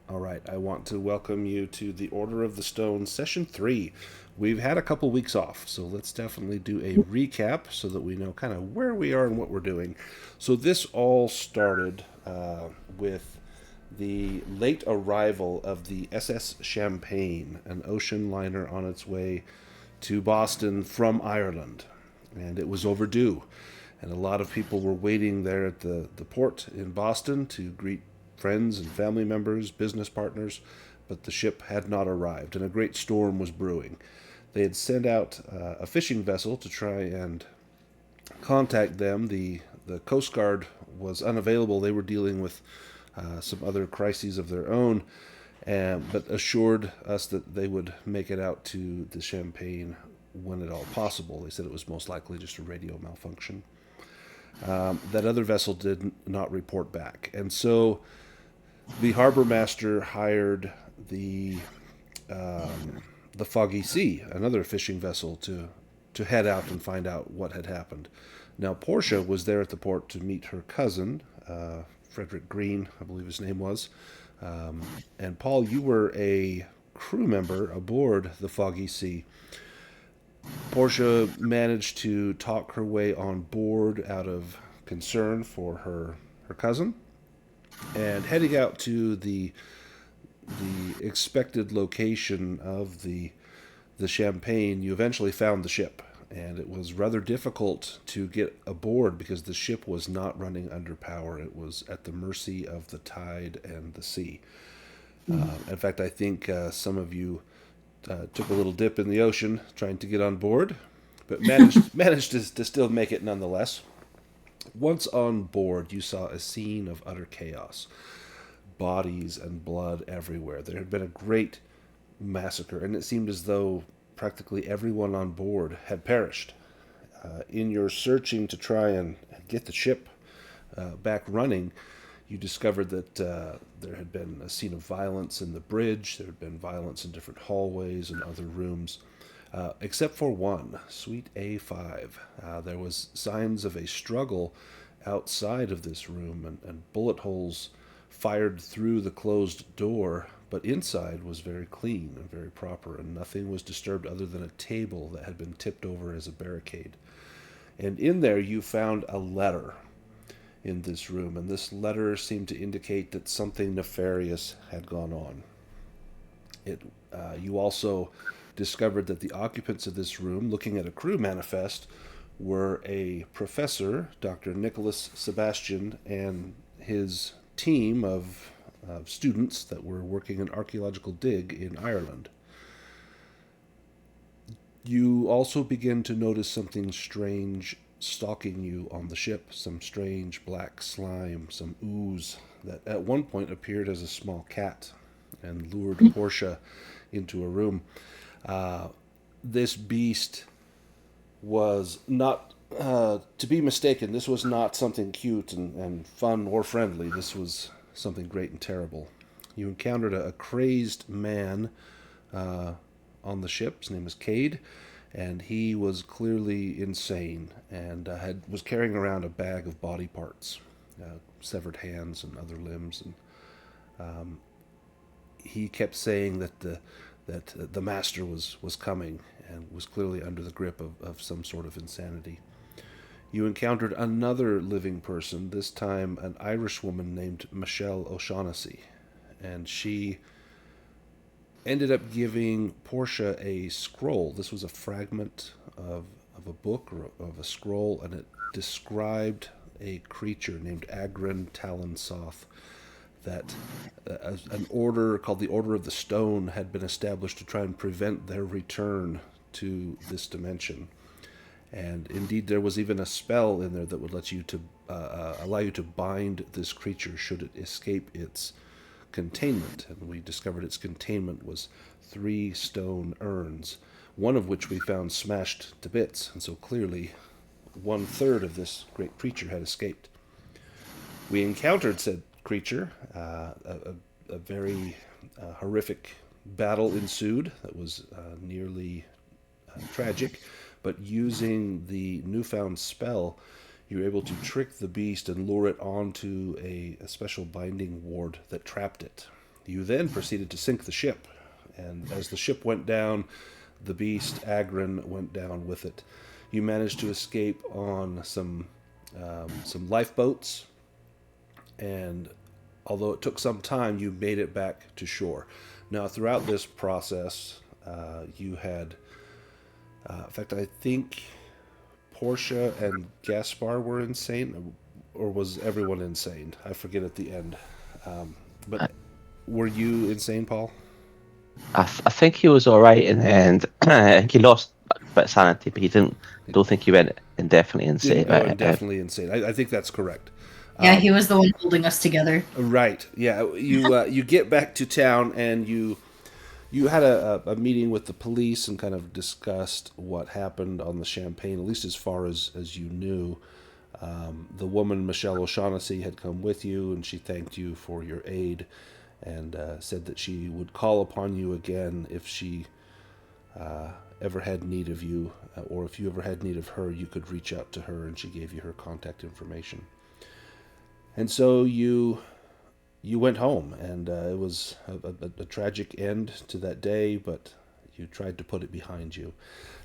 All right, I want to welcome you to the Order of the Stone Session 3. We've had a couple weeks off, so let's definitely do a recap so that we know kind of where we are and what we're doing. So, this all started with the late arrival of the SS Champagne, an ocean liner on its way to Boston from Ireland. And it was overdue. And a lot of people were waiting there at the port in Boston to greet friends and family members, business partners, but the ship had not arrived, and a great storm was brewing. They had sent out a fishing vessel to try and contact them. The Coast Guard was unavailable. They were dealing with some other crises of their own, but assured us that they would make it out to the Champagne when at all possible. They said it was most likely just a radio malfunction. That other vessel did not report back. And so the harbor master hired the Foggy Sea, another fishing vessel, to head out and find out what had happened. Now, Portia was there at the port to meet her cousin, Frederick Green, I believe his name was. And Paul, you were a crew member aboard the Foggy Sea. Portia managed to talk her way on board out of concern for her cousin, and heading out to the expected location of the Champagne, you eventually found the ship, and it was rather difficult to get aboard because the ship was not running under power. It was at the mercy of the tide and the sea. In fact, I think some of you took a little dip in the ocean trying to get on board, but managed to still make it nonetheless. Once on board, you saw a scene of utter chaos. Bodies and blood everywhere. There had been a great massacre, and it seemed as though practically everyone on board had perished. In your searching to try and get the ship back running, you discovered that there had been a scene of violence in the bridge. There had been violence in different hallways and other rooms, except for one, Suite A5. There was signs of a struggle outside of this room, and bullet holes fired through the closed door, but inside was very clean and very proper, and nothing was disturbed other than a table that had been tipped over as a barricade. And in there you found a letter in this room, and this letter seemed to indicate that something nefarious had gone on. You also discovered that the occupants of this room, looking at a crew manifest, were a professor, Dr. Nicholas Sebastian, and his team of students that were working an archaeological dig in Ireland. You also begin to notice something strange stalking you on the ship, some strange black slime, some ooze that at one point appeared as a small cat and lured Portia into a room. This beast was not to be mistaken. This was not something cute and fun or friendly. This was something great and terrible. You encountered a crazed man on the ship. His name was Cade, and he was clearly insane and was carrying around a bag of body parts, severed hands and other limbs, and he kept saying that the master was coming and was clearly under the grip of some sort of insanity. You encountered another living person, this time an Irish woman named Michelle O'Shaughnessy, and she ended up giving Portia a scroll. This was a fragment of a book or of a scroll, and it described a creature named Agrin Talon Soth that an order called the Order of the Stone had been established to try and prevent their return to this dimension. And indeed, there was even a spell in there that would let you to allow you to bind this creature should it escape its containment. And we discovered its containment was 3 stone urns, one of which we found smashed to bits. And so clearly, 1/3 of this great creature had escaped. We encountered said creature. A very horrific battle ensued that was nearly tragic, but using the newfound spell, you were able to trick the beast and lure it onto a special binding ward that trapped it. You then proceeded to sink the ship, and as the ship went down, the beast Agrin went down with it. You managed to escape on some lifeboats, and although it took some time, you made it back to shore. Now, throughout this process, you had, in fact, I think Portia and Gaspar were insane, or was everyone insane? I forget at the end. But were you insane, Paul? I think he was all right in the end. I think he lost a bit of sanity, but he didn't. I don't think he went indefinitely Didn't insane. go indefinitely insane. I think that's correct. Yeah, he was the one holding us together. Right. Yeah. You get back to town, and you had a meeting with the police and kind of discussed what happened on the Champagne, at least as far as you knew. The woman, Michelle O'Shaughnessy, had come with you, and she thanked you for your aid and said that she would call upon you again if she ever had need of you, or if you ever had need of her, you could reach out to her, and she gave you her contact information. And so you went home, and it was a tragic end to that day, but you tried to put it behind you.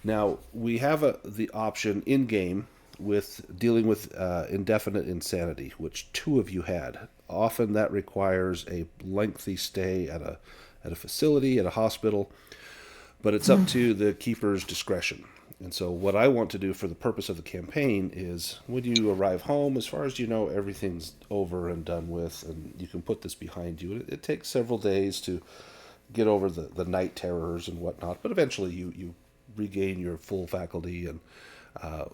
Now, we have the option in game with dealing with indefinite insanity, which two of you had. Often that requires a lengthy stay at a facility, at a hospital, but it's up to the keeper's discretion. And so, what I want to do for the purpose of the campaign is when you arrive home, as far as you know, everything's over and done with, and you can put this behind you. It takes several days to get over the night terrors and whatnot, but eventually you regain your full faculty, and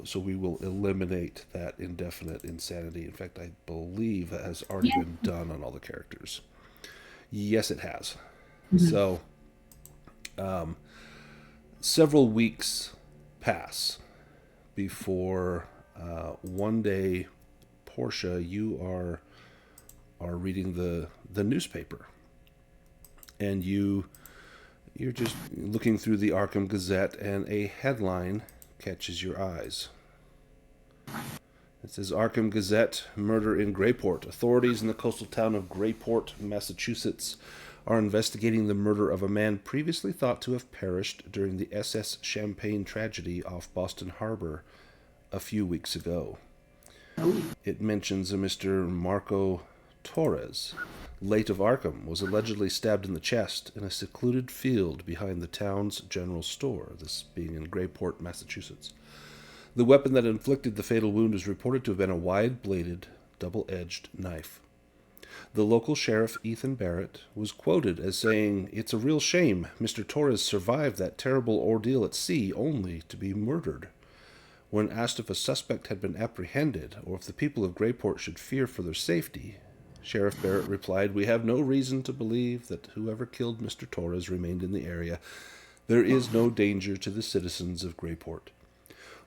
so we will eliminate that indefinite insanity. In fact, I believe that has already been done on all the characters. Yes, it has. So, several weeks pass before one day, Portia, you are reading the newspaper, and you're just looking through the Arkham Gazette, and a headline catches your eyes. It says, Arkham Gazette, murder in Greyport. Authorities in the coastal town of Greyport, Massachusetts, are investigating the murder of a man previously thought to have perished during the SS Champagne tragedy off Boston Harbor a few weeks ago. It mentions a Mr. Marco Torres, late of Arkham, was allegedly stabbed in the chest in a secluded field behind the town's general store, this being in Greyport, Massachusetts. The weapon that inflicted the fatal wound is reported to have been a wide-bladed, double-edged knife. The local sheriff, Ethan Barrett, was quoted as saying, "It's a real shame Mr. Torres survived that terrible ordeal at sea only to be murdered." When asked if a suspect had been apprehended or if the people of Greyport should fear for their safety, Sheriff Barrett replied, "We have no reason to believe that whoever killed Mr. Torres remained in the area. There is no danger to the citizens of Greyport."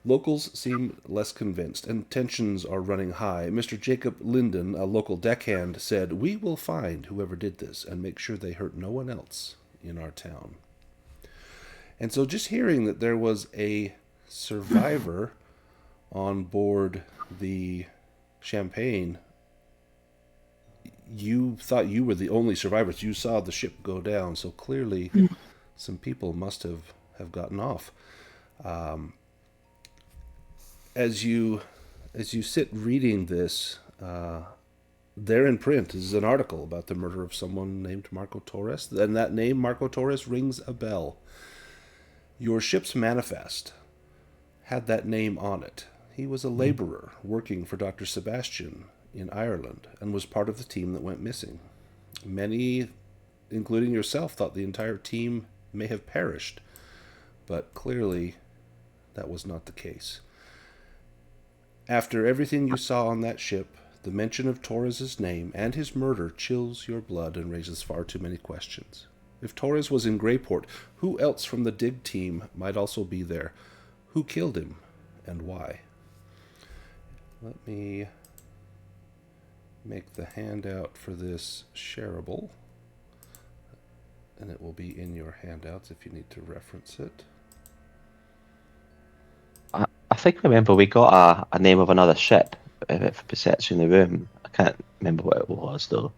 Locals seem less convinced, and tensions are running high. Mr. Jacob Linden, a local deckhand, said, "We will find whoever did this and make sure they hurt no one else in our town." And so just hearing that there was a survivor on board the Champagne, you thought you were the only survivors. You saw the ship go down, so clearly some people must have gotten off. As you sit reading this, there in print is an article about the murder of someone named Marco Torres, and that name, Marco Torres, rings a bell. Your ship's manifest had that name on it. He was a laborer working for Dr. Sebastian in Ireland and was part of the team that went missing. Many, including yourself, thought the entire team may have perished, but clearly that was not the case. After everything you saw on that ship, the mention of Torres' name and his murder chills your blood and raises far too many questions. If Torres was in Greyport, who else from the dig team might also be there? Who killed him, and why? Let me make the handout for this shareable, and it will be in your handouts if you need to reference it. I think I remember we got a name of another ship for searching the room. I can't remember what it was though.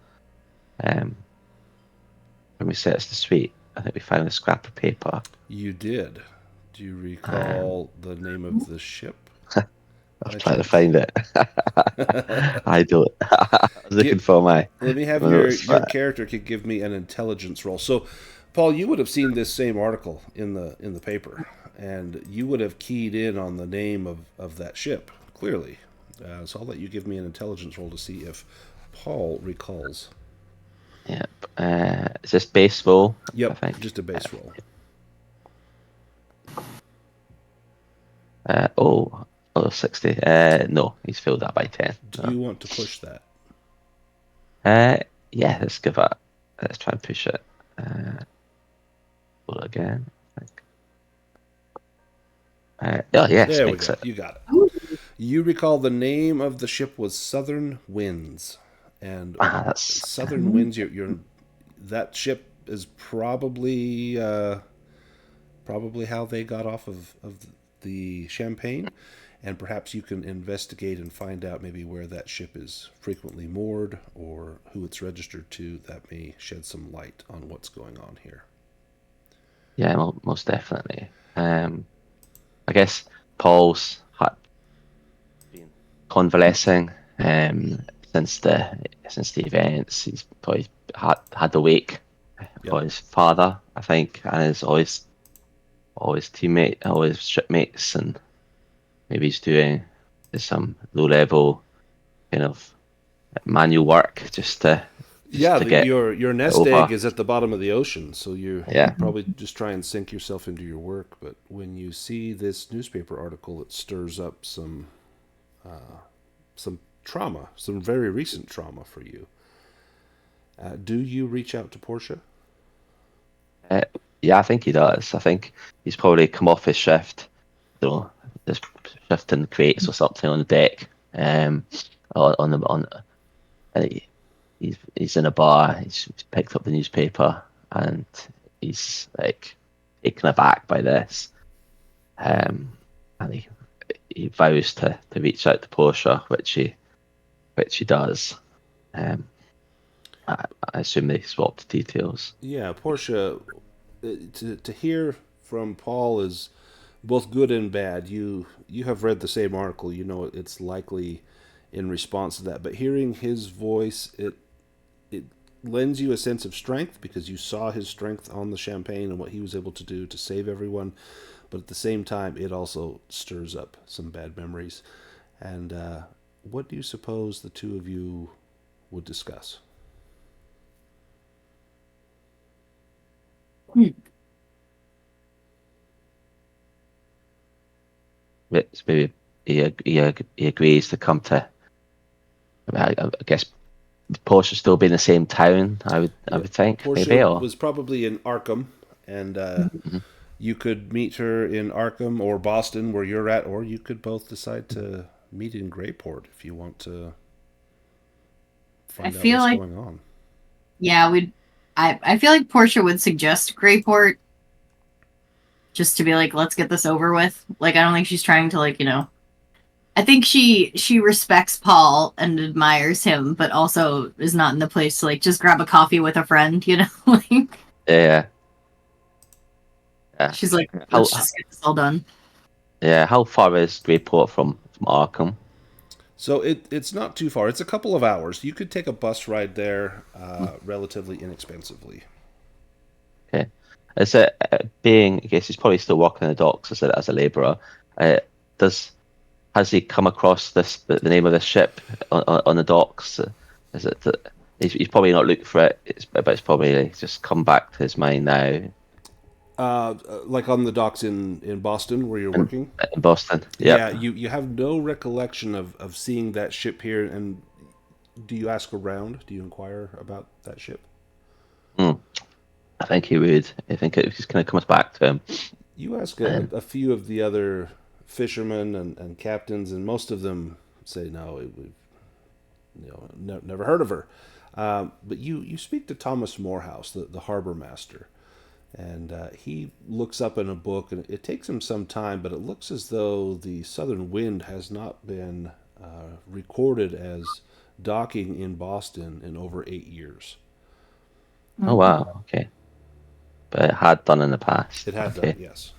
we searched the suite, I think we found a scrap of paper. You did. Do you recall the name of the ship? I'll try to find it. I don't. I was looking for my. Let me have my your notes, your but- character could give me an intelligence roll. So, Paul, you would have seen this same article in the paper, and you would have keyed in on the name of that ship clearly. So I'll let you give me an intelligence roll to see if Paul recalls. Yep. Is this base roll? I Yep, think. just a base roll. Oh, 60. No, he's filled that by 10. Do you want to push that? Yeah, let's give it. Let's try and push it. Roll again. I think. Oh yes, There we makes go. it. You got it. You recall the name of the ship was Southern Winds, and That's Southern Winds. That ship is probably how they got off of the Champagne, and perhaps you can investigate and find out maybe where that ship is frequently moored or who it's registered to. That may shed some light on what's going on here. yeah, most definitely. I guess Paul's had been convalescing since the events. He's probably had the wake for his father, I think, and his always teammate, always shipmates, and maybe he's doing some low level kind of manual work just to get your nest over. egg is at the bottom of the ocean, so you Yeah. probably just try and sink yourself into your work. But when you see this newspaper article, it stirs up some trauma, some very recent trauma for you. Do you reach out to Portia? Yeah, I think he does. I think he's probably come off his shift, just shifting crates or something on the deck. And he's in a bar. He's picked up the newspaper and he's like taken aback by this. And he vows to reach out to Portia, which he does. I assume they swapped details. Yeah, Portia. To hear from Paul is both good and bad. You have read the same article. You know it's likely in response to that. But hearing his voice, it lends you a sense of strength because you saw his strength on the Champagne and what he was able to do to save everyone. But at the same time, it also stirs up some bad memories. And what do you suppose the two of you would discuss? Maybe he agrees to come to. I guess Portia still be in the same town. I would think. Portia maybe, or was probably in Arkham, and you could meet her in Arkham or Boston, where you're at, or you could both decide to meet in Greyport if you want to find out what's going on. Yeah, I feel like Portia would suggest Greyport just to be like, let's get this over with. Like, I don't think she's trying to, like, I think she respects Paul and admires him, but also is not in the place to, like, just grab a coffee with a friend, like, yeah. she's like, let's just get this all done. Yeah, how far is Greyport from Arkham? So it's not too far. It's a couple of hours. You could take a bus ride there relatively inexpensively. Okay. Is it I guess he's probably still working the docks as a labourer. Has he come across the name of this ship on the docks? Is it that he's probably not looking for it, but it's probably just come back to his mind now. Like on the docks in Boston where you're working? In Boston, yeah. Yeah, you have no recollection of seeing that ship here, and do you ask around? Do you inquire about that ship? I think he would. I think it just kind of comes back to him. You ask a few of the other fishermen and captains, and most of them say, no, we've never heard of her. But you speak to Thomas Morehouse, the harbor master, and he looks up in a book, and it takes him some time, but it looks as though the Southern Wind has not been recorded as docking in Boston in over 8 years. Oh wow, okay. but it had done in the past. It had Okay. done, yes.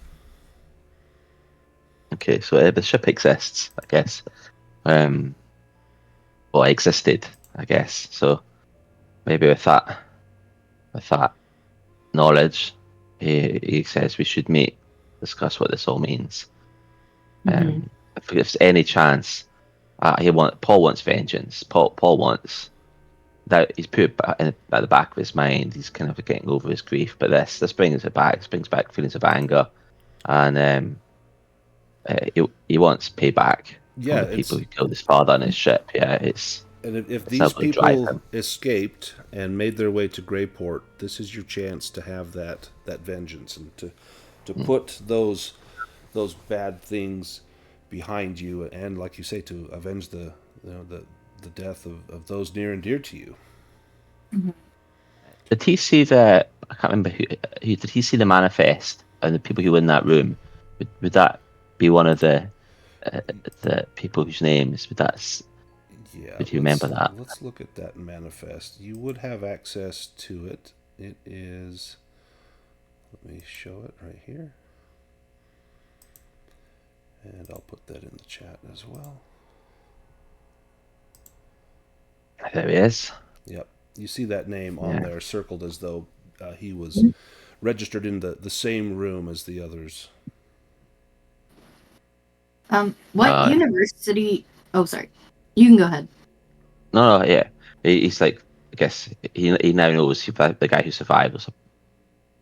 Okay, so the ship exists, I guess. Well, it existed, I guess. So maybe with that knowledge, he says we should meet, discuss what this all means. If there's any chance, Paul wants vengeance. Paul wants that. He's put it at the back of his mind. He's kind of getting over his grief, but this brings it back. This brings back feelings of anger, and he wants payback from the people who killed his father on his ship. Yeah, and if it's these not gonna drive people him. escaped and made their way to Greyport, this is your chance to have that vengeance and to put those bad things behind you, and like you say, to avenge the death of those near and dear to you. Did he see the? I can't remember who did he see the manifest and the people who were in that room. Would that be one of the people whose names? Yeah. Would you remember that? Let's look at that manifest. You would have access to it. It is. Let me show it right here. And I'll put that in the chat as well. There he is. Yep. You see that name on there circled as though he was registered in the same room as the others. What university? Oh, sorry. You can go ahead. No, yeah. He's like, I guess he now knows the guy who survived was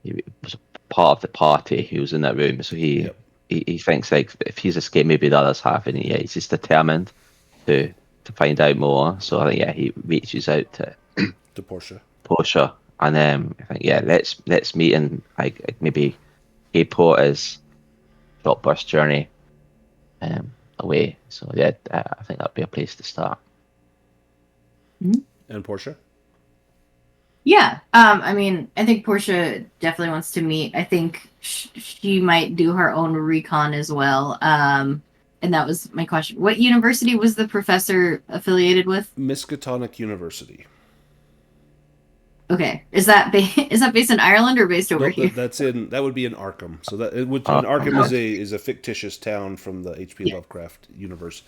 a part of the party who was in that room. So he thinks like if he's escaped, maybe the others have, and he's just determined to find out more. So I think he reaches out to Portia, and I think let's meet in like maybe Greyport is short burst journey away. So I think that'd be a place to start. And Portia? Yeah. I mean, I think Portia definitely wants to meet. I think she might do her own recon as well. And that was my question. What university was the professor affiliated with? Miskatonic University. Okay. Is that based in Ireland or based over here? That would be in Arkham. So Arkham is a fictitious town from the H.P. Lovecraft universe.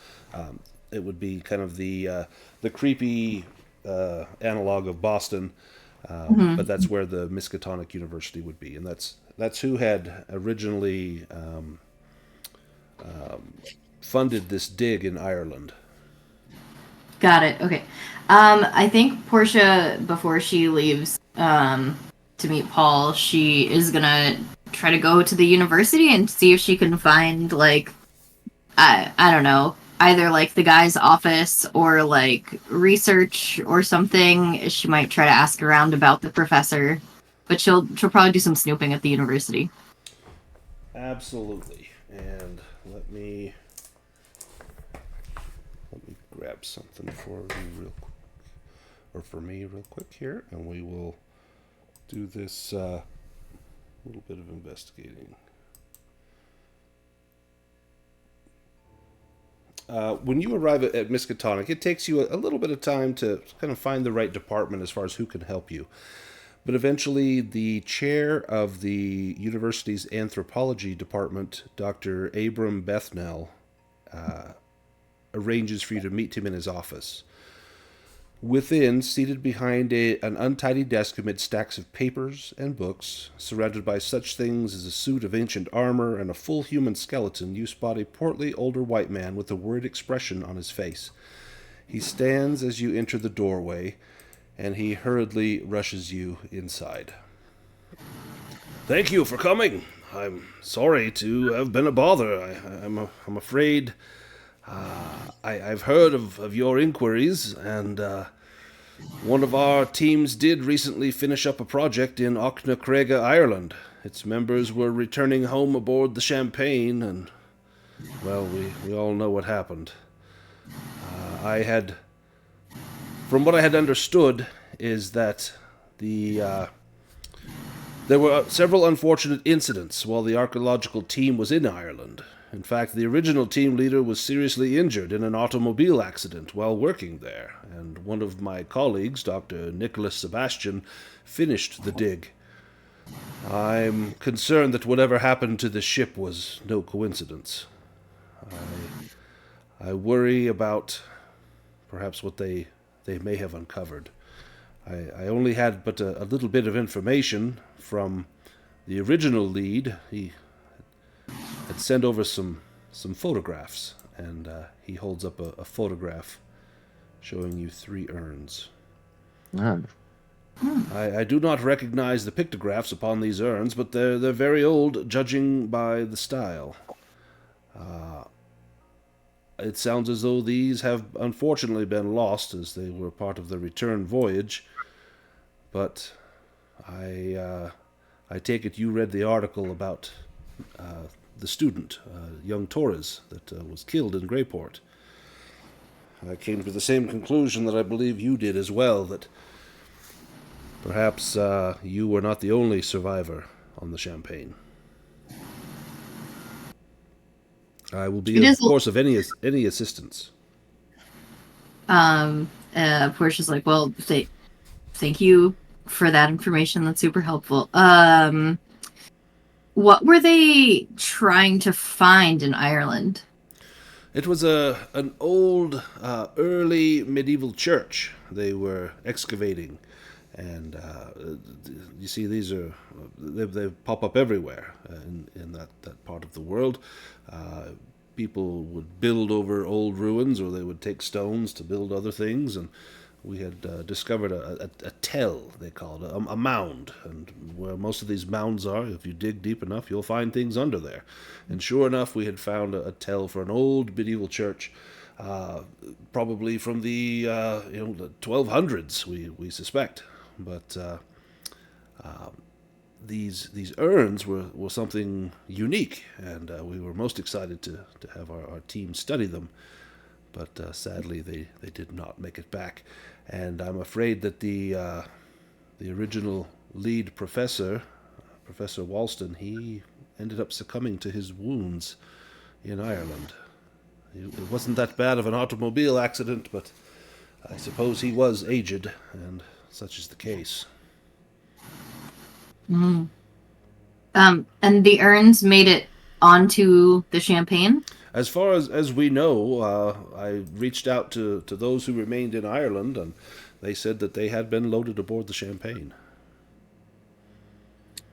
It would be kind of the creepy analog of Boston, but that's where the Miskatonic University would be, and that's who had originally funded this dig in Ireland. Got it. Okay. I think Portia, before she leaves to meet Paul, she is gonna try to go to the university and see if she can find like I don't know, either like the guy's office or like research or something. She might try to ask around about the professor, but she'll probably do some snooping at the university. Absolutely. And let me grab something for me real quick here, and we will do this little bit of investigating. When you arrive at Miskatonic, it takes you a little bit of time to kind of find the right department as far as who can help you. But eventually, the chair of the university's anthropology department, Dr. Abram Bethnell, arranges for you to meet him in his office. Within, seated behind an untidy desk amid stacks of papers and books, surrounded by such things as a suit of ancient armor and a full human skeleton, you spot a portly older white man with a worried expression on his face. He stands as you enter the doorway, and he hurriedly rushes you inside. "Thank you for coming. I'm sorry to have been a bother. I'm afraid I've heard of your inquiries, and one of our teams did recently finish up a project in Auchnacriega, Ireland. Its members were returning home aboard the Champagne, and, well, we all know what happened. From what I had understood, is that there were several unfortunate incidents while the archaeological team was in Ireland. In fact, the original team leader was seriously injured in an automobile accident while working there, and one of my colleagues, Dr. Nicholas Sebastian, finished the dig. I'm concerned that whatever happened to the ship was no coincidence. I worry about perhaps what they may have uncovered. I only had but a little bit of information from the original lead. He had sent over some photographs, and he holds up a photograph showing you 3 urns. Ah, I do not recognize the pictographs upon these urns, but they're very old, judging by the style. It sounds as though these have unfortunately been lost, as they were part of the return voyage. But I take it you read the article about the student, young Torres, that was killed in Greyport. I came to the same conclusion that I believe you did as well, that perhaps you were not the only survivor on the Champagne. I will be, of course, of any assistance. Portia's like, well, thank you for that information. That's super helpful. What were they trying to find in Ireland? It was an old, early medieval church they were excavating, and you see these are they pop up everywhere in that part of the world. People would build over old ruins, or they would take stones to build other things, and we had discovered a tell, they called it, a mound. And where most of these mounds are, if you dig deep enough, you'll find things under there. And sure enough, we had found a tell for an old medieval church, probably from the the 1200s, we suspect. But these urns were something unique, and we were most excited to have our team study them. But sadly, they did not make it back. And I'm afraid that the original lead professor, Professor Walston, he ended up succumbing to his wounds in Ireland. It wasn't that bad of an automobile accident, but I suppose he was aged, and such is the case. Mm. And the urns made it onto the Champagne? As far as we know, I reached out to those who remained in Ireland, and they said that they had been loaded aboard the Champagne.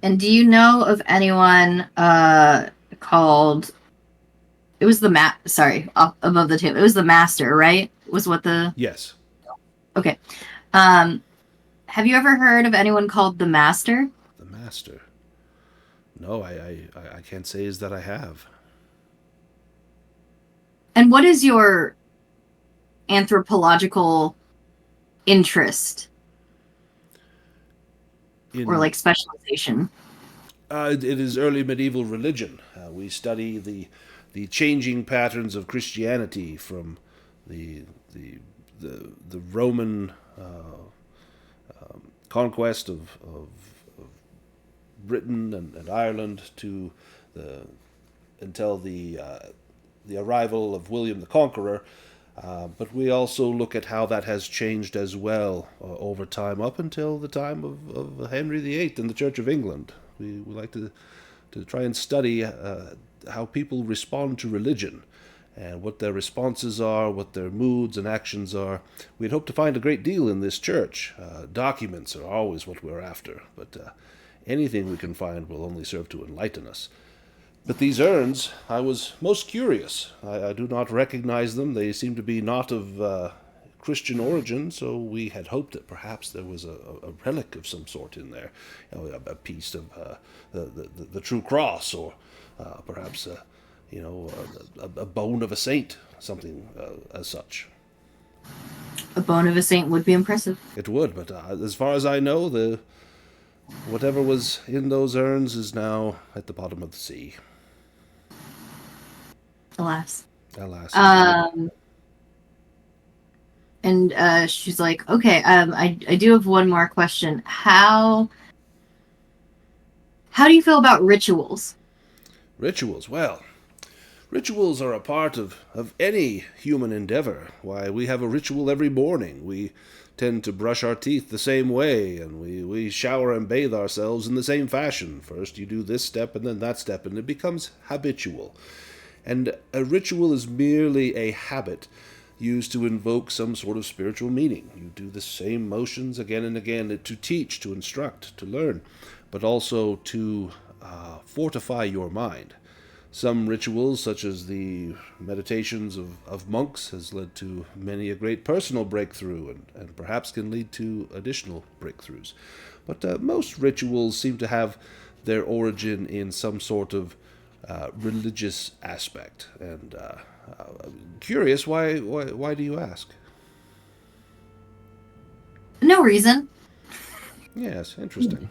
And do you know of anyone called... It was the sorry, up above the table. It was the Master, right? Was what the... Yes. Okay. Have you ever heard of anyone called the Master? The Master? No, I can't say as that I have. And what is your anthropological interest? Or like specialization? It is early medieval religion. We study the changing patterns of Christianity from the Roman conquest of Britain and Ireland to until the arrival of William the Conqueror. But we also look at how that has changed as well over time, up until the time of Henry VIII and the Church of England. We like to try and study how people respond to religion, and what their responses are, what their moods and actions are. We'd hope to find a great deal in this church. Documents are always what we're after, but anything we can find will only serve to enlighten us. But these urns, I was most curious. I do not recognize them. They seem to be not of Christian origin, so we had hoped that perhaps there was a relic of some sort in there, a piece of the true cross, or perhaps a bone of a saint, something as such. A bone of a saint would be impressive. It would, but as far as I know, whatever was in those urns is now at the bottom of the sea. Alas. Alas. And she's like, okay, I do have one more question. How do you feel about rituals? Rituals? Well, rituals are a part of any human endeavor. Why, we have a ritual every morning. We tend to brush our teeth the same way, and we shower and bathe ourselves in the same fashion. First you do this step and then that step, and it becomes habitual. And a ritual is merely a habit used to invoke some sort of spiritual meaning. You do the same motions again and again to teach, to instruct, to learn, but also to fortify your mind. Some rituals, such as the meditations of monks, has led to many a great personal breakthrough, and perhaps can lead to additional breakthroughs. But most rituals seem to have their origin in some sort of religious aspect. And I'm curious, why do you ask? No reason. Yes, interesting.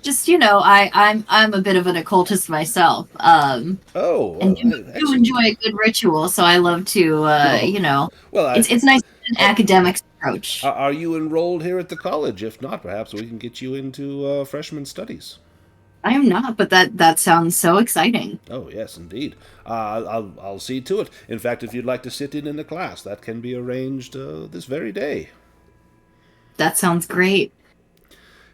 Just I'm a bit of an occultist myself. And do Excellent. enjoy a good ritual, so I love to Well, it's nice to an academic approach. Are you enrolled here at the college? If not, perhaps we can get you into freshman studies. I am not, but that sounds so exciting. Oh, yes, indeed. I'll see to it. In fact, if you'd like to sit in a class, that can be arranged this very day. That sounds great.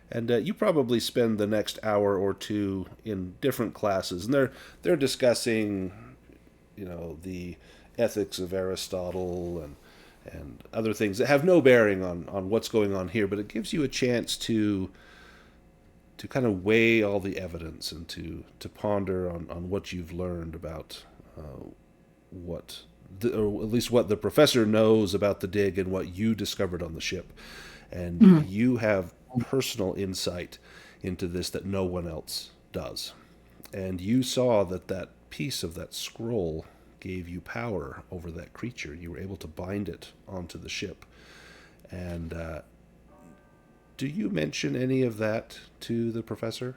And you probably spend the next hour or two in different classes, and they're discussing, the ethics of Aristotle and other things that have no bearing on what's going on here, but it gives you a chance to kind of weigh all the evidence and to ponder on what you've learned about or at least what the professor knows about the dig and what you discovered on the ship. And you have personal insight into this that no one else does. And you saw that piece of that scroll gave you power over that creature. You were able to bind it onto the ship. And do you mention any of that to the professor?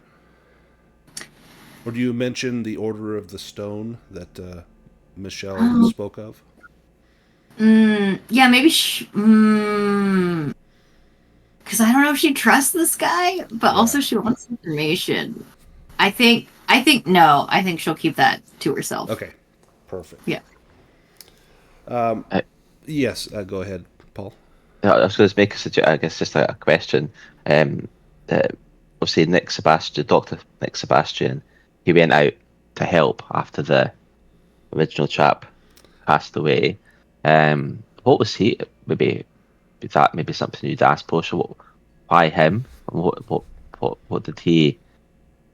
Or do you mention the Order of the Stone that Michelle spoke of? Yeah, maybe because I don't know if she trusts this guy, but also she wants information. I think no. I think she'll keep that to herself. Okay, perfect. Yeah. Yes, go ahead, Paul. I was going to make just a question. Obviously, Dr. Nick Sebastian, he went out to help after the original chap passed away. What was he? Maybe something you'd ask Portia. Why him? What did he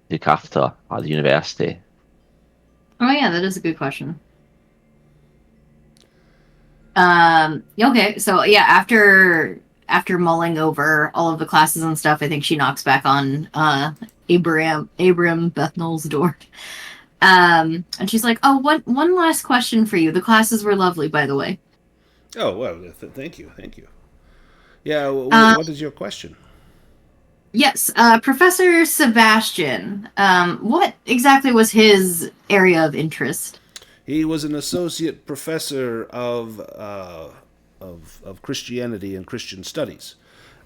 look after at the university? Oh yeah, that is a good question. Okay, so yeah, after mulling over all of the classes and stuff, I think she knocks back on Abram Bethnal's door. And she's like, "Oh, one last question for you. The classes were lovely, by the way." Oh, well, thank you. Yeah, what is your question? Yes, Professor Sebastian. What exactly was his area of interest? He was an associate professor of Christianity and Christian studies,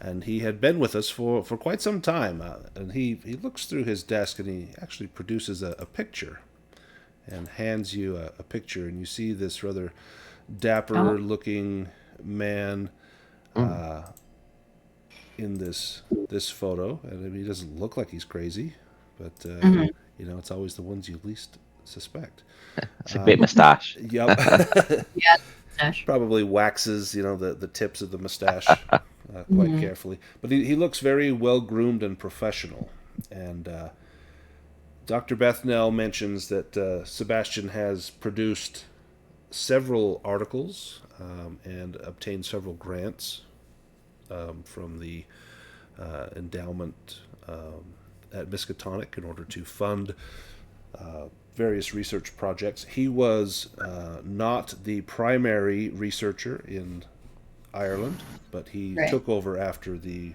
and he had been with us for quite some time. And he looks through his desk and he actually produces a picture, and hands you a picture, and you see this rather dapper-looking man in this photo, and I mean, he doesn't look like he's crazy, but it's always the ones you least suspect. It's a great moustache. Yep. Yeah, mustache. Probably waxes, the tips of the mustache quite carefully. But he looks very well groomed and professional. And Dr. Bethnal mentions that Sebastian has produced several articles and obtained several grants from the endowment at Miskatonic in order to fund various research projects. He was not the primary researcher in Ireland, but he took over after the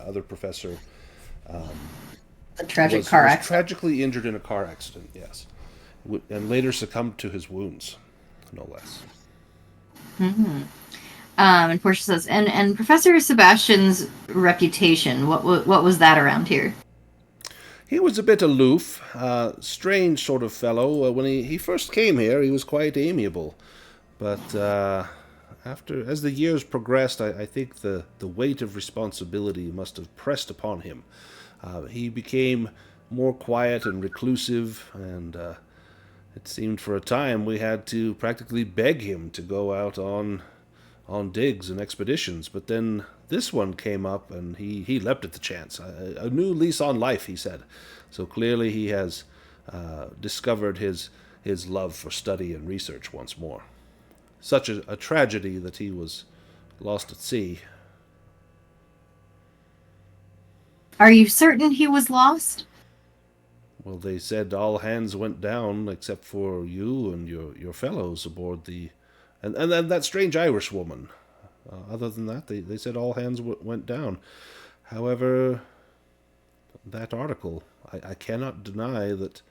other professor The tragic car was accident. tragically injured in a car accident, yes, and later succumbed to his wounds, no less. And Portia says, and Professor Sebastian's reputation, what was that around here? He was a bit aloof, strange sort of fellow. When he first came here, he was quite amiable. But as the years progressed, I think the weight of responsibility must have pressed upon him. He became more quiet and reclusive, and it seemed for a time we had to practically beg him to go out on digs and expeditions. But then this one came up, and he leapt at the chance. A new lease on life, he said. So clearly he has discovered his love for study and research once more. Such a tragedy that he was lost at sea. Are you certain he was lost? Well, they said all hands went down except for you and your fellows aboard the... And then that strange Irish woman. Other than that, they said all hands went down. However, that article, I cannot deny that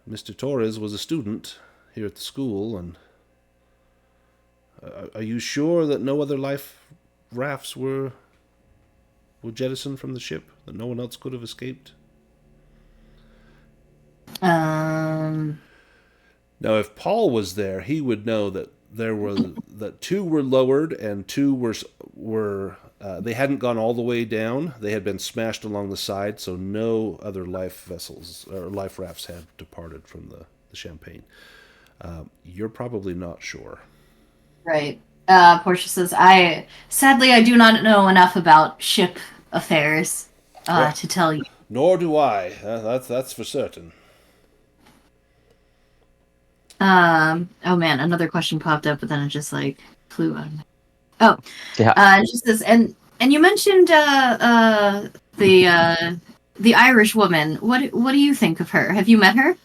Mr. Torres was a student here at the school, and are you sure that no other life rafts were jettisoned from the ship, that no one else could have escaped? Now, if Paul was there, he would know that that two were lowered and two were they hadn't gone all the way down. They had been smashed along the side, so no other life vessels or life rafts had departed from the Champagne. You're probably not sure. Right. Portia says, sadly I do not know enough about ship affairs to tell you. Nor do I. That's for certain. Oh man, another question popped up, but then it just like flew out of my... Oh, Yeah. It just says, and you mentioned the Irish woman. What do you think of her? Have you met her?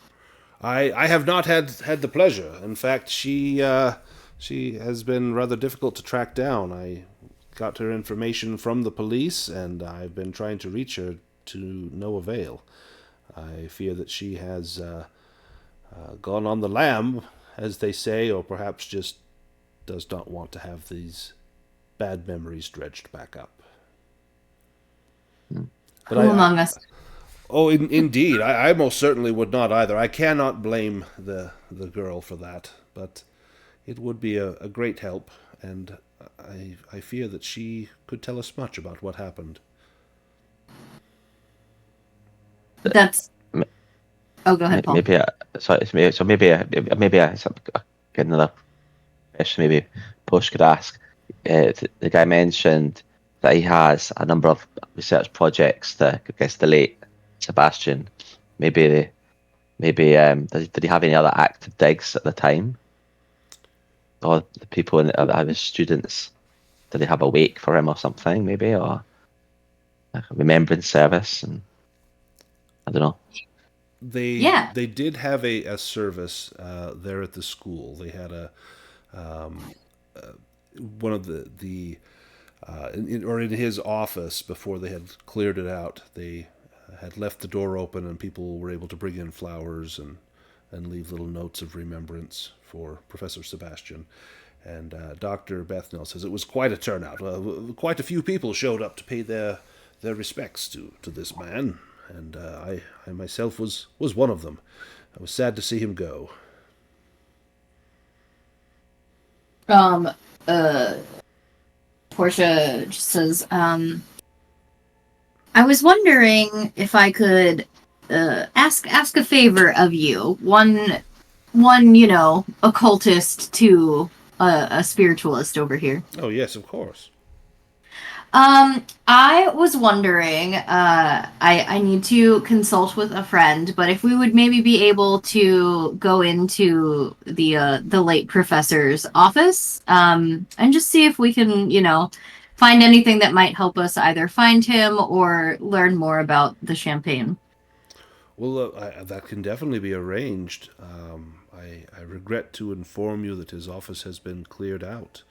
I have not had the pleasure. In fact, she has been rather difficult to track down. I got her information from the police, and I've been trying to reach her to no avail. I fear that she has gone on the lam, as they say, or perhaps just does not want to have these bad memories dredged back up. But who among us? Oh, indeed. I most certainly would not either. I cannot blame the girl for that, but it would be a great help, and I fear that she could tell us much about what happened. That's... Oh, go ahead, Paul. Maybe I get another question. Maybe Posh could ask. The guy mentioned that he has a number of research projects that I guess the late Sebastian. Maybe did he have any other active digs at the time? Or the people his students, did they have a wake for him or something? Maybe, or like a remembrance service, and I don't know. They did have a service there at the school. They had one of in his office before they had cleared it out. They had left the door open, and people were able to bring in flowers and leave little notes of remembrance for Professor Sebastian. And Dr. Bethnell says it was quite a turnout. Quite a few people showed up to pay their respects to this man. And I myself was one of them. I was sad to see him go. Portia just says, I was wondering if I could ask a favor of you. One, occultist to a spiritualist over here. Oh yes, of course. I was wondering, I need to consult with a friend, but if we would maybe be able to go into the late professor's office, and just see if we can, find anything that might help us either find him or learn more about the Champagne. Well, that can definitely be arranged. I regret to inform you that his office has been cleared out,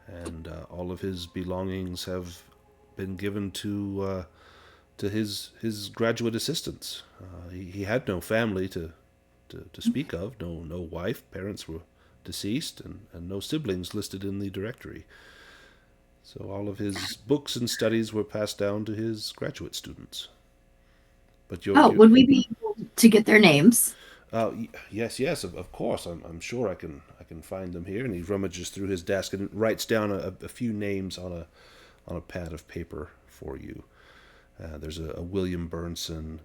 and all of his belongings have been given to his graduate assistants. He had no family to speak of, no wife. Parents were deceased, and no siblings listed in the directory. So all of his books and studies were passed down to his graduate students. But would we be able to get their names? Yes, of course. I'm sure I can can find them here. And he rummages through his desk and writes down a few names on a pad of paper for you. There's a William Burnson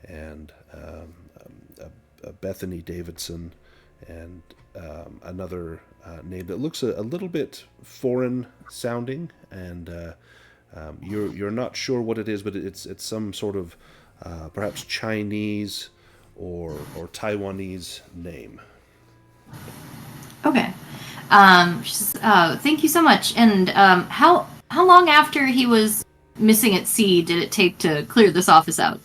and a Bethany Davidson and another name that looks a little bit foreign sounding, and you're not sure what it is, but it's some sort of perhaps Chinese or Taiwanese name. Okay. Thank you so much. And how long after he was missing at sea did it take to clear this office out?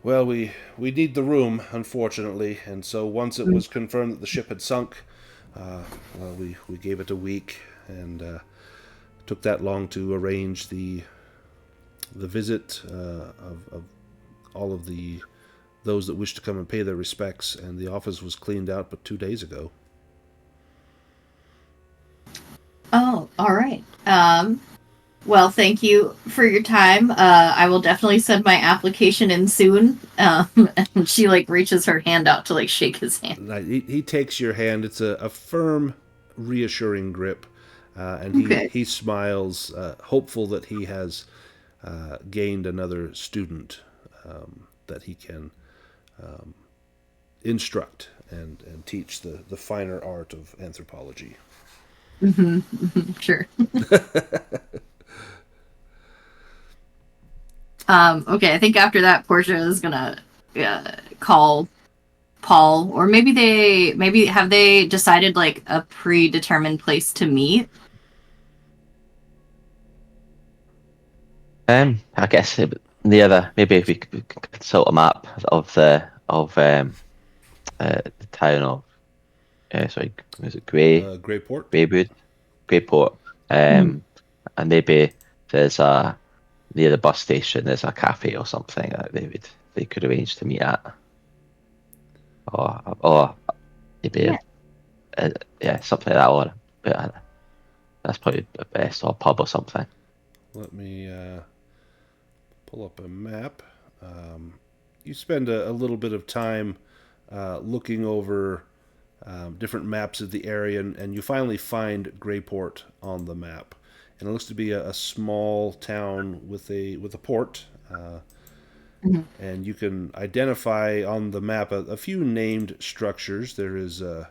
Well, we need the room, unfortunately, and so once it was confirmed that the ship had sunk, well, we gave it a week, and took that long to arrange the visit of all of those that wished to come and pay their respects, and the office was cleaned out but 2 days ago. Oh, all right. Well, thank you for your time. I will definitely send my application in soon. And she reaches her hand out to shake his hand. He takes your hand. It's a firm, reassuring grip, and Okay. he smiles, hopeful that he has gained another student that he can instruct and teach the finer art of anthropology. Sure. Okay, I think after that, Portia is gonna call Paul, or maybe have they decided a predetermined place to meet? I guess maybe if we could consult a map of the town of sorry, was it Greyport. Greyport, and maybe there's near the bus station there's a cafe or something that they could arrange to meet at, or maybe something like that, or that's probably the best, or a pub or something. Let me pull up a map. You spend a little bit of time looking over different maps of the area, and you finally find Greyport on the map. And it looks to be a small town with a port. And you can identify on the map a few named structures. There is a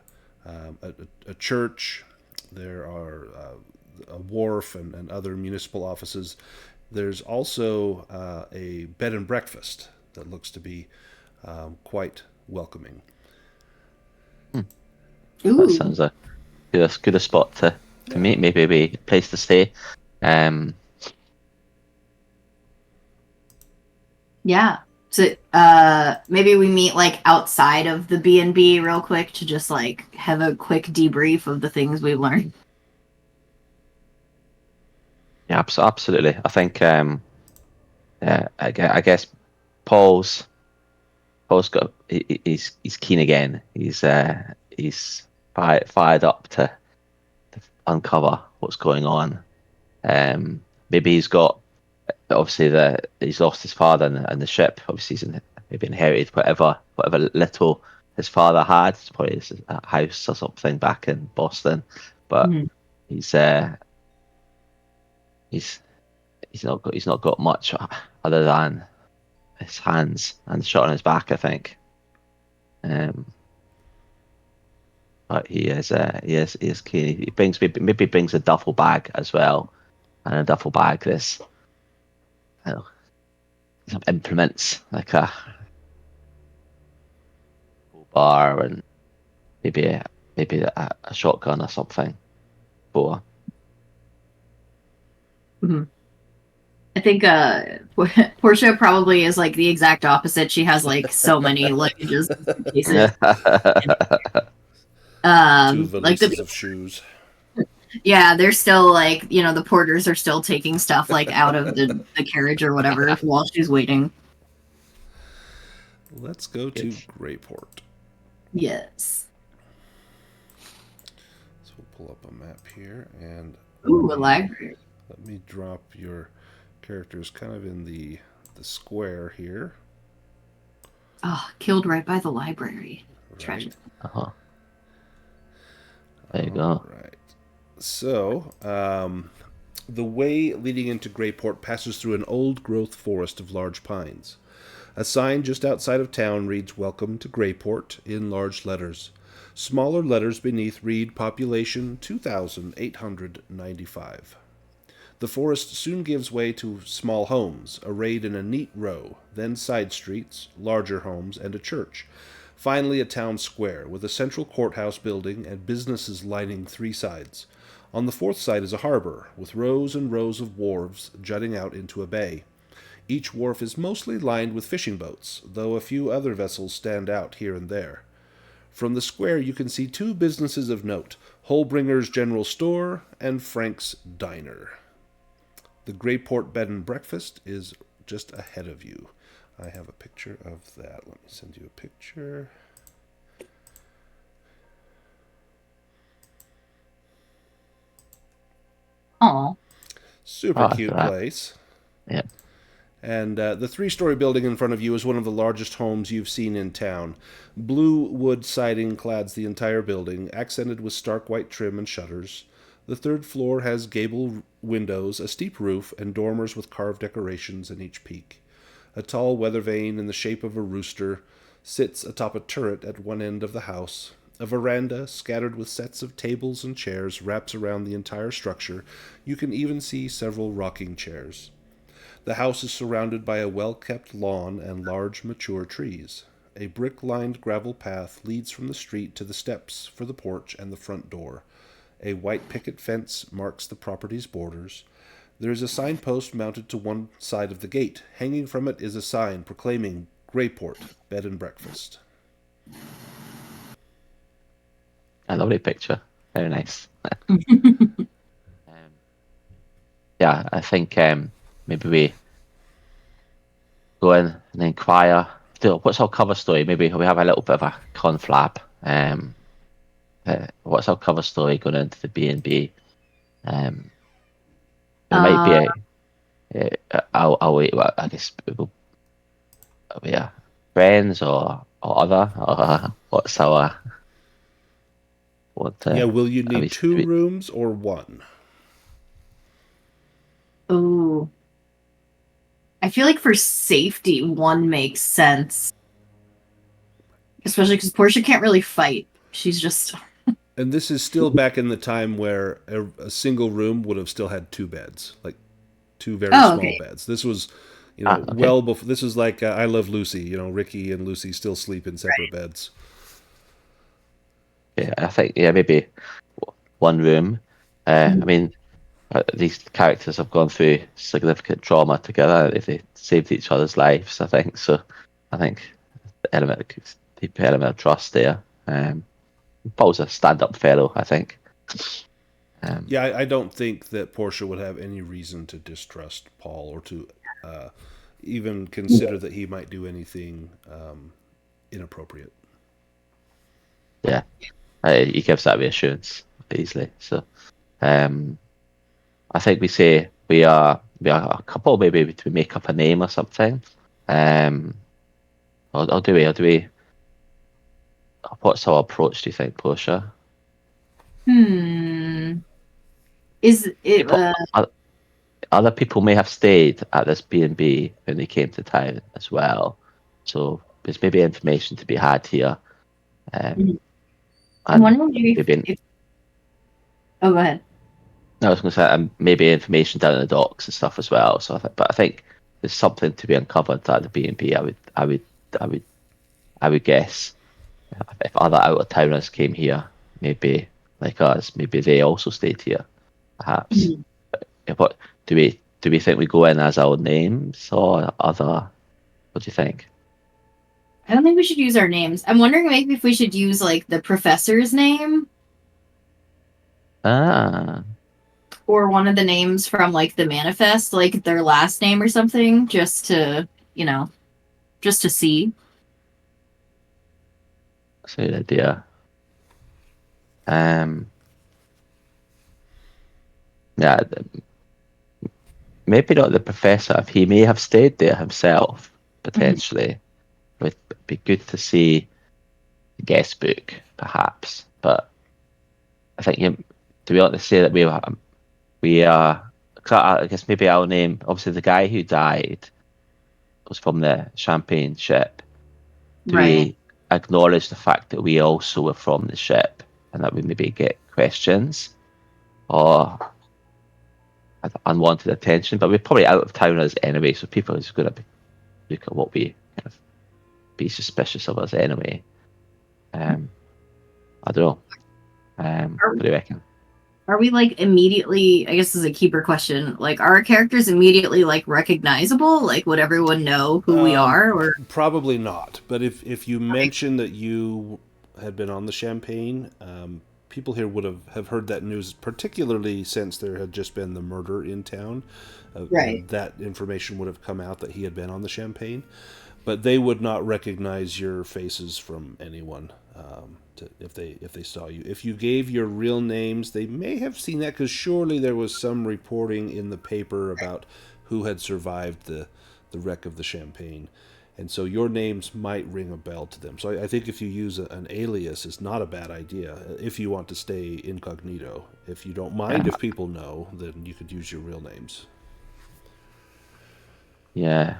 church. There are a wharf and other municipal offices. There's also a bed and breakfast that looks to be quite welcoming. Ooh. That sounds a good spot to meet. Maybe a place to stay. Yeah. So maybe we meet outside of the B&B real quick to just have a quick debrief of the things we've learned. Yeah, absolutely. I think I guess Paul's got he's keen again. He's fired up to uncover what's going on. Maybe he's got, obviously he's lost his father and the ship. Obviously he's maybe inherited whatever little his father had. It's probably a house or something back in Boston, but he's not got much other than his hands and the shot on his back, I think. But he is keen. He maybe brings a duffel bag as well, and a duffel bag there's some implements like a bar and maybe a shotgun or something for. I think Portia probably is the exact opposite. She has so many luggages and pieces. Two valises of shoes. Yeah, they're still the porters are still taking stuff out of the carriage or whatever while she's waiting. Let's go to Greyport. Yes. So we'll pull up a map here, and Ooh, a library. let me drop your characters kind of in the square here. Oh, killed right by the library. Right. Tragic. There you go. Right. So, the way leading into Greyport passes through an old-growth forest of large pines. A sign just outside of town reads "Welcome to Greyport" in large letters. Smaller letters beneath read "Population 2,895." The forest soon gives way to small homes, arrayed in a neat row, then side streets, larger homes, and a church. Finally, a town square, with a central courthouse building and businesses lining three sides. On the fourth side is a harbor, with rows and rows of wharves jutting out into a bay. Each wharf is mostly lined with fishing boats, though a few other vessels stand out here and there. From the square you can see two businesses of note, Holbringer's General Store and Frank's Diner. The Greyport Bed and Breakfast is just ahead of you. I have a picture of that. Let me send you a picture. Oh, Super Oh, cute that. place. Yeah. And the three-story building in front of you is one of the largest homes you've seen in town. Blue wood siding clads the entire building, accented with stark white trim and shutters. The third floor has gable windows, a steep roof, and dormers with carved decorations in each peak. A tall weather vane in the shape of a rooster sits atop a turret at one end of the house. A veranda, scattered with sets of tables and chairs, wraps around the entire structure. You can even see several rocking chairs. The house is surrounded by a well-kept lawn and large, mature trees. A brick-lined gravel path leads from the street to the steps for the porch and the front door. A white picket fence marks the property's borders. There is a signpost mounted to one side of the gate. Hanging from it is a sign proclaiming Greyport Bed and Breakfast. A lovely picture. Very nice. Yeah, I think maybe we go in and inquire. What's our cover story? Maybe we have a little bit of a conflab. What's our cover story going into the B&B? There might be I'll wait. Well, I guess we'll, are we friends or other? Or what's our what? Will you are need we- two we- rooms or one? ooh. I feel like for safety, one makes sense. Especially because Portia can't really fight. She's just. And this is still back in the time where a single room would have still had two beds, like two very small Okay. beds. This was, okay. well before. This is like I Love Lucy. Ricky and Lucy still sleep in separate beds. Yeah, I think maybe one room. I mean, these characters have gone through significant trauma together. If they saved each other's lives, I think so. I think the deep element of trust there. Paul's a stand-up fellow, I think. I don't think that Portia would have any reason to distrust Paul or to even consider that he might do anything inappropriate. Yeah, he gives that reassurance easily. So, I think we say we are a couple. Maybe we make up a name or something. Or do we? What's our approach? Do you think, Portia? Is it? Other people may have stayed at this B&B when they came to town as well, so there's maybe information to be had here. I'm And wondering maybe if. Oh, go ahead. I was going to say maybe information down in the docks and stuff as well. So, but I think there's something to be uncovered at the B&B. I would guess if other out of towners came here, maybe like us, maybe they also stayed here, perhaps. But do we think we go in as our names or other? What do you think? I don't think we should use our names. I'm wondering maybe if we should use like the professor's name or one of the names from like the manifest, like their last name or something, just to see. That's a good idea. Yeah, maybe not the professor. If he may have stayed there himself, potentially, it would be good to see the guest book, perhaps. But I think to be honest, to say that we are. I guess maybe I'll name, obviously, the guy who died was from the Champagne ship. Do Right. we acknowledge the fact that we also were from the ship and that we maybe get questions or unwanted attention? But we're probably out of town as anyway, so people are just going to look at what we kind of be suspicious of us anyway. I don't know. What do you reckon? Are we like immediately, I guess this is a keeper question, like are our characters immediately like recognizable? Like would everyone know who we are? Or Probably not. But if you mention that you had been on the Champagne, people here would have heard that news, particularly since there had just been the murder in town. Right. And that information would have come out that he had been on the Champagne. But they would not recognize your faces from anyone if they saw you. If you gave your real names, they may have seen that because surely there was some reporting in the paper about who had survived the wreck of the Champagne, and so your names might ring a bell to them. So I think if you use an alias, it's not a bad idea if you want to stay incognito. If you don't mind if people know, then you could use your real names. Yeah.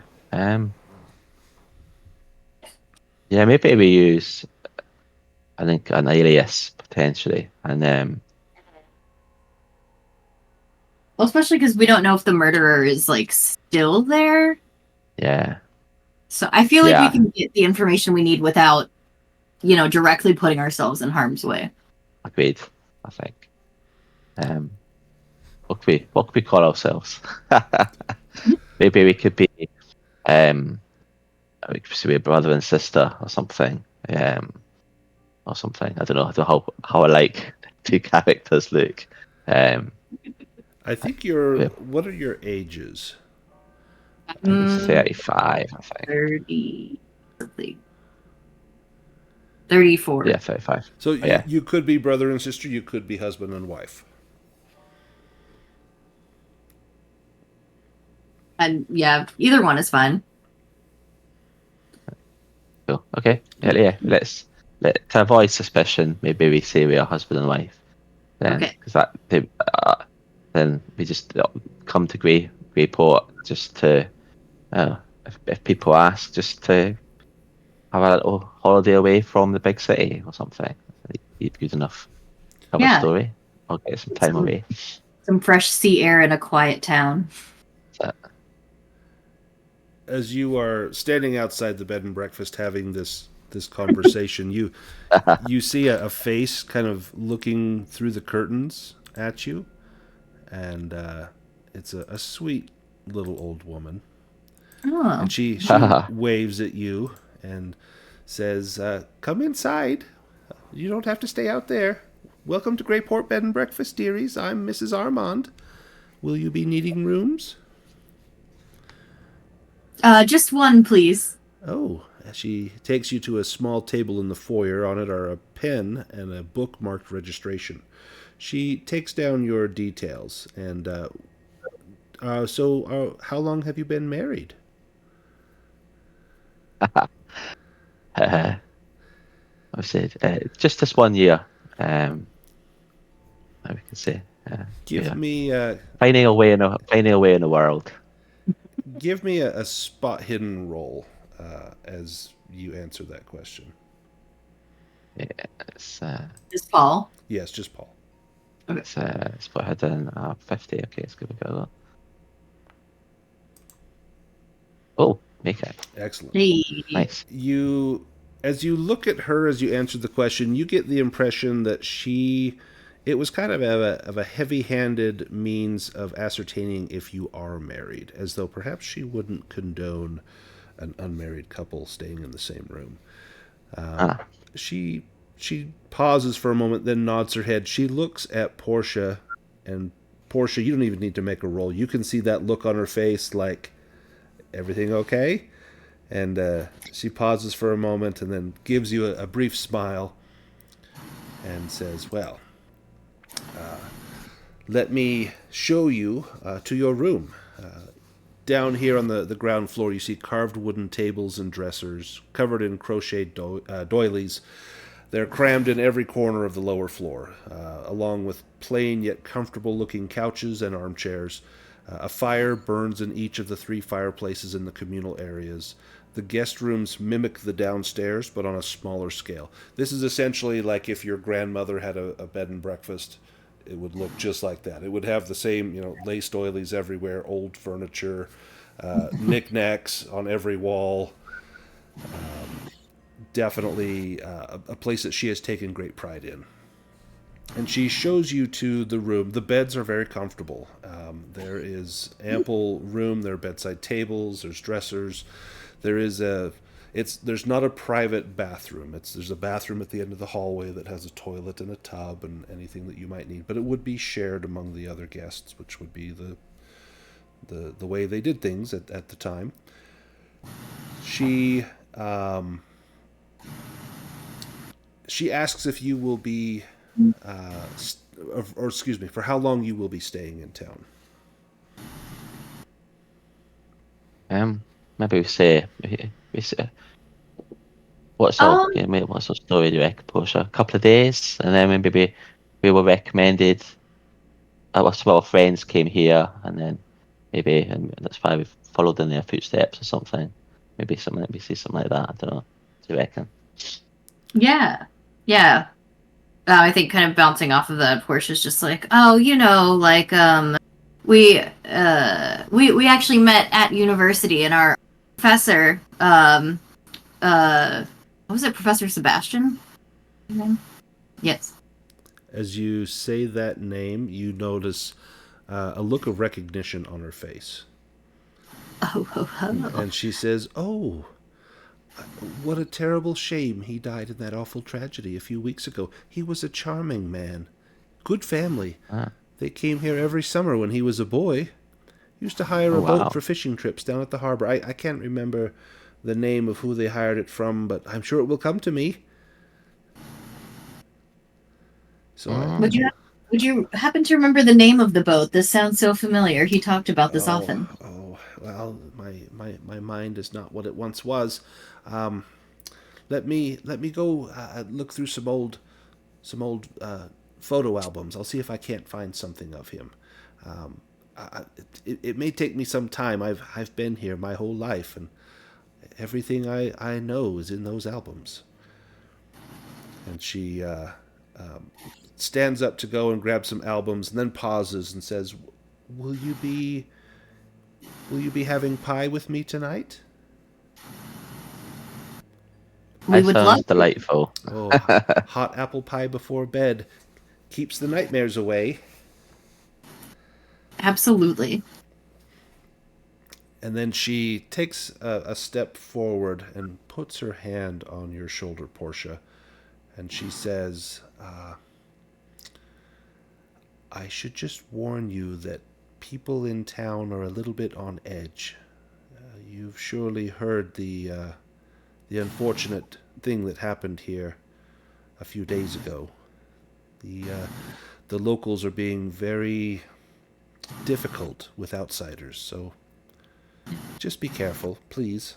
Yeah, maybe we use, I think, an alias potentially, and well, especially because we don't know if the murderer is like still there. yeah, So I feel like we Yeah. can get the information we need without, directly putting ourselves in harm's way. agreed. I think. What could we call ourselves? Maybe we could be, we could be a brother and sister or something. Or something. I don't know. I don't know how I like two characters look. I think What are your ages? I think it's 35. I think. 30 something. 34. Yeah, 35. So yeah. you could be brother and sister. You could be husband and wife. And yeah, either one is fine. Cool. Okay. Yeah. To avoid suspicion, maybe we say we are husband and wife. Then, Okay. because then we just come to Greyport just to, if people ask, just to have a little holiday away from the big city or something. Good enough cover story. I'll get some time away. Some fresh sea air in a quiet town. As you are standing outside the bed and breakfast having this conversation, you see a face kind of looking through the curtains at you, and it's a sweet little old woman. Oh. And she waves at you and says, "Come inside. You don't have to stay out there. Welcome to Greyport Bed and Breakfast, dearies. I'm Mrs. Armand. Will you be needing rooms?" Just one, please. Oh, she takes you to a small table in the foyer. On it are a pen and a book marked registration. She takes down your details. And so how long have you been married? I said just this 1 year. We can say. Give me finding a way in the world. Give me a spot hidden roll as you answer that question. Yeah, it's Just Paul. Yes, just Paul. Okay. It's spot hidden 50. Okay, let's give it a go. Oh, make it. Excellent. Hey. Nice. As you look at her as you answered the question, you get the impression that it was kind of a heavy-handed means of ascertaining if you are married, as though perhaps she wouldn't condone an unmarried couple staying in the same room. She pauses for a moment, then nods her head. She looks at Portia, and Portia, you don't even need to make a roll. You can see that look on her face, like, everything okay? And she pauses for a moment and then gives you a brief smile and says, "Well, let me show you to your room. Down here on the ground floor, you see carved wooden tables and dressers covered in crocheted doilies. They're crammed in every corner of the lower floor, along with plain yet comfortable-looking couches and armchairs. A fire burns in each of the 3 fireplaces in the communal areas. The guest rooms mimic the downstairs, but on a smaller scale. This is essentially like if your grandmother had a bed and breakfast. It would look just like that. It would have the same, lace doilies everywhere, old furniture, knickknacks on every wall. Definitely a place that she has taken great pride in. And she shows you to the room. The beds are very comfortable. There is ample room. There are bedside tables. There's dressers. There's not a private bathroom. There's a bathroom at the end of the hallway that has a toilet and a tub and anything that you might need. But it would be shared among the other guests, which would be the way they did things at the time. She asks if you will be, or excuse me, for how long you will be staying in town. Maybe we say what sort of story do you reckon, Portia? A couple of days, and then maybe we were recommended. Some of our friends came here, and then and that's why we followed in their footsteps or something. Maybe say something like that. I don't know. What do you reckon? Yeah. I think kind of bouncing off of that, Portia's just like, oh, we actually met at university, and our professor, what was it, Professor Sebastian? Yes. As you say that name, you notice a look of recognition on her face. Oh. And she says, "Oh, what a terrible shame he died in that awful tragedy a few weeks ago. He was a charming man. Good family. They came here every summer when he was a boy. Used to hire a boat for fishing trips down at the harbor. I can't remember the name of who they hired it from, but I'm sure it will come to me." So Would you happen to remember the name of the boat? This sounds so familiar. He talked about this often. Oh, well, my mind is not what it once was. Let me go look through some old photo albums. I'll see if I can't find something of him. It may take me some time. I've been here my whole life, and everything I know is in those albums. And she stands up to go and grab some albums, and then pauses and says, "Will you be having pie with me tonight?" We would love to. Delightful. Oh, hot apple pie before bed keeps the nightmares away. Absolutely. And then she takes a step forward and puts her hand on your shoulder, Portia, and she says, "I should just warn you that people in town are a little bit on edge. You've surely heard the unfortunate thing that happened here a few days ago. The locals are being very difficult with outsiders, so just be careful, please."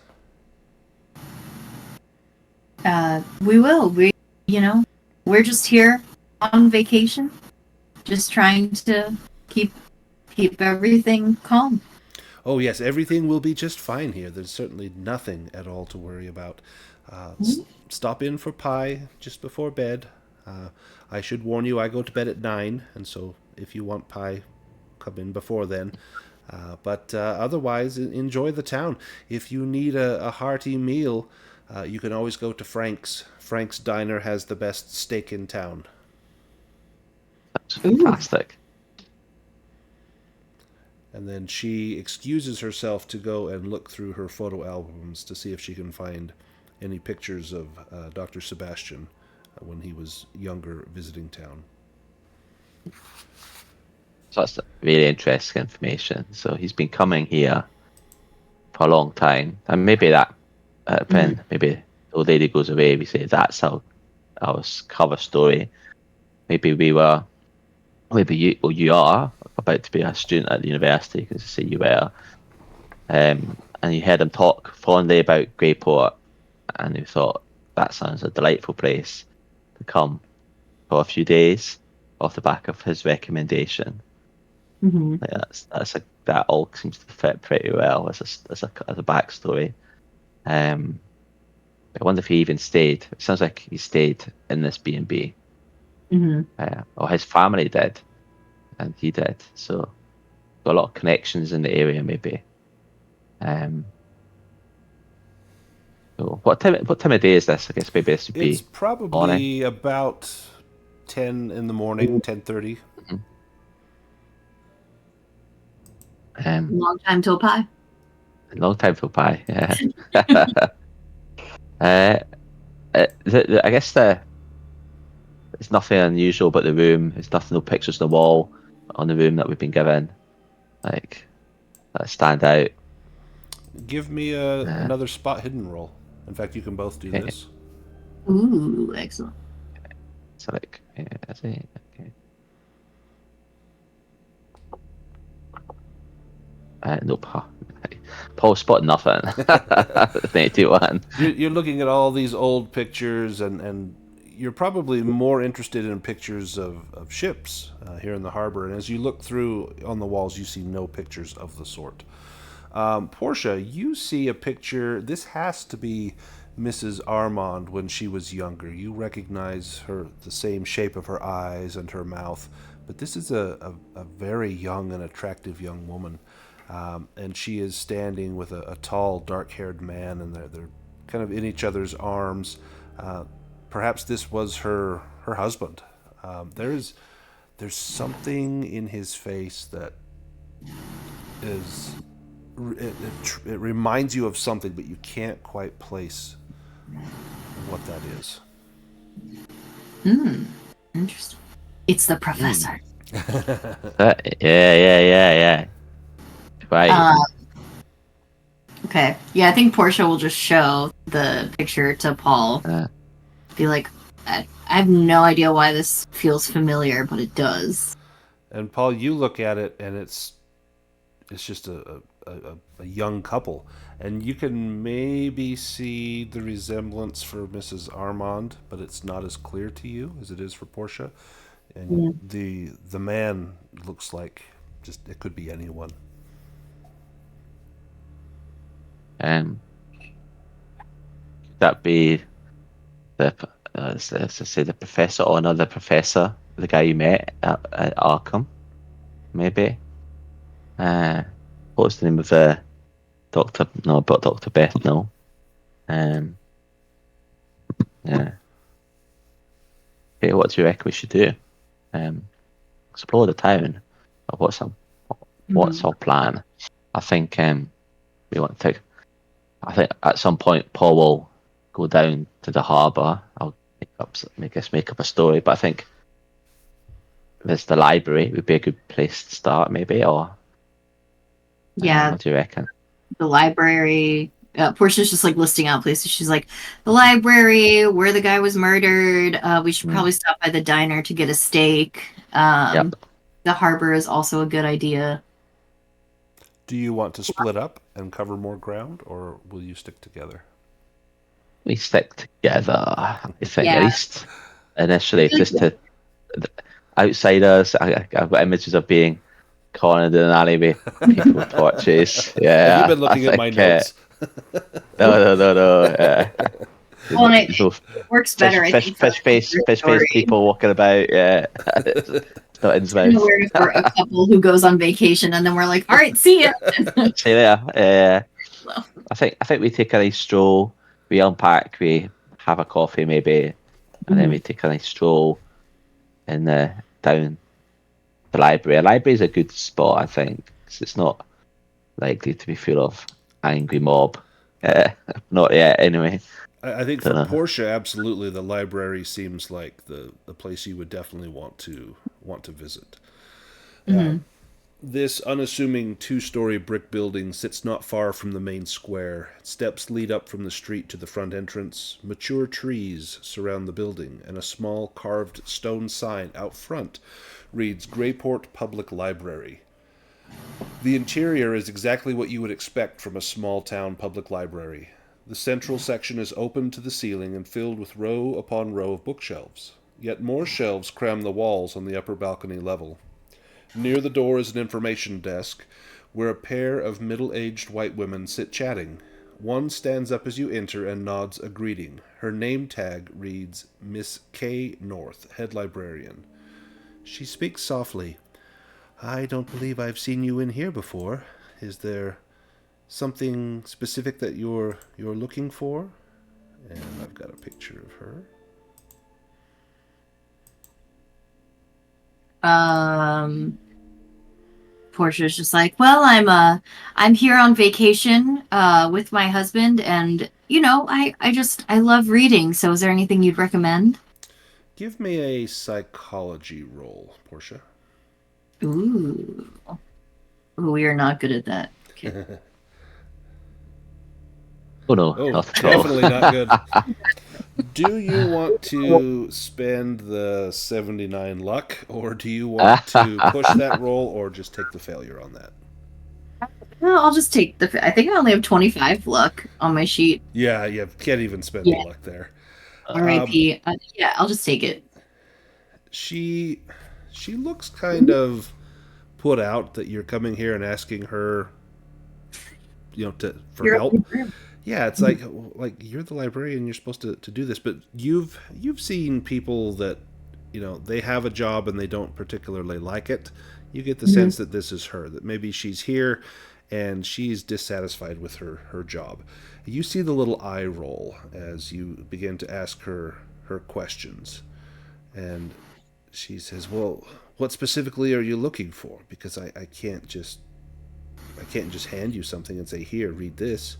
We will. We're just here on vacation, just trying to keep everything calm. Oh, yes, everything will be just fine here. There's certainly nothing at all to worry about. Stop in for pie just before bed. I should warn you, I go to bed at 9, and so if you want pie, come in before then. But otherwise, enjoy the town. If you need a hearty meal, you can always go to Frank's. Frank's Diner has the best steak in town. That's fantastic. And then she excuses herself to go and look through her photo albums to see if she can find any pictures of Dr. Sebastian when he was younger visiting town. So that's really interesting information. So he's been coming here for a long time, and maybe that when maybe the old lady goes away, we say that's our cover story. Maybe you are about to be a student at the university, because you say you were, and you heard him talk fondly about Greyport, and you thought that sounds a delightful place. to come for a few days off the back of his recommendation. Mm-hmm. Like that all seems to fit pretty well as a backstory. I wonder if he even stayed. It sounds like he stayed in this B&B. Mm-hmm. Or his family did, and he did. So got a lot of connections in the area, maybe. So what time of day is this? I guess maybe this would It's be morning. probably about 10 in the morning, 10:30. Long time till pie. Long time to buy. Yeah. I guess there's nothing unusual about the room. There's nothing, no pictures on the wall on the room that we've been given, like that stand out. Give me another spot hidden roll. In fact, you can both do Okay. this. Ooh, excellent. So like, that's it. Okay. Nope. Paul spotted nothing. 91. You're looking at all these old pictures, and you're probably more interested in pictures of ships here in the harbor. And as you look through on the walls, you see no pictures of the sort. Portia, you see a picture. This has to be Mrs. Armand when she was younger. You recognize the same shape of her eyes and her mouth, but this is a very young and attractive young woman. And she is standing with a tall, dark-haired man, and they're kind of in each other's arms. Perhaps this was her husband. There's something in his face that is it reminds you of something, but you can't quite place what that is. Interesting. It's the professor. Yeah. Right. Okay. Yeah, I think Portia will just show the picture to Paul. Be like, I have no idea why this feels familiar, but it does. And Paul, you look at it, and it's just a young couple, and you can maybe see the resemblance for Mrs. Armand, but it's not as clear to you as it is for Portia. And the man looks like just it could be anyone. Could that be let's say the professor or another professor, the guy you met at Arkham, maybe? What was the name of the doctor? No, but Dr. Beth, no. Yeah. Okay, what do you reckon we should do? Explore the town. Or what's our plan? I think we want to. I think at some point Paul will go down to the harbour. I'll make up a story, but I think there's the library would be a good place to start, maybe. Or what do you reckon? The library. Portia's just like listing out places. She's like, the library, where the guy was murdered. We should probably stop by the diner to get a steak. Yep. The harbor is also a good idea. Do you want to split up and cover more ground, or will you stick together? We stick together, I think, at least initially, just to outsiders. I've got images of being cornered in an alleyway, people with torches. Yeah, have you been looking at my notes? No. Well, it works better. Fish face people walking about. Yeah, not in for a couple who goes on vacation, and then we're like, all right, see ya. See you there. Yeah. I think we take a nice stroll. We unpack. We have a coffee maybe, and then we take a nice stroll in down the library. A library is a good spot, I think, because it's not likely to be full of angry mob. Not yet, anyway. I think for Portia, absolutely, the library seems like the place you would definitely want to visit. This unassuming 2-story brick building sits not far from the main square. Steps lead up from the street to the front entrance. Mature trees surround the building, and a small carved stone sign out front reads Greyport Public Library. The interior is exactly what you would expect from a small-town public library. The central section is open to the ceiling and filled with row upon row of bookshelves. Yet more shelves cram the walls on the upper balcony level. Near the door is an information desk where a pair of middle-aged white women sit chatting. One stands up as you enter and nods a greeting. Her name tag reads Miss K. North, head librarian. She speaks softly. I don't believe I've seen you in here before. Is there something specific that you're looking for? And I've got a picture of her. Portia's just like, well, I'm here on vacation with my husband, and I love reading. So, is there anything you'd recommend? Give me a psychology roll, Portia. Ooh, we are not good at that. Okay. Oh no, Oh, not at all. definitely not good. Do you want to spend the 79 luck, or do you want to push that roll, or just take the failure on that? No, I'll just take I think I only have 25 luck on my sheet. Yeah, you can't even spend Yeah. the luck there. R.I.P. Yeah, I'll just take it. She looks kind of put out that you're coming here and asking her, for help. Yeah, it's like you're the librarian, you're supposed to do this, but you've seen people that they have a job and they don't particularly like it. You get the sense that this is her, that maybe she's here and she's dissatisfied with her job. You see the little eye roll as you begin to ask her questions, and she says, "Well, what specifically are you looking for? Because I can't just hand you something and say, here, read this."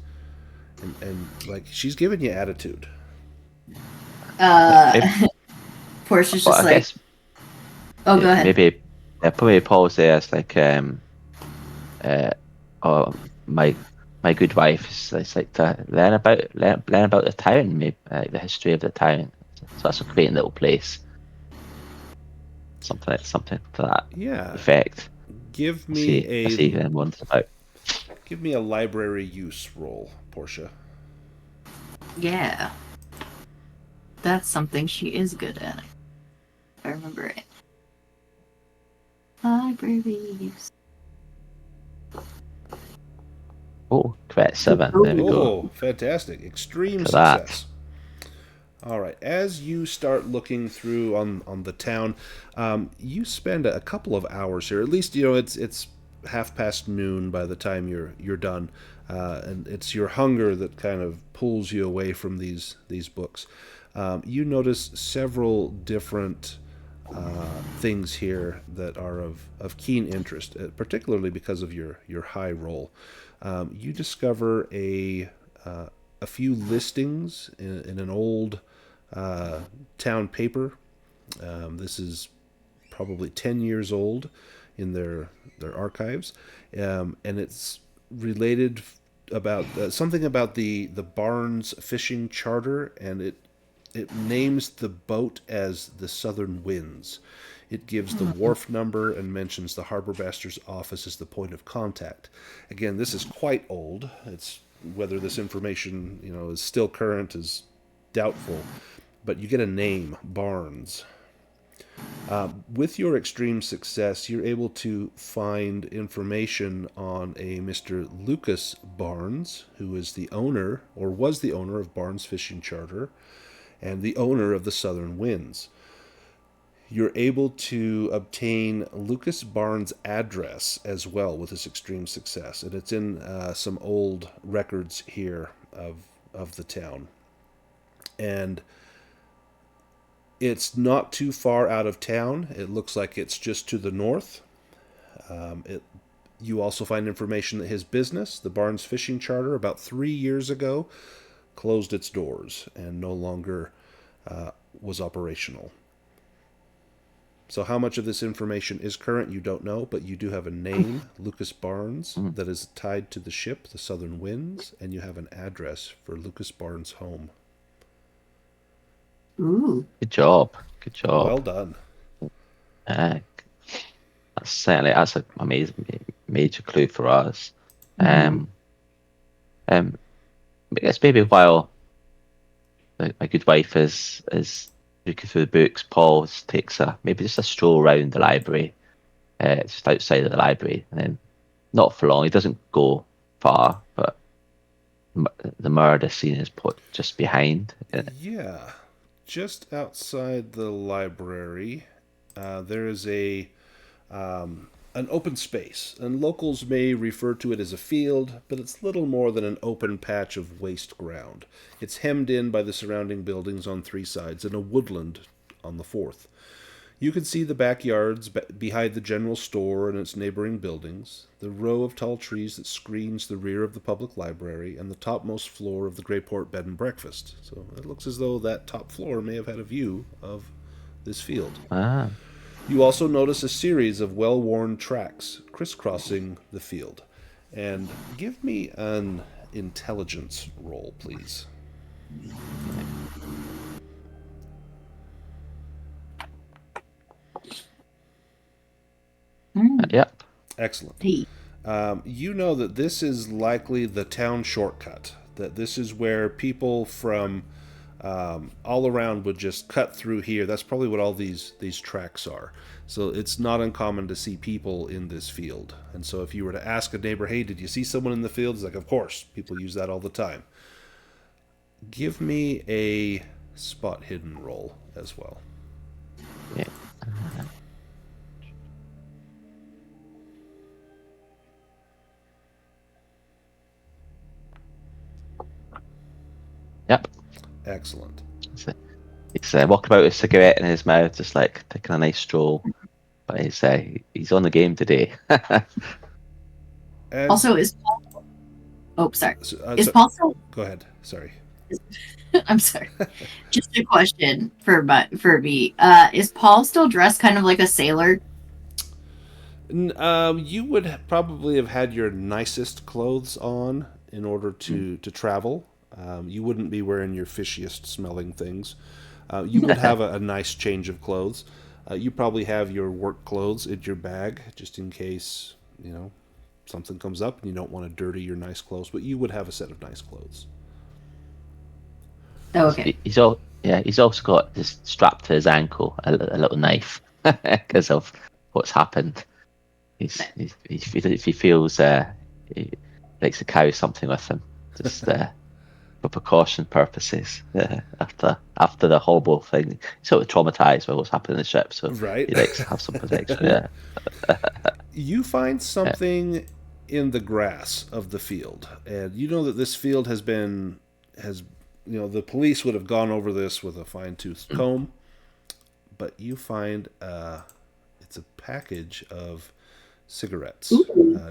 And like she's giving you attitude. Portia's Well, just I like, guess oh, go ahead. maybe probably Paul says like oh, my good wife is like to learn about the town, maybe like the history of the town. So that's a great little place. Something to that effect. Give me I see one's about. Give me a library use roll, Portia. Yeah. That's something she is good at. If I remember it. Libraries. Oh, crit 7. There we go. Oh, fantastic. Extreme To that. success. All right. As you start looking through on the town, you spend a couple of hours here. At least, it's noon by the time you're done. And it's your hunger that kind of pulls you away from these books. You notice several different things here that are of keen interest, particularly because of your high roll. You discover a few listings in an old town paper. This is probably 10 years old in their archives, and it's related about something about the Barnes fishing charter, and it names the boat as the Southern Winds. It gives the wharf number and mentions the harbor master's office as the point of contact. Again, this is quite old. It's whether this information is still current is doubtful, but you get a name, Barnes. With your extreme success, you're able to find information on a Mr. Lucas Barnes, who is the owner, or was the owner of Barnes Fishing Charter, and the owner of the Southern Winds. You're able to obtain Lucas Barnes' address as well with this extreme success, and it's in some old records here of the town. And it's not too far out of town. It looks like it's just to the north. You also find information that his business, the Barnes Fishing Charter, about 3 years ago, closed its doors and no longer was operational. So how much of this information is current, you don't know, but you do have a name, Lucas Barnes, that is tied to the ship, the Southern Winds, and you have an address for Lucas Barnes' home. Ooh. Good job. Well done. That's an amazing major clue for us. I guess maybe while my good wife is looking through the books, Paul takes maybe just a stroll around the library, just outside of the library, and then not for long. He doesn't go far, but the murder scene is put just behind. Yeah, just outside the library, there is an open space, and locals may refer to it as a field, but it's little more than an open patch of waste ground. It's hemmed in by the surrounding buildings on 3 sides and a woodland on the 4th. You can see the backyards behind the general store and its neighboring buildings, the row of tall trees that screens the rear of the public library, and the topmost floor of the Greyport bed and breakfast. So it looks as though that top floor may have had a view of this field. Ah, You also notice a series of well-worn tracks crisscrossing the field. And give me an intelligence roll, please. yep. Excellent. Hey. You know that this is likely the town shortcut. That this is where people from all around would just cut through here. That's probably what all these tracks are. So it's not uncommon to see people in this field. And so if you were to ask a neighbor, hey, did you see someone in the field? It's like, of course, people use that all the time. Give me a spot hidden roll as well. Yeah. Yep. Excellent. He's walking about with a cigarette in his mouth, just like taking a nice stroll. But he's on the game today. Also, is Paul? Oh, sorry. Is So, Paul still? go ahead. Sorry. I'm sorry. Just a question for me. Is Paul still dressed kind of like a sailor? You would probably have had your nicest clothes on in order to travel. You wouldn't be wearing your fishiest smelling things. You would have a nice change of clothes. You probably have your work clothes in your bag just in case, something comes up and you don't want to dirty your nice clothes, but you would have a set of nice clothes. Oh, okay. He's also got this strapped to his ankle a little knife because of what's happened. If he feels he likes to carry something with him, just for precaution purposes. After the horrible thing, he's sort of traumatized by what's happened in the ship, so Right. he likes to have some protection. Yeah. You find something in the grass of the field, and you know that this field has the police would have gone over this with a fine-toothed comb, but you find it's a package of cigarettes,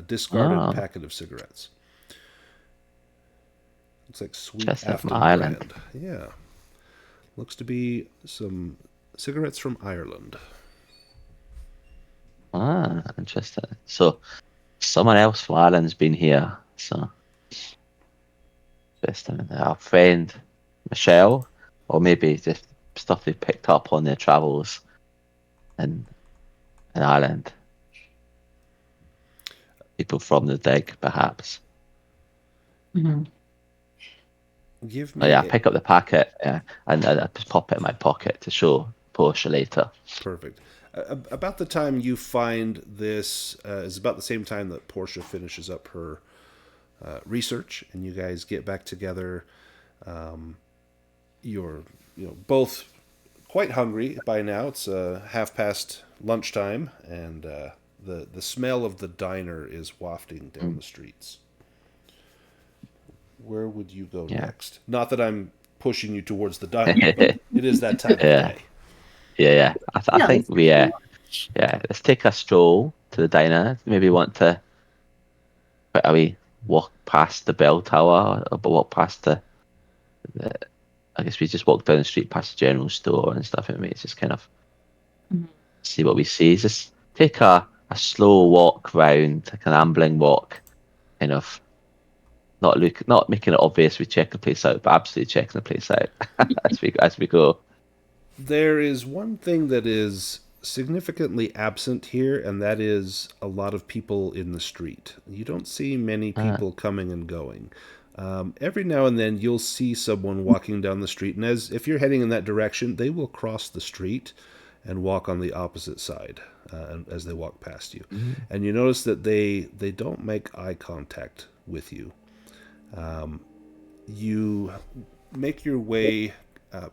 discarded packet of cigarettes. Looks like Sweet Chestnut Afton from Ireland. brand. Yeah, looks to be some cigarettes from Ireland. Interesting. So someone else from Ireland's been here. So interesting. Our friend Michelle, or maybe just stuff they picked up on their travels in Ireland. People from the dig, perhaps. Mm-hmm. Give me. I pick up the packet, and I just pop it in my pocket to show Portia later. Perfect. About the time you find this is about the same time that Portia finishes up her research, and you guys get back together. You're both quite hungry by now. It's 1:30 lunchtime, and the smell of the diner is wafting down the streets. Where would you go next? Not that I'm pushing you towards the diner, but it is that time of day. Yeah. I think let's take a stroll to the diner. Maybe want to walk past the bell tower, or walk past the I guess we just walk down the street past the general store and stuff. And it's just kind of see what we see. Just take a slow walk round, like an ambling walk, kind of not making it obvious we check the place out, but absolutely checking the place out as we go. There is one thing that is significantly absent here, and that is a lot of people in the street. You don't see many people coming and going. Every now and then you'll see someone walking down the street, and if you're heading in that direction, they will cross the street and walk on the opposite side as they walk past you. And you notice that they don't make eye contact with you. You make your way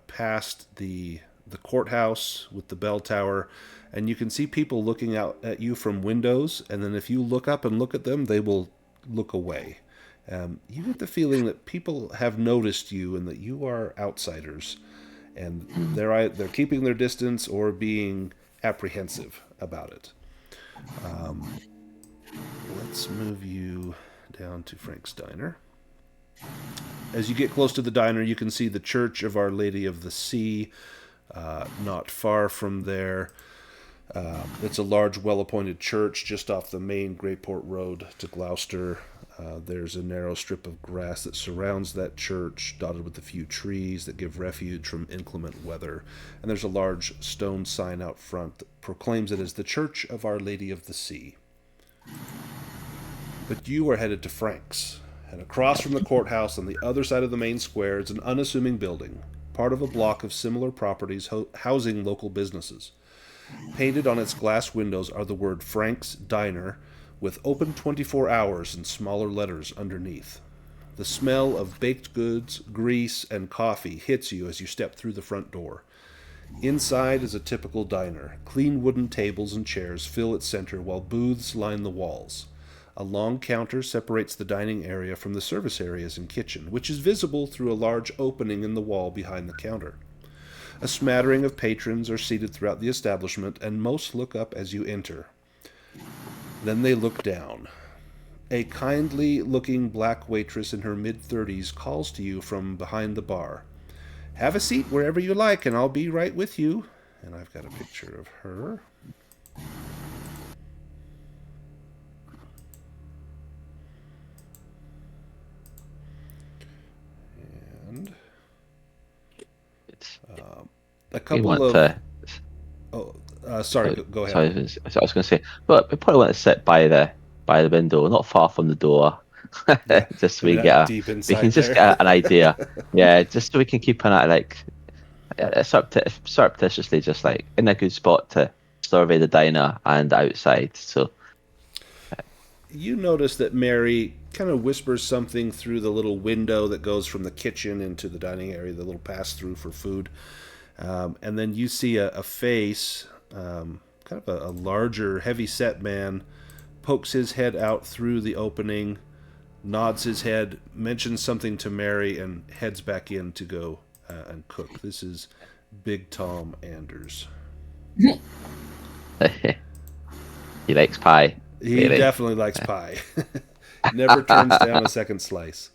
past the courthouse with the bell tower, and you can see people looking out at you from windows, and then if you look up and look at them, they will look away. You get the feeling that people have noticed you and that you are outsiders, and they're keeping their distance or being apprehensive about it. Let's move you down to Frank's Diner. As you get close to the diner, you can see the Church of Our Lady of the Sea. Not far from there, it's a large, well-appointed church just off the main Greyport Road to Gloucester. There's a narrow strip of grass that surrounds that church, dotted with a few trees that give refuge from inclement weather. And there's a large stone sign out front that proclaims it as the Church of Our Lady of the Sea. But you are headed to Frank's. And across from the courthouse on the other side of the main square is an unassuming building, part of a block of similar properties housing local businesses. Painted on its glass windows are the word Frank's Diner, with open 24 hours in smaller letters underneath. The smell of baked goods, grease, and coffee hits you as you step through the front door. Inside is a typical diner. Clean wooden tables and chairs fill its center while booths line the walls. A long counter separates the dining area from the service areas and kitchen, which is visible through a large opening in the wall behind the counter. A smattering of patrons are seated throughout the establishment, and most look up as you enter. Then they look down. A kindly-looking black waitress in her mid-30s calls to you from behind the bar. "Have a seat wherever you like, and I'll be right with you." And I've got a picture of her. A couple of... sorry, go ahead. Sorry, I was going to say, but we probably want to sit by the window, not far from the door, just so we get get an idea. Yeah, just so we can keep an eye, surreptitiously, just like in a good spot to survey the diner and outside. So you notice that Mary kind of whispers something through the little window that goes from the kitchen into the dining area, the little pass-through for food. And then you see a face, kind of a larger, heavy-set man, pokes his head out through the opening, nods his head, mentions something to Mary, and heads back in to go and cook. This is Big Tom Anders. He likes pie. He definitely likes pie. Never turns down a second slice.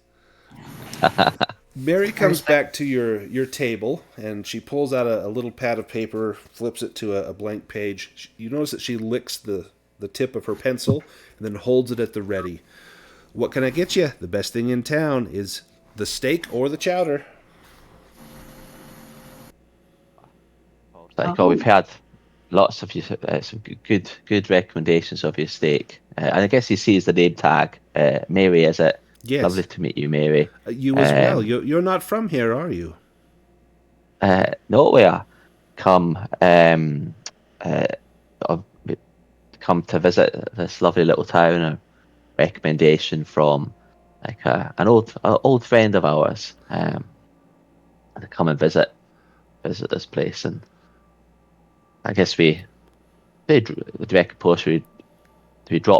Mary comes back to your table, and she pulls out a little pad of paper, flips it to a blank page. You notice that she licks the tip of her pencil and then holds it at the ready. "What can I get you? The best thing in town is the steak or the chowder." We've had lots of some good recommendations of your steak. And I guess he sees the name tag. Mary, is it? Yes. Lovely to meet you, Mary. You as well. You're not from here, are you? No, we are come to visit this lovely little town. A recommendation from an old friend of ours. To come and visit this place, and I guess we drop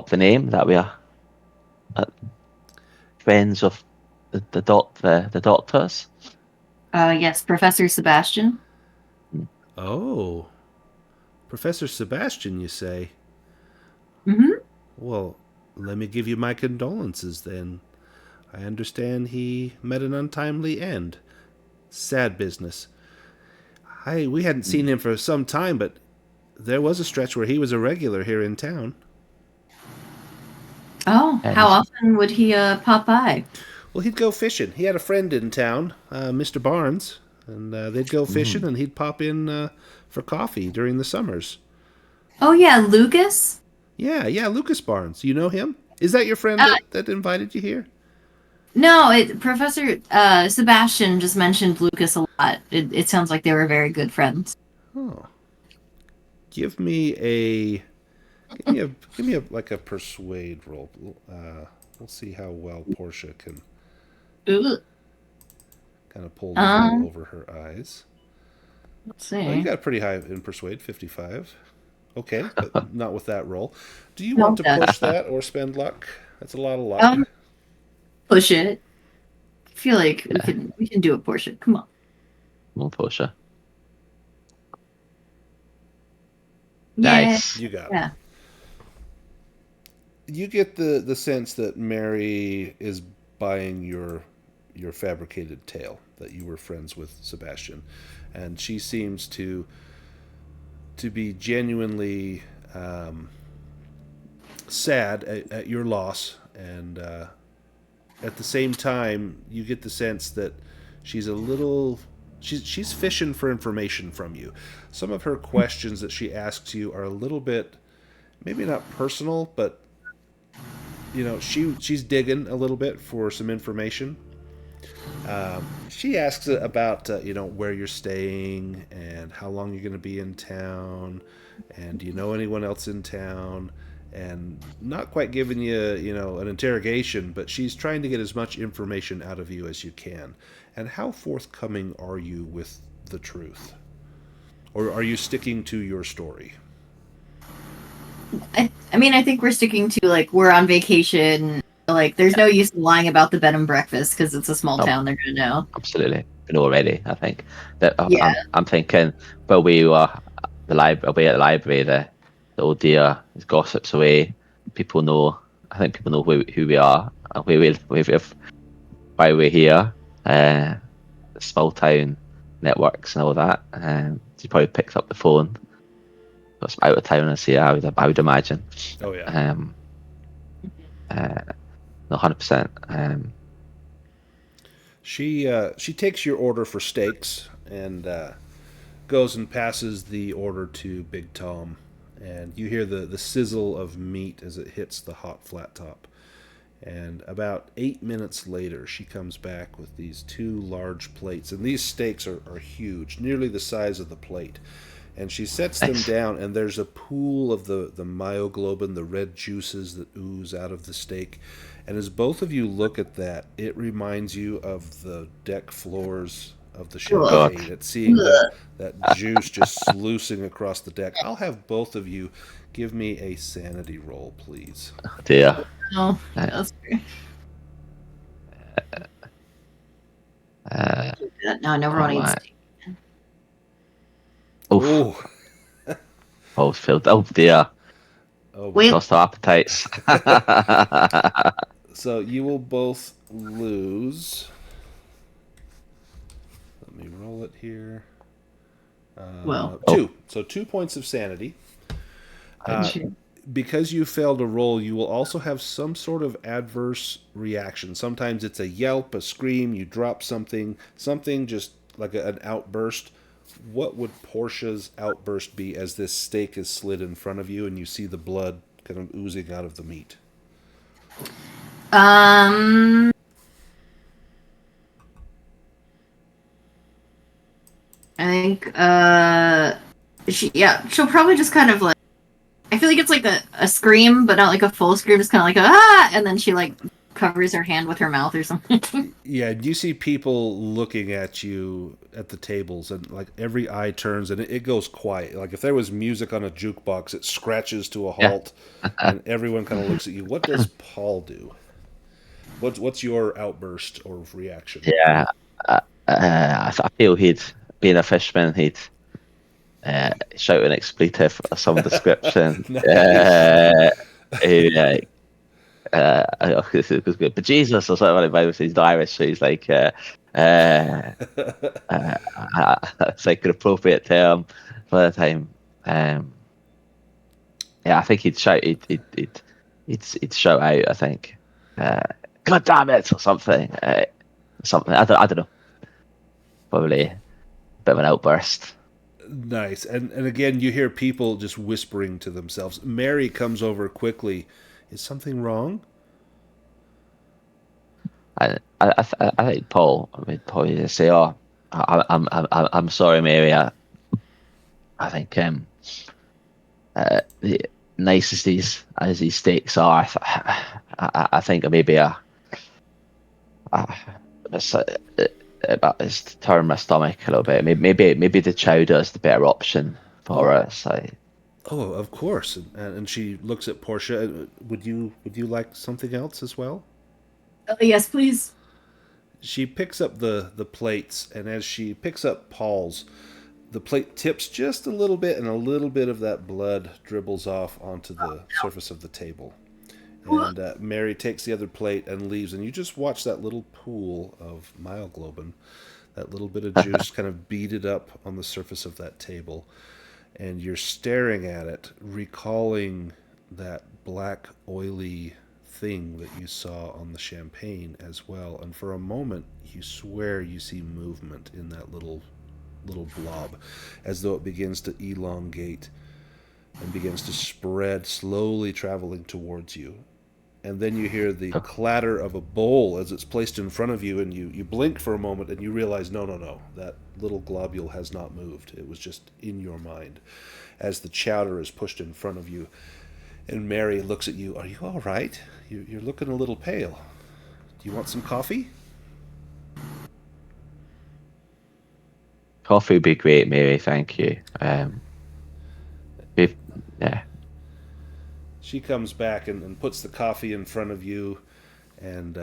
the name that we are friends of the doctors. Yes, Professor Sebastian. Oh, Professor Sebastian, you say? Mm-hmm. Well, let me give you my condolences then. I understand he met an untimely end. Sad business. We hadn't seen him for some time, but there was a stretch where he was a regular here in town. Oh, how often would he pop by? Well, he'd go fishing. He had a friend in town, Mr. Barnes, and they'd go fishing, and he'd pop in for coffee during the summers. Oh, yeah, Lucas? Yeah, Lucas Barnes. You know him? Is that your friend that invited you here? No, Professor Sebastian just mentioned Lucas a lot. It sounds like they were very good friends. Oh, give me a give me a like a persuade roll. We'll see how well Portia can Ooh. kind of pull the wool Um, over her eyes. let's Oh, you see. got pretty high in persuade, 55. Okay, but not with that roll. Do you want No, to push that or spend luck? That's a lot of luck. um, push it. I feel like Yeah, we can do it, Portia. Come on. more Portia. Yeah, Nice. You got it. yeah. You get the sense that Mary is buying your fabricated tale that you were friends with Sebastian, and she seems to be genuinely sad at your loss, and at the same time, you get the sense that she's a little she's fishing for information from you. Some of her questions that she asks you are a little bit maybe not personal, but she's digging a little bit for some information. She asks about where you're staying and how long you're going to be in town, and do you know anyone else in town? And not quite giving you an interrogation, but she's trying to get as much information out of you as you can. And how forthcoming are you with the truth, or are you sticking to your story? I mean, I think we're sticking to like we're on vacation. Like, there's no use in lying about the bed and breakfast because it's a small Oh, town. They're gonna know. absolutely. You know already. I think that Yeah. I'm thinking. Well, we were away at the library. The old dear gossips away. People know. I think people know who we are and why we're here. Small town networks and all that. She probably picked up the phone. It's out of town this year. I would imagine. Oh yeah. Um, uh, no, 100%. She takes your order for steaks and goes and passes the order to Big Tom, and you hear the sizzle of meat as it hits the hot flat top. And about 8 minutes later, she comes back with these two large plates, and these steaks are huge, nearly the size of the plate. And she sets them Nice. down, and there's a pool of the myoglobin, the red juices that ooze out of the steak. And as both of you look at that, it reminds you of the deck floors of the Oh Ugh. God. champagne. It's seeing that juice just sluicing across the deck. I'll have both of you give me a sanity roll, please. Oh dear. No, Uh, that's great. uh, No, I never oh want to eat my. steak. Oof. Oh, Balls filled. Oh dear. oh Wait, boy. Lost our appetites. So you will both lose. Let me roll it here. well, Oh, Two. So 2 points of sanity. ouch. sure. Because you failed a roll, you will also have some sort of adverse reaction. Sometimes it's a yelp, a scream, you drop something just like an outburst. What would Portia's outburst be as this steak is slid in front of you and you see the blood kind of oozing out of the meat? Um, I think she'll probably just kind of like I feel like it's like a scream, but not like a full scream, just kind of like a ah, and then she like covers her hand with her mouth or something. Yeah, you see people looking at you at the tables, and like every eye turns and it goes quiet. Like if there was music on a jukebox, it scratches to a Yeah. halt, and everyone kind of looks at you. What does Paul do? What's your outburst or reaction? Yeah. I feel he'd, being a fisherman, he'd shout an expletive of some description. Nice. He, it good. But Jesus or something like that. He's Irish, so he's like, uh, it's like an appropriate term for the time. Um, yeah, I think he'd shout. He'd shout out. I think, "God damn it!" or something. Something. I don't know. Probably a bit of an outburst. Nice. And again, you hear people just whispering to themselves. Mary comes over quickly. Is something wrong? I think Paul would probably just say, "Oh, I'm sorry, Mary. I think the nice as these steaks are, I think maybe it's, it's turning my stomach a little bit. Maybe the chowder is the better option for us. Oh, of course. And she looks at Portia. Would you like something else as well? Yes, please. She picks up the plates, and as she picks up Paul's, the plate tips just a little bit, and a little bit of that blood dribbles off onto the surface of the table. And Mary takes the other plate and leaves, and you just watch that little pool of myoglobin, that little bit of juice kind of beaded up on the surface of that table. And you're staring at it, recalling that black, oily thing that you saw on the champagne as well. And for a moment, you swear you see movement in that little blob, as though it begins to elongate and begins to spread, slowly traveling towards you. And then you hear the clatter of a bowl as it's placed in front of you, and you blink for a moment and you realize, no, that little globule has not moved. It was just in your mind as the chowder is pushed in front of you. And Mary looks at you. Are you all right? You're looking a little pale. Do you want some coffee? Coffee would be great, Mary. Thank you. Yeah. She comes back and puts the coffee in front of you and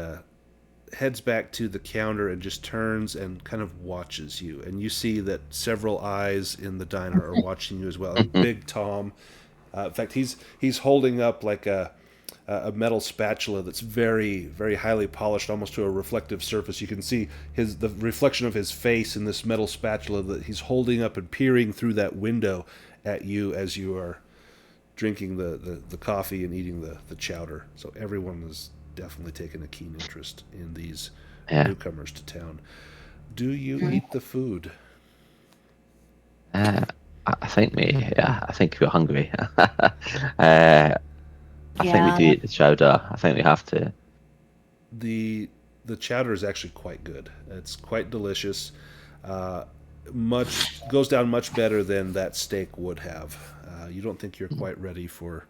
heads back to the counter and just turns and kind of watches you. And you see that several eyes in the diner are watching you as well. Big Tom. In fact, he's holding up like a metal spatula that's very, very highly polished, almost to a reflective surface. You can see the reflection of his face in this metal spatula that he's holding up and peering through that window at you as you are drinking the coffee and eating the chowder. So everyone is definitely taking a keen interest in these newcomers to town. Do you eat the food? I think I think we're hungry. I think we do eat the chowder. I think we have to. The chowder is actually quite good. It's quite delicious. Goes down much better than that steak would have. You don't think you're quite ready for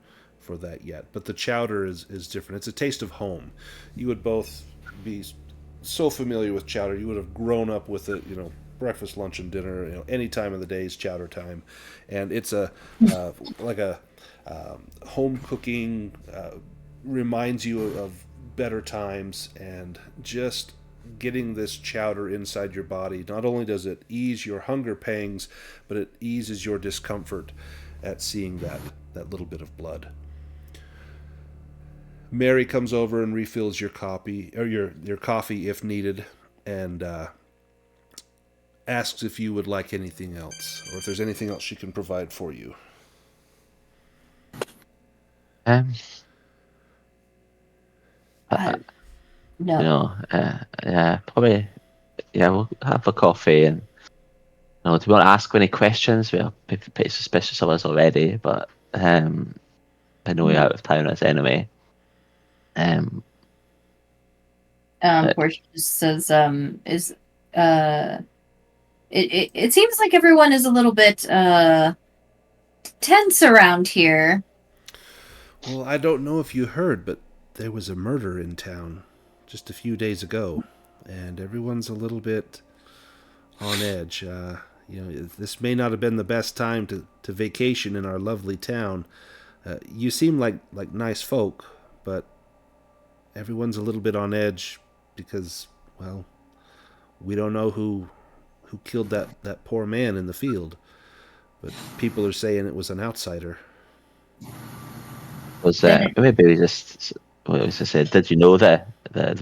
that yet, but the chowder is different. It's a taste of home. You would both be so familiar with chowder. You would have grown up with it. Breakfast, lunch, and dinner. Any time of the day is chowder time, and it's like a home cooking. Reminds you of better times, and just getting this chowder inside your body, not only does it ease your hunger pangs, but it eases your discomfort at seeing that little bit of blood. Mary comes over and refills your coffee if needed, and asks if you would like anything else, or if there's anything else she can provide for you. No. Yeah, probably. Yeah, we'll have a coffee, and do we want to ask any questions? We're pretty suspicious of us already, but I know we're out of town as anyway. Portia just says, it seems like everyone is a little bit tense around here. Well, I don't know if you heard, but there was a murder in town just a few days ago, and everyone's a little bit on edge. This may not have been the best time to vacation in our lovely town. You seem like nice folk, but everyone's a little bit on edge because, well, we don't know who killed that poor man in the field, but people are saying it was an outsider. Was maybe we just what was I said? Did you know the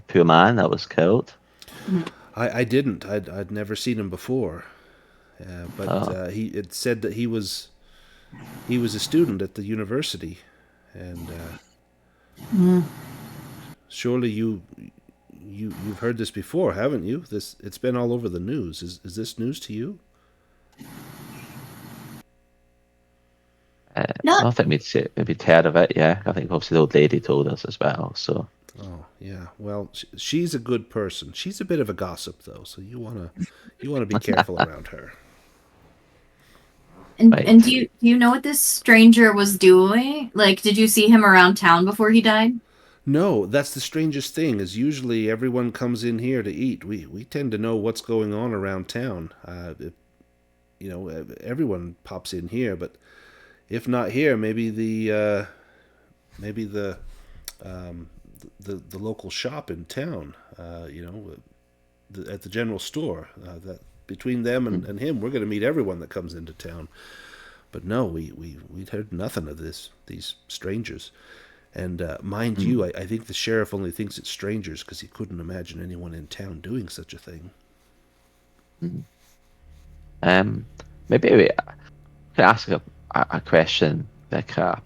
poor man that was killed? I didn't. I'd never seen him before, but it said that he was a student at the university, and surely you've heard this before, haven't you? It's been all over the news. Is this news to you? I think we'd heard of it. Yeah, I think obviously the old lady told us as well. So Oh, yeah. Well, she's a good person. She's a bit of a gossip, though, so you wanna be careful around her. And Right. do you know what this stranger was doing? Like, did you see him around town before he died? No, that's the strangest thing. Is usually everyone comes in here to eat. We tend to know what's going on around town. Everyone pops in here, but if not here, maybe the um, the local shop in town. At the general store. That between them Mm, and him, we're going to meet everyone that comes into town. But no, we'd heard nothing of these strangers. And mind mm, you, I think the sheriff only thinks it's strangers because he couldn't imagine anyone in town doing such a thing. mm. Um, maybe we can ask a question. Like, uh,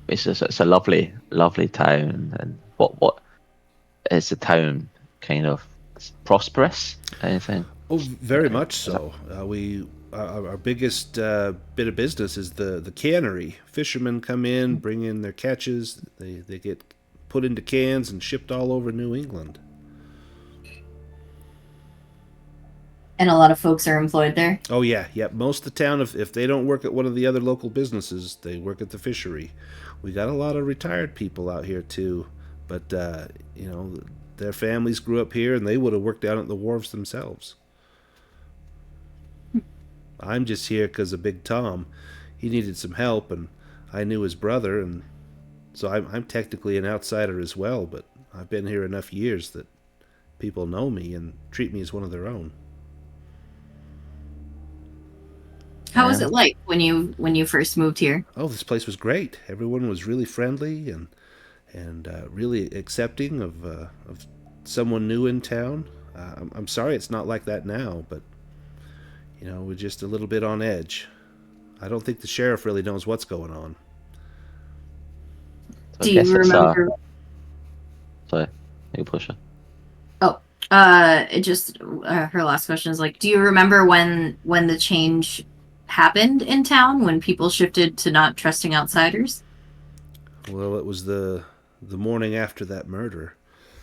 it's a lovely, lovely town, and what is the town kind of prosperous? Anything? Oh, very much Is that, so. Our biggest bit of business is the cannery. Fishermen come in, bring in their catches. They get put into cans and shipped all over New England. And a lot of folks are employed there. Oh yeah, yeah. Most of the town, if they don't work at one of the other local businesses, they work at the fishery. We got a lot of retired people out here too, but their families grew up here and they would have worked down at the wharves themselves. I'm just here because of Big Tom. He needed some help, and I knew his brother, and so I'm technically an outsider as well. But I've been here enough years that people know me and treat me as one of their own. How was it um, like when you first moved here? Oh, this place was great. Everyone was really friendly and really accepting of someone new in town. I'm sorry it's not like that now, but we're just a little bit on edge. I don't think the sheriff really knows what's going on. so I Do you guess it's remember? sorry, you push it. Oh, it just her last question is like, do you remember when the change happened in town when people shifted to not trusting outsiders? Well, it was the morning after that murder.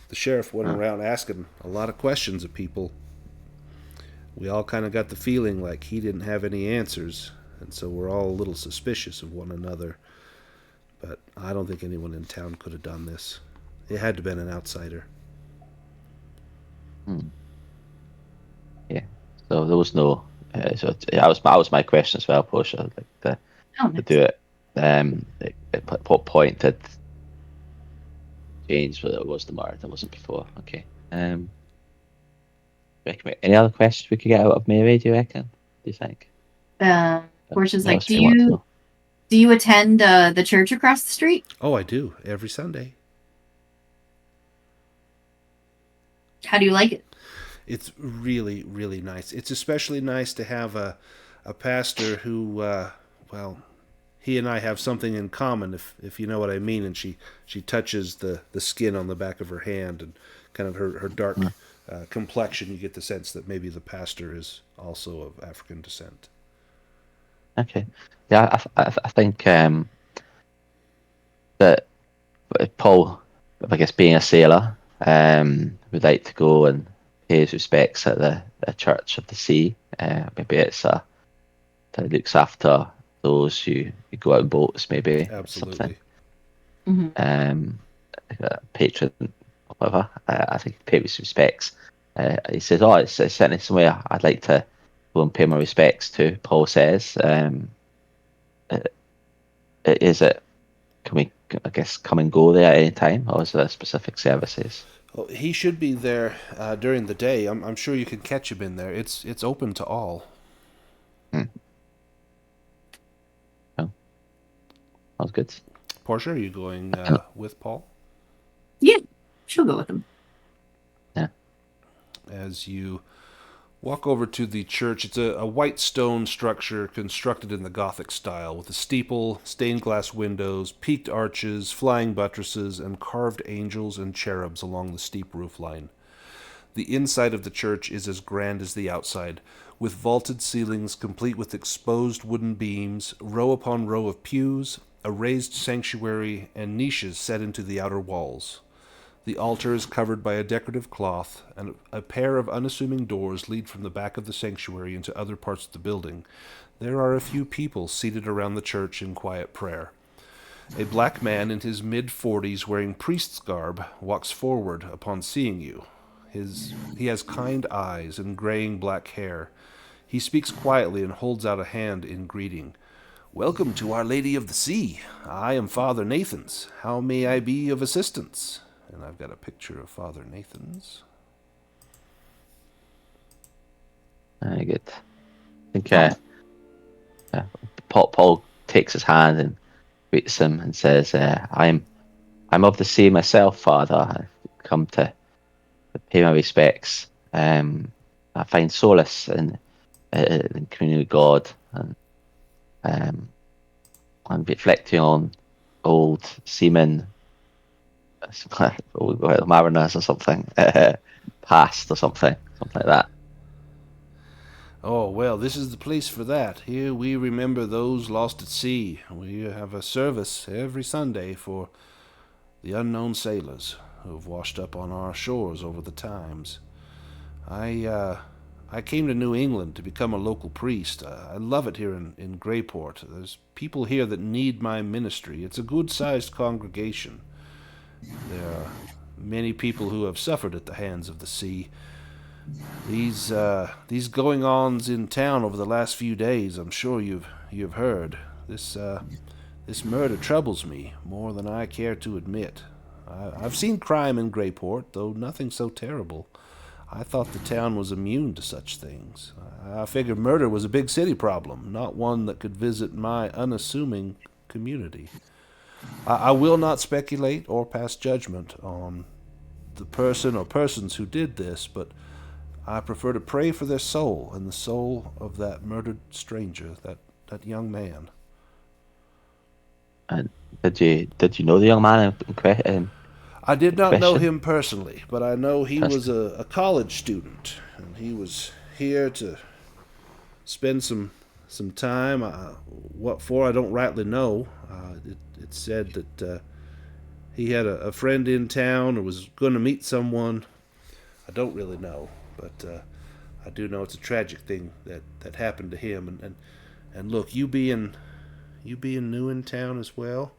The sheriff went Uh, around asking a lot of questions of people. We all kind of got the feeling like he didn't have any answers, and so we're all a little suspicious of one another. But I don't think anyone in town could have done this. It had to have been an outsider. hmm, yeah. So there was no. That was my question as well, Portia. Like Oh, to nice. do it. At what point did change whether it was the murder? It wasn't before. Okay. Any other questions we could get out of Mary? Do you reckon? Do you think? Portia's What like, else do you want to know? do you attend the church across the street? Oh, I do every Sunday. How do you like it? It's really, really nice. It's especially nice to have a pastor who, well, he and I have something in common, if you know what I mean. And she touches the skin on the back of her hand and kind of her dark Hmm, complexion. You get the sense that maybe the pastor is also of African descent. okay. Yeah, I think that Paul, I guess being a sailor, would like to go and pay his respects at the Church of the Sea. Maybe it's that looks after those who go out in boats, maybe something. Absolutely. Hmm. Like a patron, or whatever. I think he paid his respects. He says, "Oh, it's certainly somewhere I'd like to go and pay my respects to." Paul says, uh, "Is it? Can we, I guess, come and go there at any time, or is there specific services?" Well, he should be there during the day. I'm sure you can catch him in there. It's open to all. Hmm. No, that was good. Portia, are you going with Paul? Yeah, she'll go with him. Yeah. As you walk over to the church, it's a white stone structure constructed in the Gothic style with a steeple, stained glass windows, peaked arches, flying buttresses, and carved angels and cherubs along the steep roof line. The inside of the church is as grand as the outside, with vaulted ceilings complete with exposed wooden beams, row upon row of pews, a raised sanctuary, and niches set into the outer walls. The altar is covered by a decorative cloth, and a pair of unassuming doors lead from the back of the sanctuary into other parts of the building. There are a few people seated around the church in quiet prayer. A black man in his mid-40s wearing priest's garb walks forward upon seeing you. He has kind eyes and graying black hair. He speaks quietly and holds out a hand in greeting. "Welcome to Our Lady of the Sea. I am Father Nathans. How may I be of assistance?" And I've got a picture of Father Nathans. Very good. I think Paul takes his hand and greets him and says, I'm of the sea myself, Father. I've come to pay my respects. I find solace in communion with God, and I'm reflecting on old seamen, mariners or something, past or something like that. Oh, well, this is the place for that. Here we remember those lost at sea. We have a service every Sunday for the unknown sailors who have washed up on our shores over the times. I came to New England to become a local priest. I love it here in Greyport. There's people here that need my ministry. It's a good-sized congregation. There are many people who have suffered at the hands of the sea. These going-ons in town over the last few days, I'm sure you've heard. This murder troubles me more than I care to admit. I've seen crime in Greyport, though nothing so terrible. I thought the town was immune to such things. I figured murder was a big city problem, not one that could visit my unassuming community. I will not speculate or pass judgment on the person or persons who did this, but I prefer to pray for their soul and the soul of that murdered stranger, that young man. And did you know the young man in I did not know question? him personally, but I know he was a college student, and he was here to spend some time. What for, I don't rightly know. It said that he had a friend in town or was going to meet someone. I don't really know, but I do know it's a tragic thing that happened to him. And look, you being new in town as well,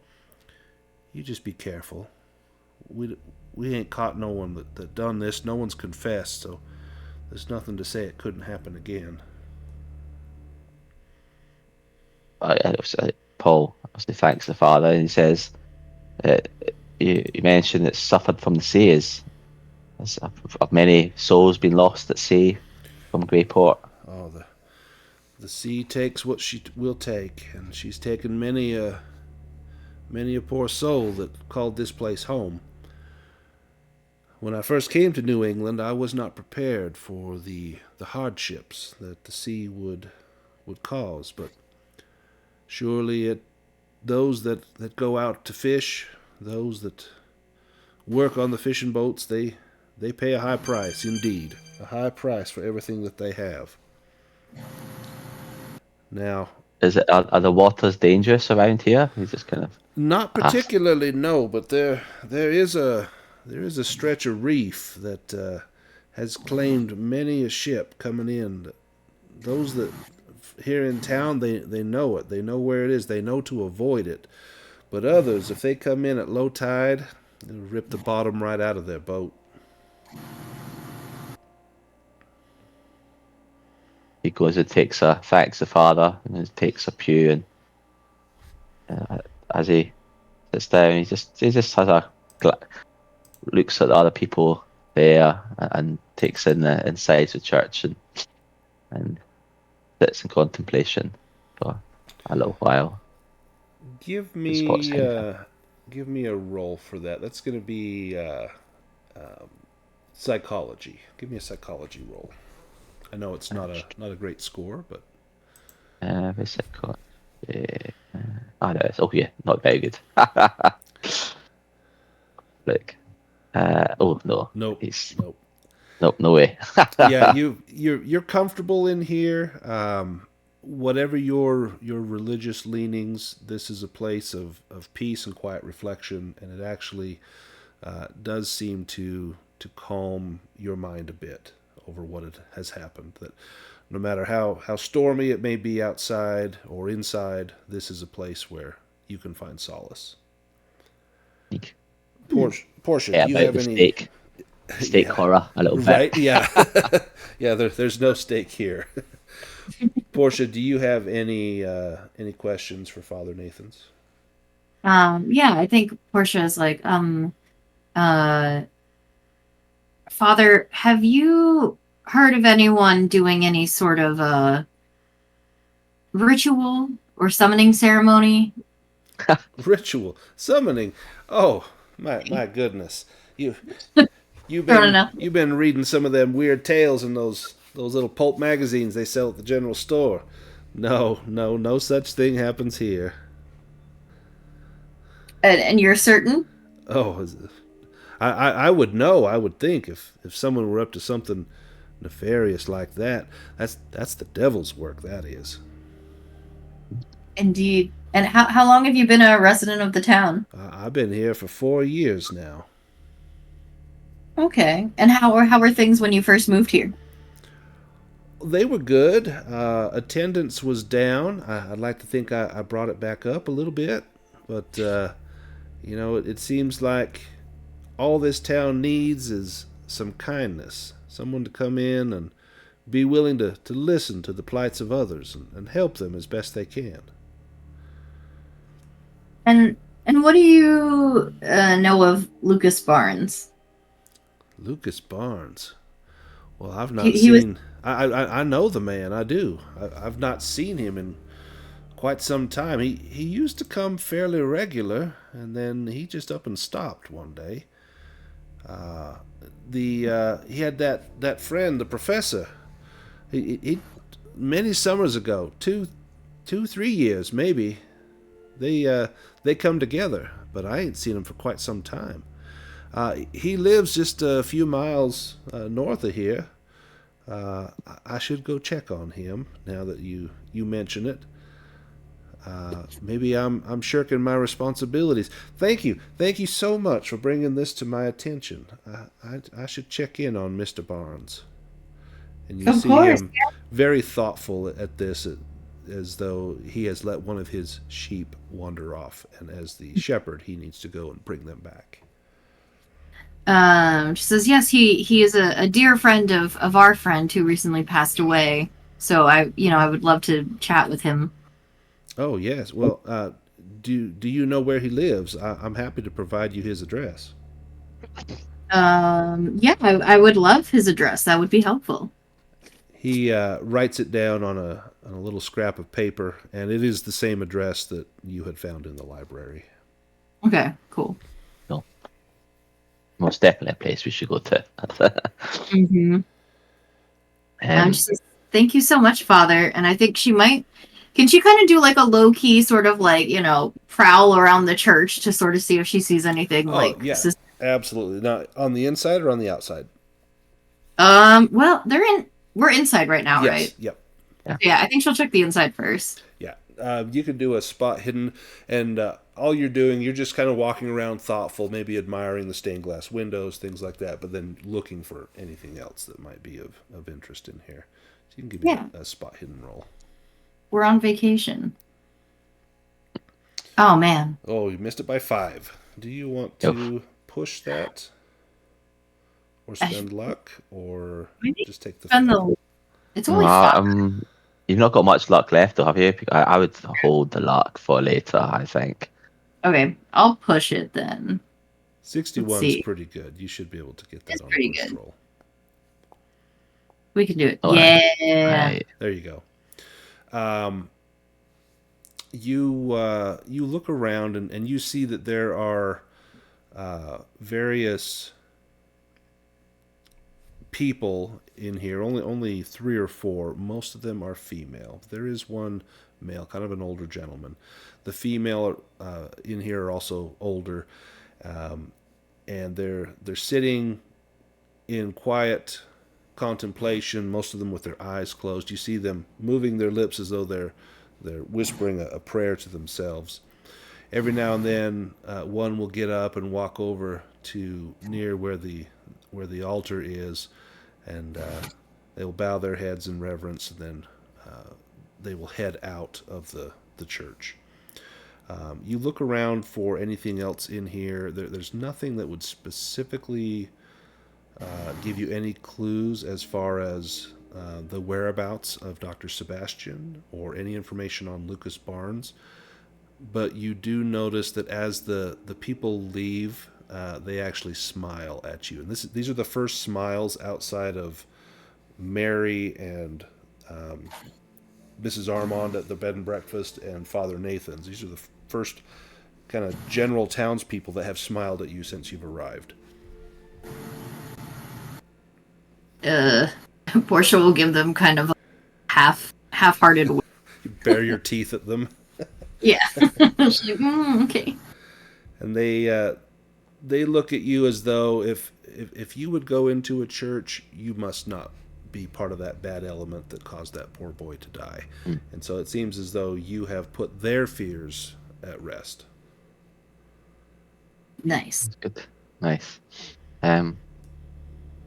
you just be careful. We ain't caught no one that done this. No one's confessed, so there's nothing to say it couldn't happen again. Paul obviously thanks the Father, and he says, you mentioned that suffered from the sea is of many souls been lost at sea from Greyport. Oh, the sea takes what she will take, and she's taken many a poor soul that called this place home. When I first came to New England, I was not prepared for the hardships that the sea would cause, but surely those that go out to fish, those that work on the fishing boats, they pay a high price indeed, a high price for everything that they have. Now, Are the waters dangerous around here? He's just kind of not particularly, no, but there is a stretch of reef that has claimed many a ship coming in. Those that here in town, they know it. They know where it is. They know to avoid it. But others, if they come in at low tide, it'll rip the bottom right out of their boat. he goes and thanks the Father, and then takes a pew, and as he sits down, he just has looks at the other people there and takes in the inside the church and sits in contemplation for a little while. Give me a roll for that. That's going to be psychology. Give me a psychology roll. I know it's not a great score, but Psychology. No, not very good. Look. No. nope. Nope, no way. Yeah, you're comfortable in here. whatever your religious leanings, this is a place of peace and quiet reflection, and it actually does seem to calm your mind a bit over what has happened. That no matter how stormy it may be outside or inside, this is a place where you can find solace. Portia, Yeah, do you about have the any? steak Yeah, horror a little right? bit. Yeah, yeah. There's no steak here. Portia, do you have any questions for Father Nathan's? Yeah, I think Portia is like, uh, Father, have you heard of anyone doing any sort of ritual or summoning ceremony? Ritual summoning. Oh, my goodness. You you've Throwing it been out. you've been reading some of them weird tales in those little pulp magazines they sell at the general store. No such thing happens here. And you're certain? Oh, I would know. I would think if someone were up to something nefarious like that, that's the devil's work. That is. Indeed. And how long have you been a resident of the town? I've been here for 4 years now. Okay. And how were things when you first moved here? They were good. Attendance was down. I'd like to think I brought it back up a little bit, but it seems like all this town needs is some kindness, someone to come in and be willing to listen to the plights of others and help them as best they can. And what do you know of Lucas Barnes? Lucas Barnes. Well, I've not He was seen. I know the man. I do. I've not seen him in quite some time. He used to come fairly regular, and then he just up and stopped one day. He had that friend, the professor. He many summers ago, 3 years maybe. They come together, but I ain't seen him for quite some time. He lives just a few miles north of here. I should go check on him now that you mention it. Maybe I'm shirking my responsibilities. Thank you so much for bringing this to my attention. I should check in on Mr. Barnes. And you of see course. him very thoughtful at this, as though he has let one of his sheep wander off, and as the shepherd, he needs to go and bring them back. She says yes. He is a dear friend of our friend who recently passed away. So I would love to chat with him. Oh yes. Well, do you know where he lives? I'm happy to provide you his address. Yeah, I would love his address. That would be helpful. He writes it down on a little scrap of paper, and it is the same address that you had found in the library. Okay, cool. No, most definitely a place we should go to. Mm-hmm. She says, thank you so much, Father. And I think she might. Can she kind of do like a low key sort of like prowl around the church to sort of see if she sees anything like? Yeah, absolutely. Now, on the inside or on the outside? Well, we're inside right now, yes, right? Yep. Yeah, I think she'll check the inside first. Yeah. You can do a spot hidden, and all you're doing, you're just kind of walking around thoughtful, maybe admiring the stained glass windows, things like that, but then looking for anything else that might be of interest in here. So you can give me a spot hidden roll. We're on vacation. Oh, man. Oh, you missed it by 5. Do you want to push that? Or spend luck? Or just take the 5? It's only 5. You've not got much luck left, though, have you? I would hold the luck for later, I think. Okay, I'll push it then. 61's pretty good. You should be able to get that it's on pretty a push good. roll. We can do it. All yeah. Right. There you go. You look around and you see that there are various people in here. Only 3 or 4. Most of them are female. There is one male, kind of an older gentleman. The female in here are also older, and they're sitting in quiet contemplation, most of them with their eyes closed. You see them moving their lips as though they're whispering a prayer to themselves. Every now and then, one will get up and walk over to near where the altar is, and they will bow their heads in reverence, and then they will head out of the church. You look around for anything else in here. There's nothing that would specifically give you any clues as far as the whereabouts of Dr. Sebastian or any information on Lucas Barnes. But you do notice that as the people leave, they actually smile at you. And these are the first smiles outside of Mary and Mrs. Armand at the bed and breakfast and Father Nathan's. These are the first kind of general townspeople that have smiled at you since you've arrived. Portia will give them kind of a half-hearted. You bare your teeth at them. Yeah. She's like, okay. And they look at you as though if you would go into a church, you must not be part of that bad element that caused that poor boy to die. And so it seems as though you have put their fears at rest. Nice. That's good. Nice. Where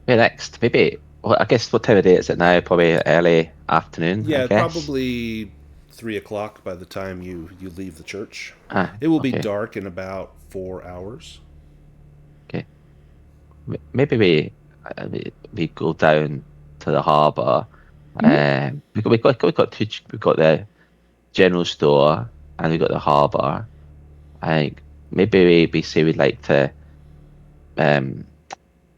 next? Maybe. Well, I guess what time of day is it now? Probably early afternoon. Yeah, I guess. probably 3:00 by the time you leave the church. Ah, It will be okay. dark in about 4 hours. Okay. Maybe we go down to the harbour. We've got two. We've got the general store and we've got the harbour. I think maybe we say we'd like to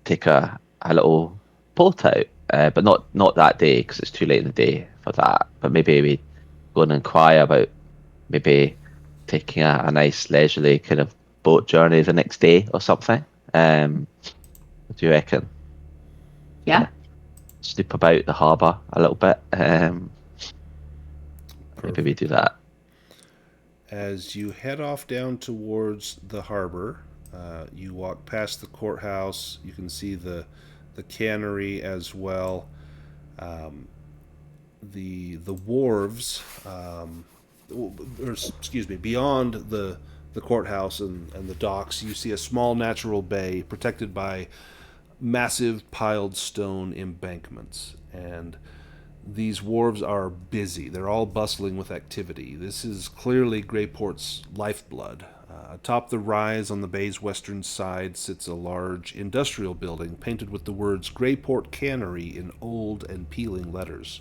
take a little boat out, but not that day because it's too late in the day for that. But maybe we go and inquire about maybe taking a nice leisurely kind of boat journey the next day or something. What do you reckon? Yeah. Snoop about the harbour a little bit. Maybe we do that. As you head off down towards the harbor, you walk past the courthouse. You can see the cannery as well. The wharves, beyond the courthouse and the docks, you see a small natural bay protected by massive piled stone embankments. And these wharves are busy. They're all bustling with activity. This is clearly Greyport's lifeblood. Atop the rise on the bay's western side sits a large industrial building painted with the words Greyport Cannery in old and peeling letters.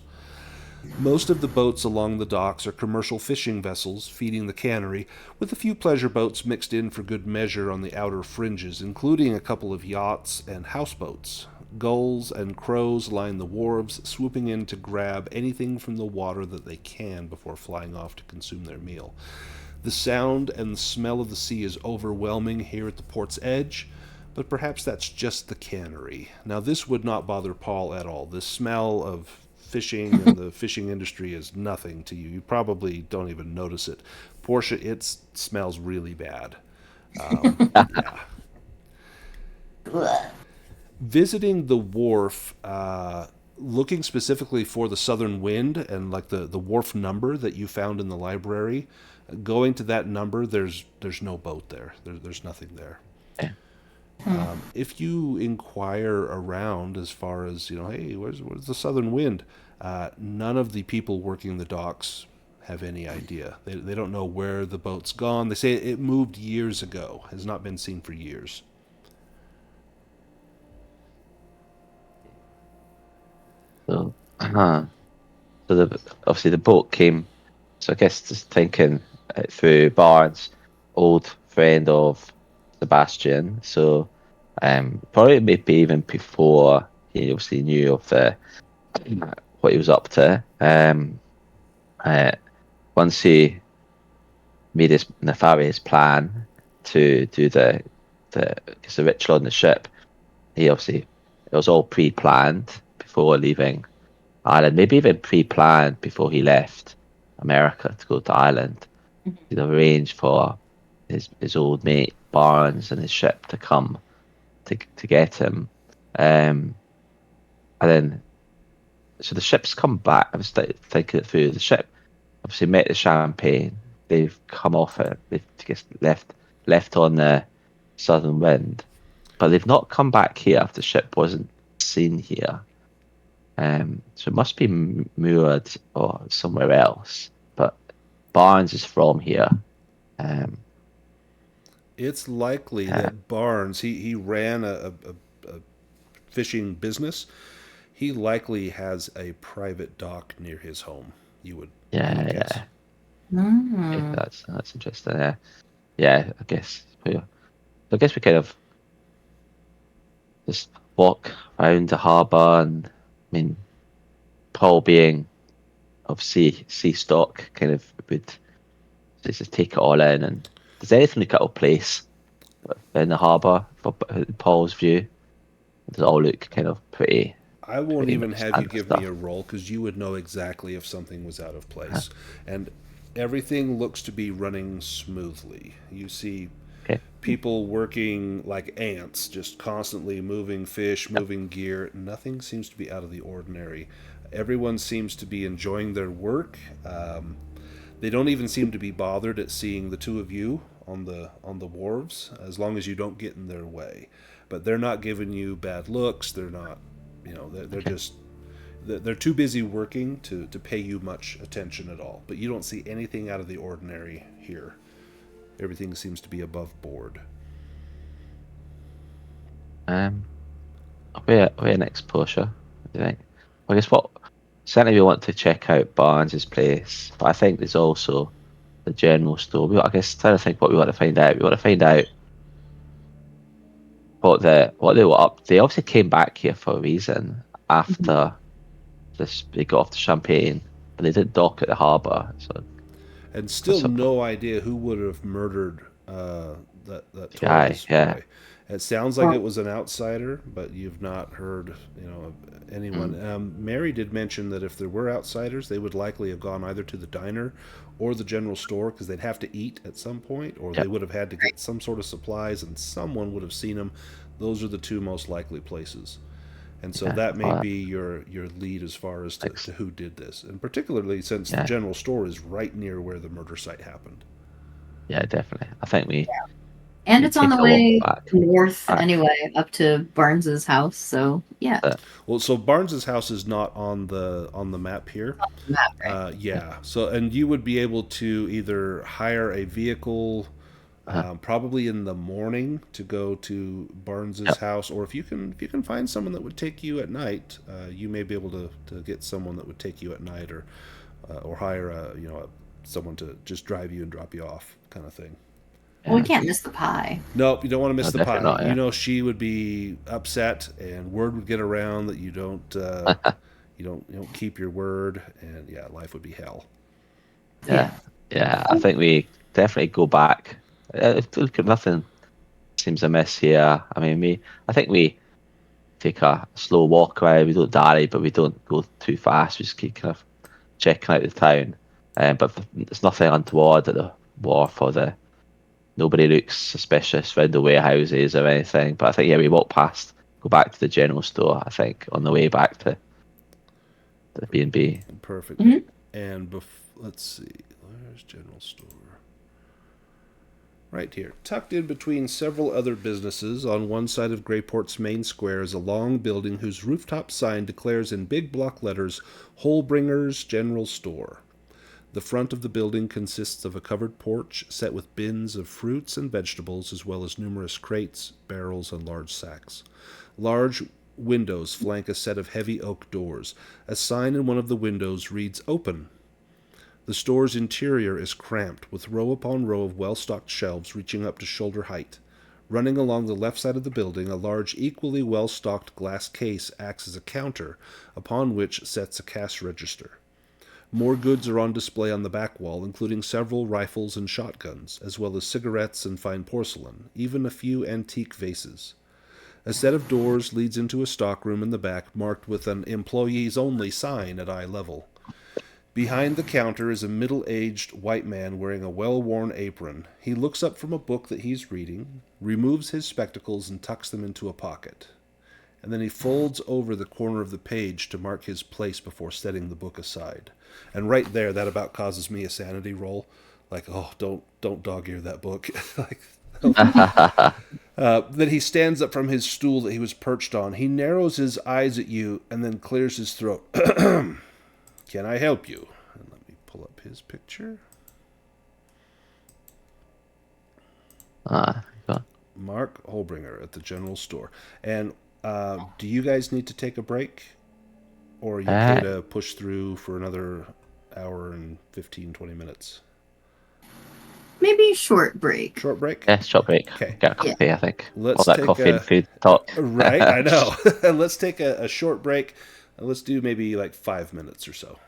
Most of the boats along the docks are commercial fishing vessels feeding the cannery, with a few pleasure boats mixed in for good measure on the outer fringes, including a couple of yachts and houseboats. Gulls and crows line the wharves, swooping in to grab anything from the water that they can before flying off to consume their meal. The sound and the smell of the sea is overwhelming here at the port's edge, but perhaps that's just the cannery. Now, this would not bother Paul at all. The smell of fishing and the fishing industry is nothing to you. You probably don't even notice it. Portia, it smells really bad. Yeah. Visiting the wharf, looking specifically for the southern wind and like the wharf number that you found in the library, going to that number, there's no boat there. There's nothing there. If you inquire around as far as, hey, where's the southern wind? None of the people working the docks have any idea. They don't know where the boat's gone. They say it moved years ago, has not been seen for years. So, obviously the boat came. So I guess just thinking through Barnes, old friend of Sebastian. So probably maybe even before he obviously knew of what he was up to. Once he made his nefarious plan to do the ritual on the ship, it was all pre-planned before leaving Ireland, maybe even pre-planned before he left America to go to Ireland. He'd arranged for his old mate Barnes and his ship to come to get him. And then, so the ship's come back. I was thinking it through. The ship obviously met the champagne. They've come off it. They've just left on the southern wind, but they've not come back here. The ship wasn't seen here. So it must be moored or somewhere else. But Barnes is from here. It's likely that Barnes, he ran a fishing business. He likely has a private dock near his home. You would guess. Mm. That's interesting. I guess. I guess we kind of just walk around the harbour, and I mean, Paul being of sea stock, kind of would just take it all in. And does anything look out of place in the harbour from Paul's view? Does it all look kind of pretty? I won't pretty even much have you standard give stuff? me a roll because you would know exactly if something was out of place. And everything looks to be running smoothly. You see Okay. people working like ants, just constantly moving fish, moving gear. Nothing seems to be out of the ordinary. Everyone seems to be enjoying their work. They don't even seem to be bothered at seeing the two of you on the wharves, as long as you don't get in their way. But they're not giving you bad looks. They're not, they're just they're too busy working to pay you much attention at all. But you don't see anything out of the ordinary here. Everything seems to be above board. Where next, Portia? What do you think? I guess certainly we want to check out Barnes's place, but I think there's also the general store. I guess trying to think what we want to find out. We want to find out what they were up. They obviously came back here for a reason after they got off the champagne, but they didn't dock at the harbour. So And still so- no idea who would have murdered that guy, Torres yeah. boy. It sounds like it was an outsider, but you've not heard, of anyone. Mary did mention that if there were outsiders, they would likely have gone either to the diner or the general store because they'd have to eat at some point, or they would have had to get some sort of supplies, and someone would have seen them. Those are the two most likely places. And so that may be your lead as far as to who did this, and particularly since the general store is right near where the murder site happened. Yeah, definitely. I think we. And we it's on take the a walk way back. north anyway, up to Barnes's house. So yeah, Well, so Barnes's house is not on the map here. map, right? Yeah. So, and you would be able to either hire a vehicle, probably in the morning, to go to Barnes's house, or if you can find someone that would take you at night, you may be able to get someone that would take you at night, or hire someone to just drive you and drop you off, kind of thing. Well, we can't miss the pie. Nope, you don't want to miss the pie. definitely not, yeah. You know she would be upset, and word would get around that you don't you don't keep your word, and life would be hell. Yeah. I think we definitely go back. Nothing seems amiss here. I mean, I think we take a slow walk around. We don't dally, but we don't go too fast. We just keep kind of checking out the town. But there's nothing untoward at the wharf or nobody looks suspicious around the warehouses or anything. But I think we walk past, go back to the general store. I think on the way back to the B&B. Perfect. And let's see, where's general store? Right here, tucked in between several other businesses on one side of Greyport's main square is a long building whose rooftop sign declares in big block letters, Holbringer's General Store. The front of the building consists of a covered porch set with bins of fruits and vegetables, as well as numerous crates, barrels, and large sacks. Large windows flank a set of heavy oak doors. A sign in one of the windows reads "Open." The store's interior is cramped, with row upon row of well-stocked shelves reaching up to shoulder height. Running along the left side of the building, a large, equally well-stocked glass case acts as a counter, upon which sets a cash register. More goods are on display on the back wall, including several rifles and shotguns, as well as cigarettes and fine porcelain, even a few antique vases. A set of doors leads into a stockroom in the back, marked with an "Employees Only" sign at eye level. Behind the counter is a middle-aged white man wearing a well-worn apron. He looks up from a book that he's reading, removes his spectacles, and tucks them into a pocket. and then he folds over the corner of the page to mark his place before setting the book aside. And right there, that about causes me a sanity roll. Like, oh, don't dog-ear that book. Like, then he stands up from his stool that he was perched on. He narrows his eyes at you and then clears his throat. Can I help you? And let me pull up his picture. Go. Mark Holbringer at the general store. And do you guys need to take a break? Or are you okay to push through for another hour and 15, 20 minutes? Maybe short break. Short break? Yeah, short break. Okay. Get a coffee, I think. Let's All that take coffee and food talk. Right, I know. Let's take a short break. Let's do maybe like 5 minutes or so.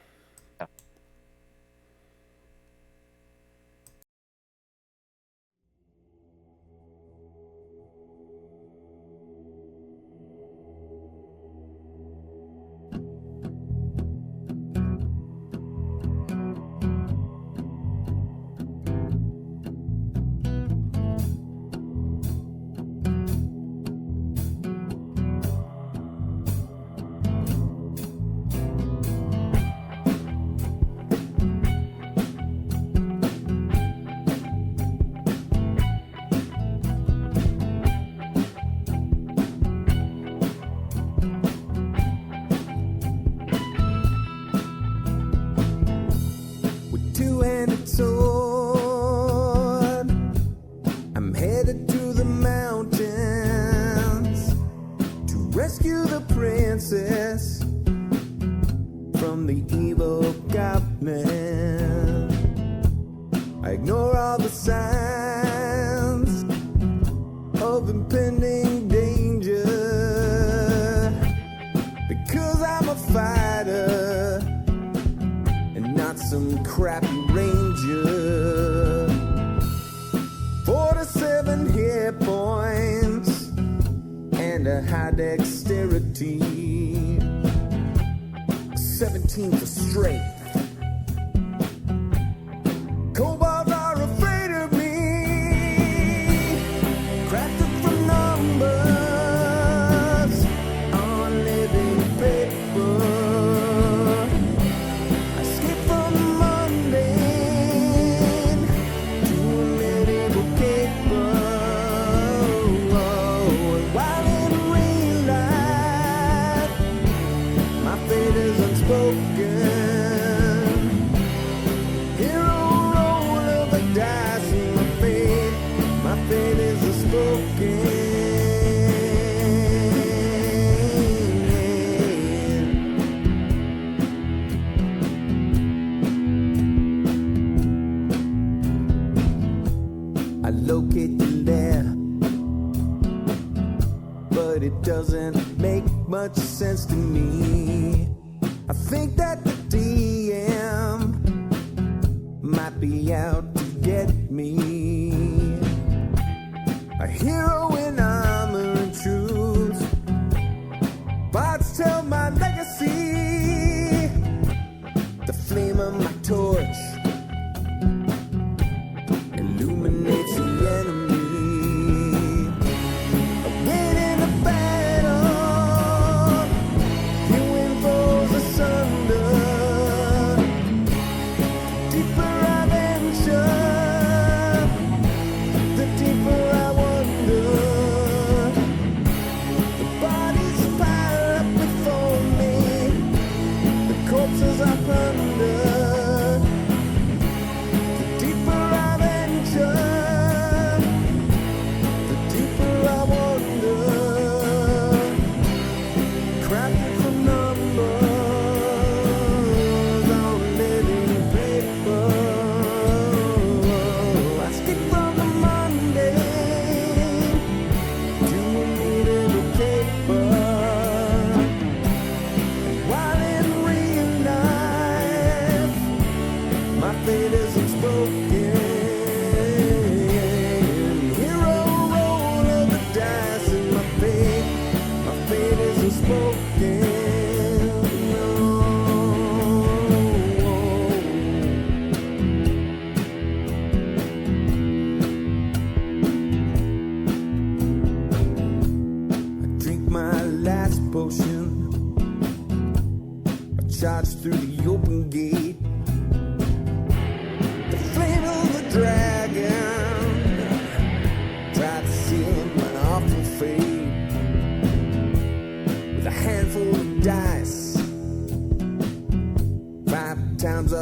Last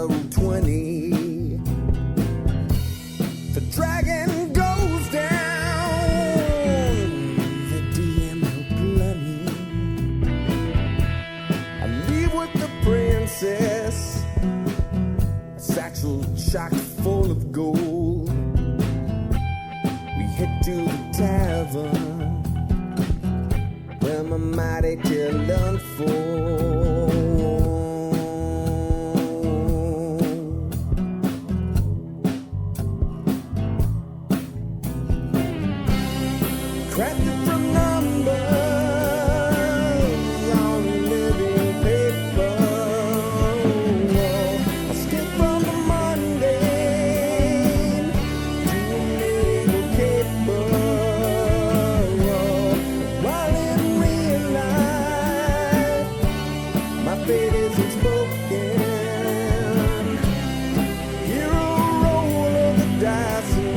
Route 20. The dragon goes down, the DM bloody. I leave with the princess, a satchel chock full of gold. We head to the tavern, where my mighty tale unfolds. Crafted from numbers on living paper. I skip from the mundane to a medieval caper. While in real life, my fate is unspoken. Hero roll of the dice and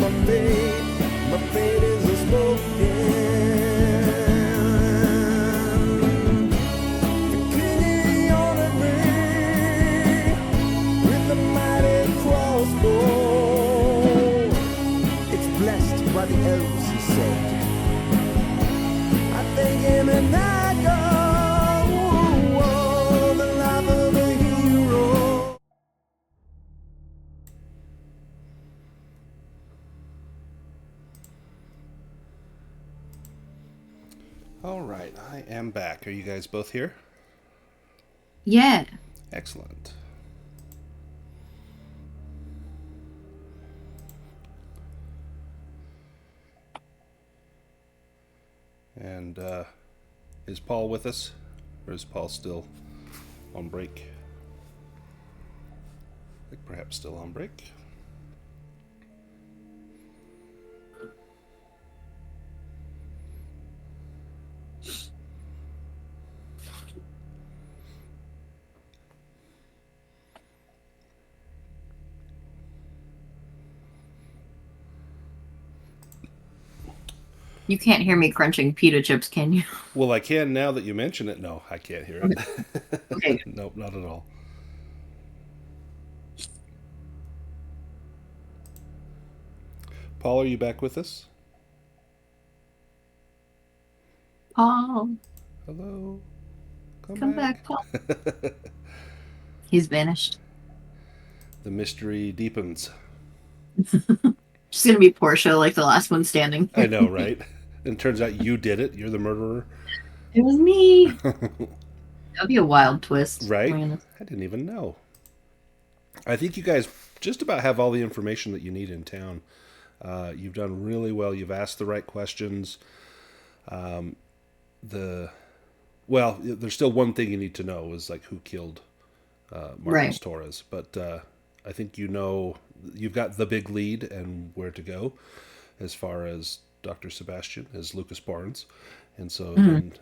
my fate is unspoken. The king honored me with a mighty crossbow. It's blessed by the elves, he said. I thank him and I go. The life of a hero. All right, I am back. Are you guys both here? Yeah. Excellent. And is Paul with us? Or is Paul still on break? I think perhaps still on break. You can't hear me crunching pita chips, can you? Well, I can now that you mention it. No, I can't hear it. Okay. Nope, not at all. Paul, are you back with us? Paul, Hello? come back, Paul. He's vanished. The mystery deepens. She's gonna be Portia, like the last one standing. I know, right? And it turns out you did it. You're the murderer. It was me. That'd be a wild twist. Right? Oh my goodness. I didn't even know. I think you guys just about have all the information that you need in town. You've done really well. You've asked the right questions. Well, there's still one thing you need to know is like who killed Marcos Right. Torres. But I think you know you've got the big lead and where to go as far as Dr. Sebastian as Lucas Barnes. And so then,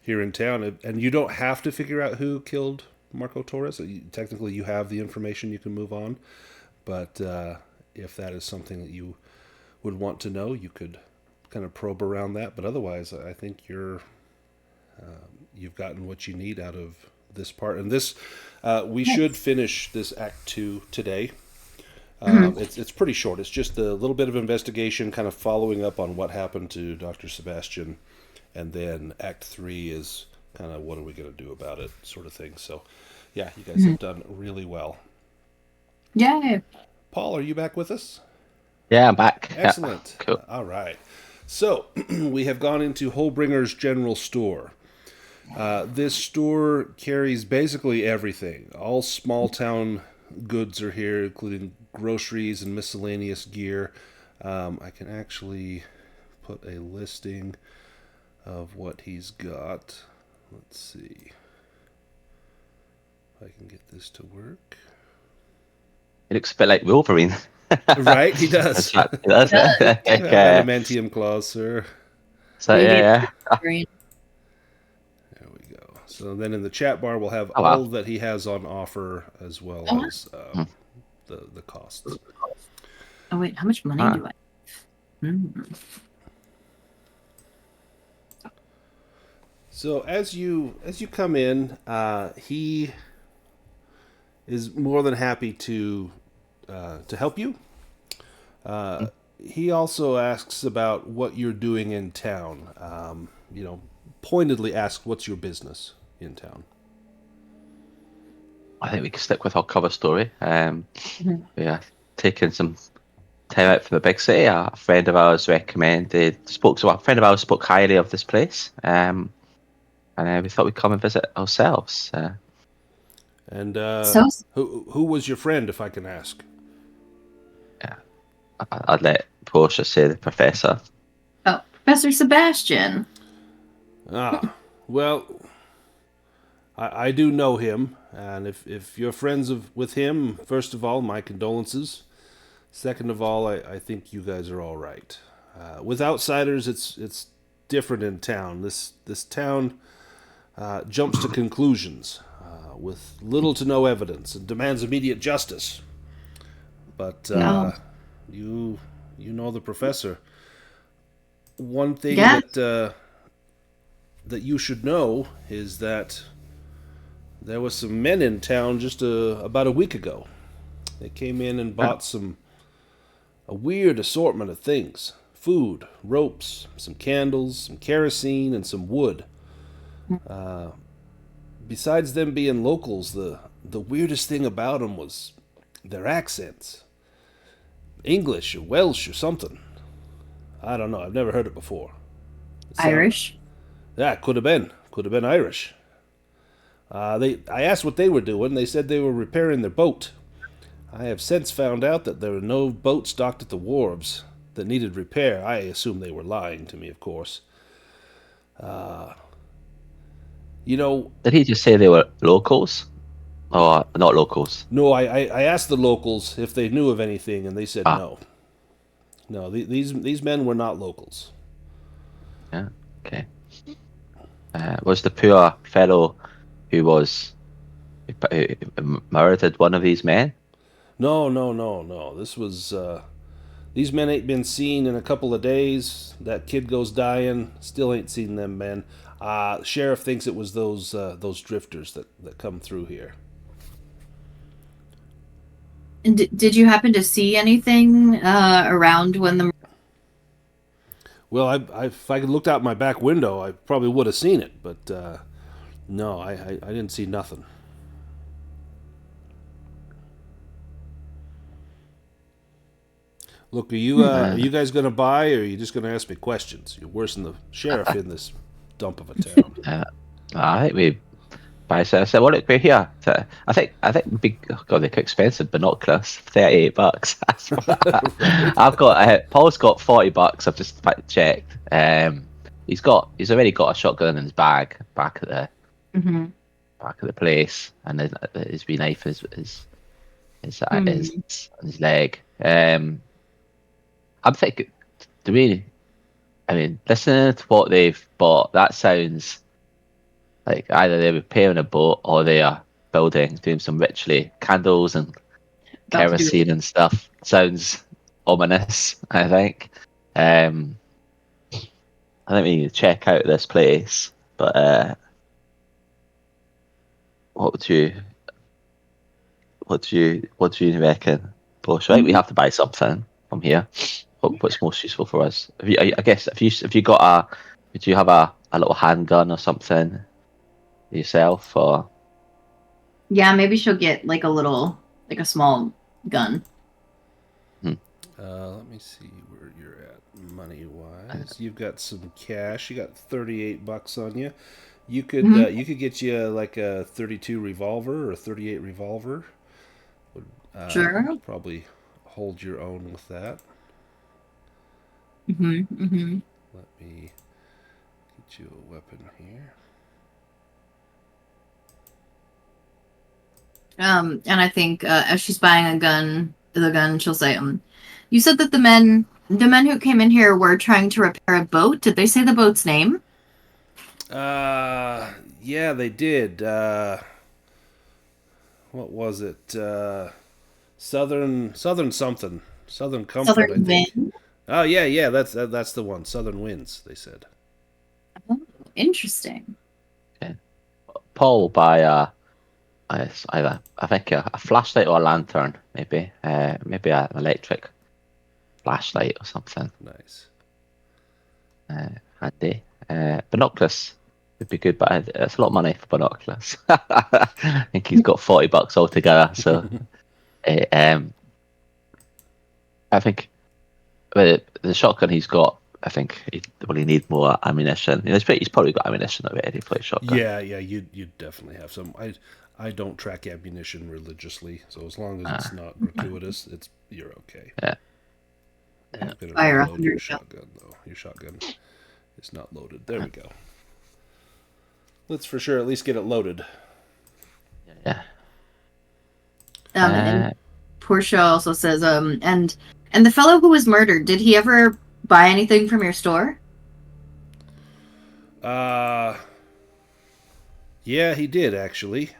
here in town, and you don't have to figure out who killed Marco Torres. Technically, you have the information, you can move on. But if that is something that you would want to know, you could kind of probe around that. But otherwise, I think you've gotten what you need out of this part. And this, we should finish this Act 2 today. It's pretty short. It's just a little bit of investigation, kind of following up on what happened to Dr. Sebastian. And then Act 3 is kind of what are we going to do about it sort of thing. So, yeah, you guys have done really well. Yay. Paul, are you back with us? Yeah, I'm back. Excellent. Yeah, cool. All right. So, we have gone into Holbringer's General Store. This store carries basically everything. All small town goods are here, including groceries and miscellaneous gear. I can actually put a listing of what he's got. Let's see if I can get this to work. It looks a bit like Wolverine. Right, he does. He does. Adamantium claws, sir. So yeah. Green. There we go. So then in the chat bar, we'll have Oh, wow. all that he has on offer as well as the costs. Oh wait, how much money do I? So as you come in, he is more than happy to help you. He also asks about what you're doing in town. Pointedly asks, what's your business in town? I think we can stick with our cover story. We are taking some time out from the big city. A friend of ours a friend of ours spoke highly of this place, and we thought we'd come and visit ourselves. And So who was your friend, if I can ask? I'd let Portia say the professor. Oh, Professor Sebastian. Well, I do know him, and if you're friends with him, first of all, my condolences. Second of all, I think you guys are all right. With outsiders, it's different in town. This town jumps to conclusions with little to no evidence and demands immediate justice. But you know the professor. One thing that you should know is that there was some men in town just about a week ago. They came in and bought a weird assortment of things: food, ropes, some candles, some kerosene, and some wood. Besides them being locals, the weirdest thing about them was their accents. English or Welsh or something. I don't know. I've never heard it before. Irish. Yeah, could have been Irish. I asked what they were doing. They said they were repairing their boat. I have since found out that there were no boats docked at the wharves that needed repair. I assume they were lying to me, of course. Did he just say they were locals? Or not locals? No, I asked the locals if they knew of anything, and they said no. No, these men were not locals. Yeah, okay. Was the poor fellow who murdered one of these men? No. This was these men ain't been seen in a couple of days. That kid goes dying. Still ain't seen them men. Sheriff thinks it was those drifters that come through here. And did you happen to see anything around when the... Well, if I could looked out my back window, I probably would have seen it. But no, I didn't see nothing. Look, are you guys going to buy, or are you just going to ask me questions? You're worse than the sheriff in this dump of a town. I think we buy. So I said, "Well, look, we're here." I think God, they're expensive binoculars, $38. I've got Paul's got $40. I've just checked. He's already got a shotgun in his bag back at the place, and his wee knife is on his leg. I'm thinking, listening to what they've bought, that sounds like either they're repairing a boat or they are doing some ritually, candles and kerosene and stuff. Sounds ominous, I think. I think we need to check out this place, but what do you reckon, Bush? Right, we have to buy something from here. What's most useful for us? Would you have a little handgun or something yourself, or? Yeah, maybe she'll get a small gun. Let me see where you're at money wise. You've got some cash. You got $38 on you. You could get you like a 32 revolver or a 38 revolver. Sure. Probably hold your own with that. Let me Let me get you a weapon here. And I think as she's buying the gun, she'll say, you said that the men who came in here were trying to repair a boat. Did they say the boat's name? Yeah, they did. What was it? Southern something. Southern Comfort, Southern I think. Wind? Oh, yeah, that's the one. Southern Winds, they said. Oh, interesting. Okay. Paul will buy It's either I think a flashlight or a lantern, maybe. Maybe an electric flashlight or something. Nice. Handy. Binoculars would be good, but it's a lot of money for binoculars. I think he's got $40 altogether. So, I think the shotgun he's got. I think he need more ammunition. He's probably got ammunition already for a shotgun. Yeah, you definitely have some. I don't track ammunition religiously, so as long as it's not gratuitous, you're okay. Yeah. I'm gonna Fire reload your 100 shotgun though. Your shotgun is not loaded. There we go. Let's for sure at least get it loaded. Yeah. And Portia also says, and the fellow who was murdered, did he ever buy anything from your store? Yeah, he did actually.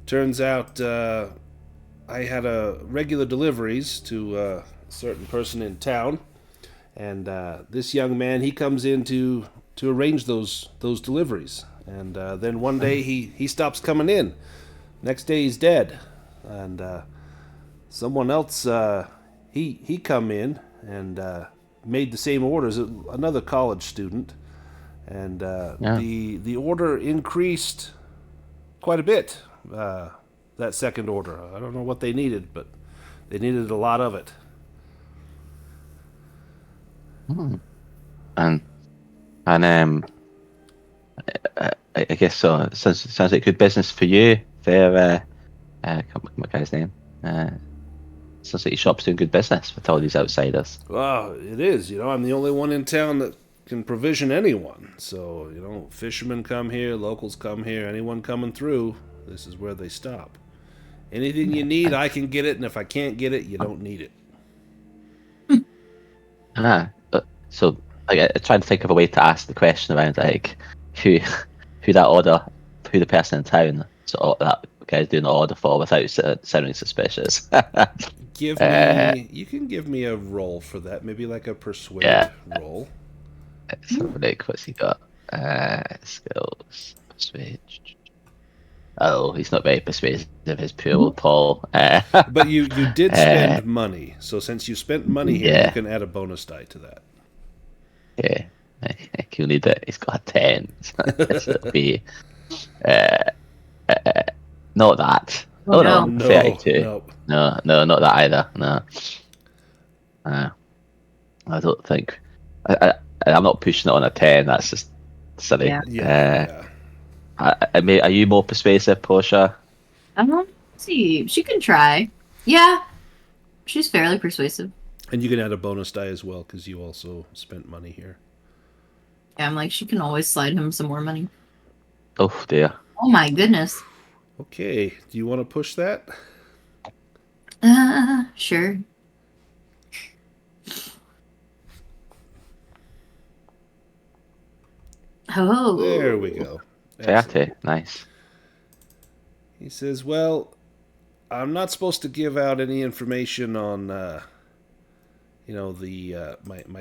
Turns out I had regular deliveries to a certain person in town, and this young man, he comes in to arrange those deliveries, and then one day he stops coming in. Next day he's dead, and someone else he come in and made the same orders. Another college student, and the order increased quite a bit. That second order, I don't know what they needed, but they needed a lot of it. And I guess so. Sounds like good business for you. There, I can't remember my guy's name. Sounds like your shop's doing good business with all these outsiders. Well, it is. I'm the only one in town that can provision anyone. So, fishermen come here, locals come here, anyone coming through, this is where they stop. Anything you need, I can get it, and if I can't get it, you don't need it. So I trying to think of a way to ask the question around who the person in town, so that guy's doing the order for without sounding suspicious. You can give me a roll for that, maybe like a persuade roll. So what's he got? Skills, persuade. Oh, he's not very persuasive. His poor Paul. But you did spend money, so since you spent money here, you can add a bonus die to that. Yeah, he'll need it. He's got a 10. So it'll be not that. Oh, no, 32. Nope. No, not that either. No. I don't think. I'm not pushing it on a 10. That's just silly. Yeah. Are you more persuasive, Portia? Let's see. She can try. Yeah. She's fairly persuasive. And you can add a bonus die as well, because you also spent money here. Yeah, I'm like, she can always slide him some more money. Oh, dear. Oh my goodness. Okay. Do you want to push that? Sure. Oh. There we go. 30. Nice. He says, well, I'm not supposed to give out any information on, my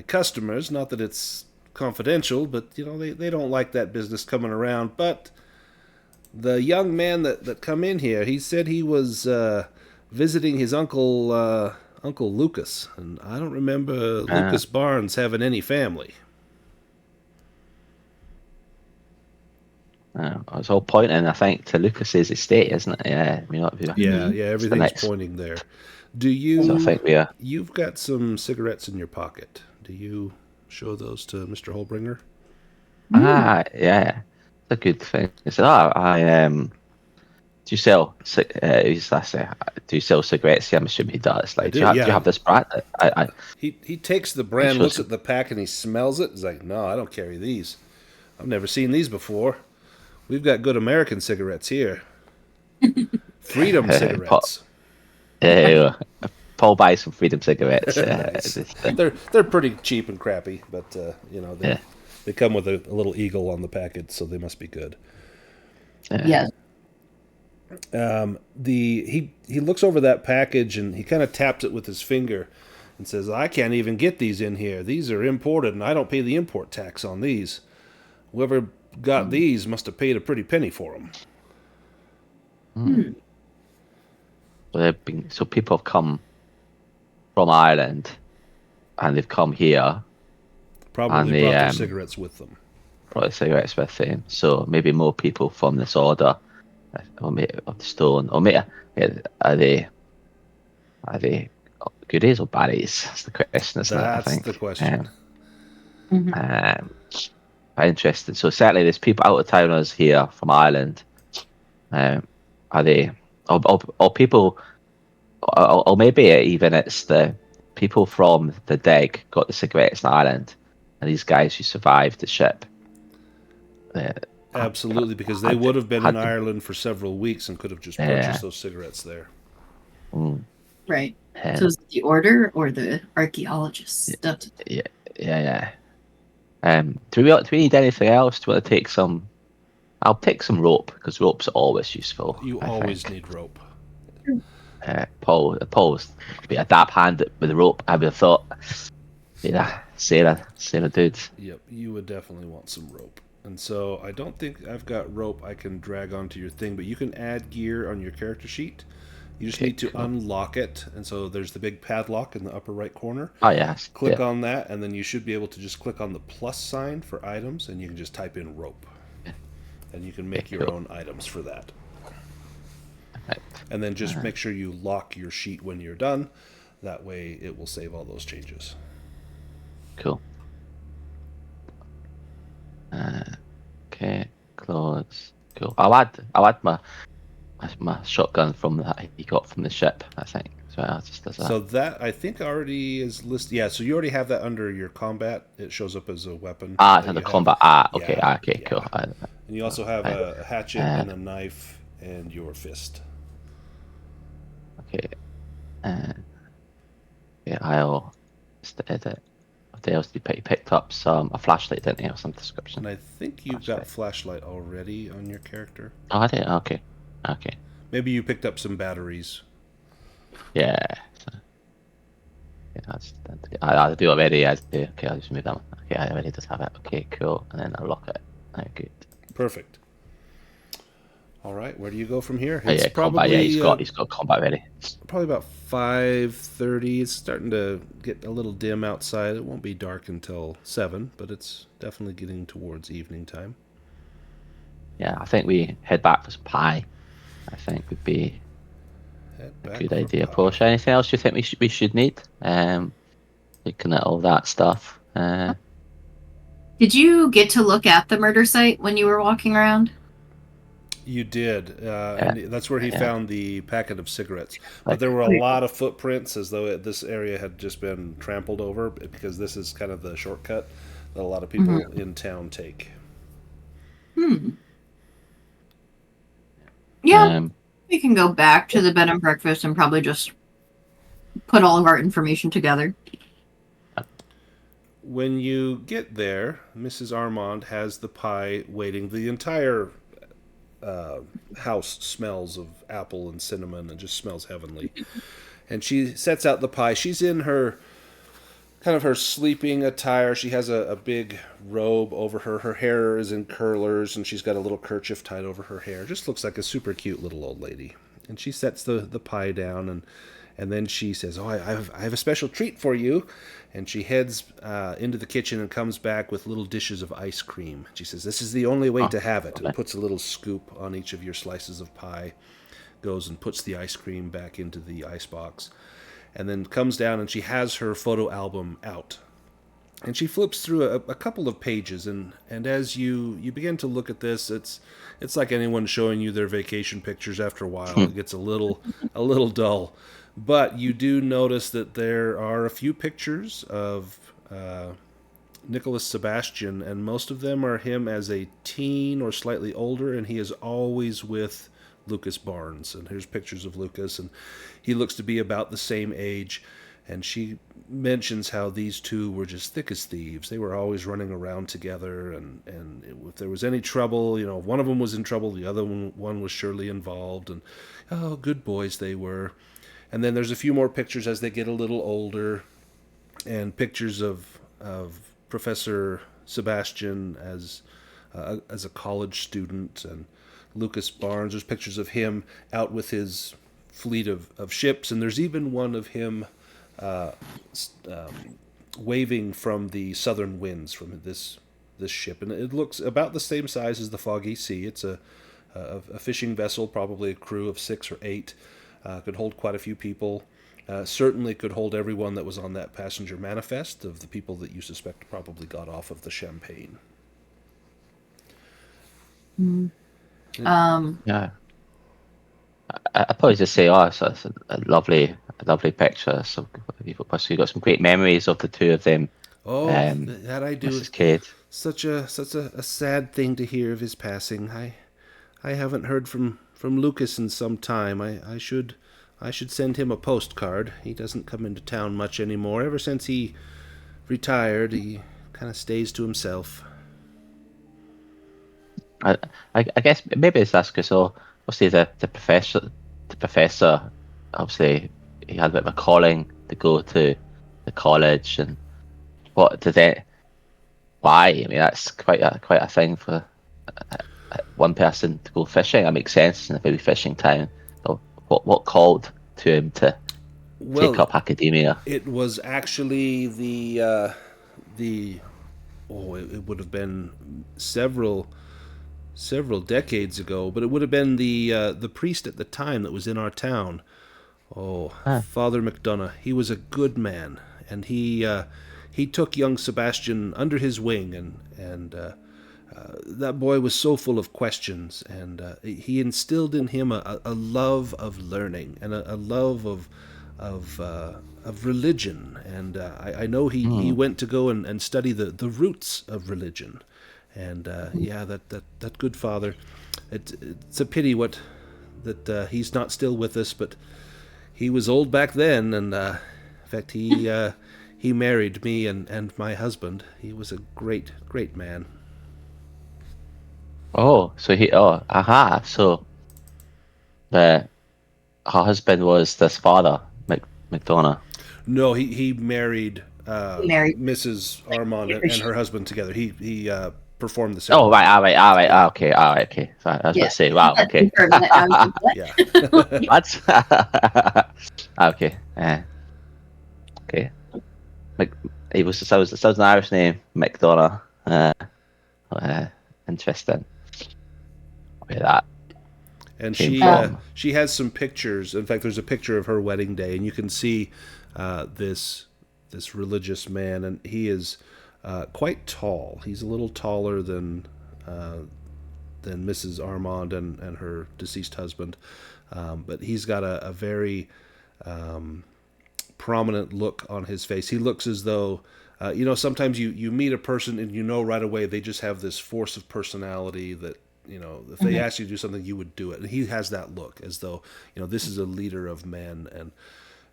customers. Not that it's confidential, but, they don't like that business coming around. But the young man that come in here, he said he was visiting his uncle Lucas. And I don't remember Lucas Barnes having any family. I was all pointing, I think, to Lucas's estate, isn't it? Yeah, Everything's pointing there. Do you? So I think You've got some cigarettes in your pocket. Do you show those to Mr. Holbringer? Yeah, it's a good thing. He said, do you sell? Do you sell cigarettes? Yeah, I'm assuming he does. Like, do you have this brand? He takes the brand, looks at the pack, and he smells it. He's like, no, I don't carry these. I've never seen these before. We've got good American cigarettes here. Freedom cigarettes. Paul buys some Freedom cigarettes. Nice. They're pretty cheap and crappy, but they come with a little eagle on the package, so they must be good. Yes. He looks over that package and he kind of taps it with his finger and says, I can't even get these in here. These are imported, and I don't pay the import tax on these. Whoever got these must have paid a pretty penny for them. So people have come from Ireland, and they've come here, Probably and they brought their cigarettes with them. brought cigarettes with them. So maybe more people from this order, or of the stone, or maybe are they goodies or baddies? That's the question, isn't it? I That's think. the question. Quite interesting. So certainly there's people out of towners here from Ireland. Are they, or people, or maybe even it's the people from the dig got the cigarettes in Ireland, and these guys who survived the ship. Absolutely, because they would have been in Ireland for several weeks and could have just purchased those cigarettes there. Right. So is it the order or the archaeologists? Yeah. Do we need anything else? Do we want to take some? I'll take some rope, because rope's always useful. You always need rope. Paul's be a dab hand with the rope, I would have thought. Yeah, sailor dudes. Yep, you would definitely want some rope. And so I don't think I've got rope I can drag onto your thing, but you can add gear on your character sheet. You just need to unlock it, and so there's the big padlock in the upper right corner. Oh, yes. Click on that, and then you should be able to just click on the plus sign for items, and you can just type in rope. And you can make your own items for that. Right. And then just make sure you lock your sheet when you're done. That way it will save all those changes. Cool. Okay, clothes. Cool. I'll add my shotgun from that he got from the ship, I think. So I'll just does that. So that I think already is listed. Yeah, so you already have that under your combat. It shows up as a weapon. It's under combat. Okay. Okay, cool. And you also have a hatchet and a knife and your fist. Okay. I'll just edit. What else did you picked up a flashlight, didn't you, or some description? And I think you've got flashlight already on your character. Oh, I did. Okay. Maybe you picked up some batteries. Yeah. I do already. I do. Okay, I'll just move that one. Okay, I already just have it. Okay, cool. And then I'll lock it. Right, good. Perfect. All right, where do you go from here? It's probably combat. He's got combat ready. Probably about 5:30. It's starting to get a little dim outside. It won't be dark until 7, but it's definitely getting towards evening time. Yeah, I think we head back for some pie. I think would be a good idea. Porsche, anything else you think we should need? Looking at all that stuff. Did you get to look at the murder site when you were walking around? You did, and that's where he found the packet of cigarettes. But there were a lot of footprints, as though this area had just been trampled over, because this is kind of the shortcut that a lot of people in town take. Yeah, we can go back to the bed and breakfast and probably just put all of our information together. When you get there, Mrs. Armand has the pie waiting. The entire house smells of apple and cinnamon and just smells heavenly. And she sets out the pie. She's in her sleeping attire. She has a big robe over her. Her hair is in curlers, and she's got a little kerchief tied over her hair. Just looks like a super cute little old lady. And she sets the pie down, and then she says, "Oh, I have a special treat for you." And she heads into the kitchen and comes back with little dishes of ice cream. She says, "This is the only way to have it." And puts a little scoop on each of your slices of pie. Goes and puts the ice cream back into the icebox. And then comes down, and she has her photo album out. And she flips through a couple of pages, and as you begin to look at this, it's like anyone showing you their vacation pictures. After a while, it gets a little dull. But you do notice that there are a few pictures of Nicholas Sebastian, and most of them are him as a teen or slightly older, and he is always with Lucas Barnes. And here's pictures of Lucas, and he looks to be about the same age. And she mentions how these two were just thick as thieves. They were always running around together, and if there was any trouble, one of them was in trouble, the other one was surely involved, and good boys they were. And then there's a few more pictures as they get a little older, and pictures of Professor Sebastian as a college student, and Lucas Barnes. There's pictures of him out with his fleet of ships, and there's even one of him waving from the southern winds from this ship, and it looks about the same size as the Foggy Sea. It's a fishing vessel, probably a crew of 6 or 8, could hold quite a few people. Certainly could hold everyone that was on that passenger manifest of the people that you suspect probably got off of the Champagne. Yeah. I'd probably just say, it's a lovely picture. So you've got some great memories of the two of them. Oh, that I do. Mrs. Cade. Such a sad thing to hear of his passing. I haven't heard from Lucas in some time. I should send him a postcard. He doesn't come into town much anymore. Ever since he retired, he kind of stays to himself. I guess maybe it's that's because obviously the professor obviously he had a bit of a calling to go to the college, and what did it? Why? I mean, that's quite a thing for one person to go fishing. That makes sense in a very fishing town. So what called to him to take up academia? It was actually it would have been several decades ago, but it would have been the priest at the time that was in our town. Father McDonough. He was a good man, and he took young Sebastian under his wing, and that boy was so full of questions, and he instilled in him a love of learning and a love of religion. And I know he went to go and study the roots of religion. And that good father, it's a pity that he's not still with us, but he was old back then, and in fact he married me and my husband. He was a great man. So so her husband was this father, McDonough. No, he married Mrs. Armand and her husband together. He performed the ceremony. Okay. So I was about to say, wow, okay. Yeah. What? Okay. Okay. He was an Irish name, McDonough. Interesting. Okay, that. And she has some pictures. In fact, there's a picture of her wedding day, and you can see this religious man, and he is quite tall. He's a little taller than Mrs. Armand and her deceased husband, but he's got a very prominent look on his face. He looks as though sometimes you meet a person and you know right away they just have this force of personality that if they asked you to do something, you would do it. And he has that look as though this is a leader of men,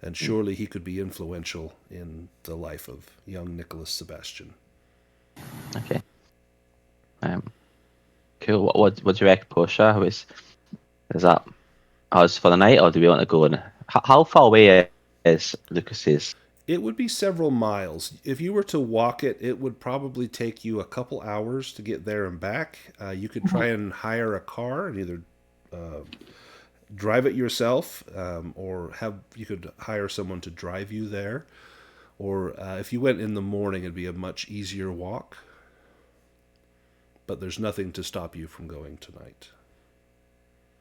and surely he could be influential in the life of young Nicholas Sebastian. Okay. Cool. What do you reckon, Portia? Is that ours for the night, or do we want to go in? How far away is Lucas's? It would be several miles. If you were to walk it, it would probably take you a couple hours to get there and back. You could try and hire a car and either drive it yourself, or you could hire someone to drive you there. Or if you went in the morning, it'd be a much easier walk. But there's nothing to stop you from going tonight.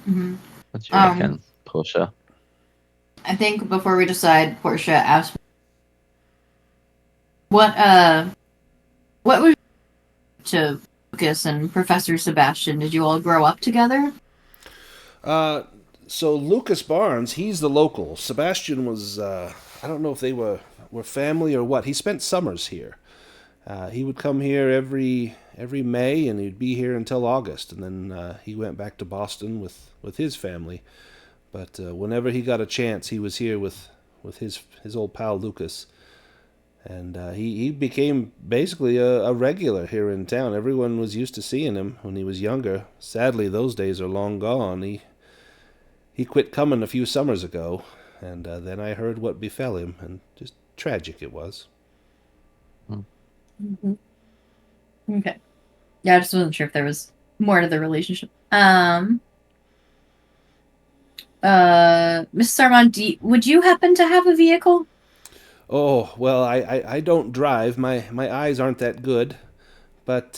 Mm-hmm. What do you reckon, Portia? I think before we decide, Portia asked, what was to Lucas and Professor Sebastian? Did you all grow up together? So Lucas Barnes, he's the local. Sebastian was, I don't know if they were family or what. He spent summers here. He would come here every May, and he'd be here until August, and then he went back to Boston with his family. But whenever he got a chance, he was here with his old pal Lucas. And he became basically a regular here in town. Everyone was used to seeing him when he was younger. Sadly, those days are long gone. He quit coming a few summers ago, and then I heard what befell him, and just tragic it was. Mm-hmm. Okay. Yeah, I just wasn't sure if there was more to the relationship. Mrs. Armand, would you happen to have a vehicle? Oh, well, I don't drive. My eyes aren't that good. But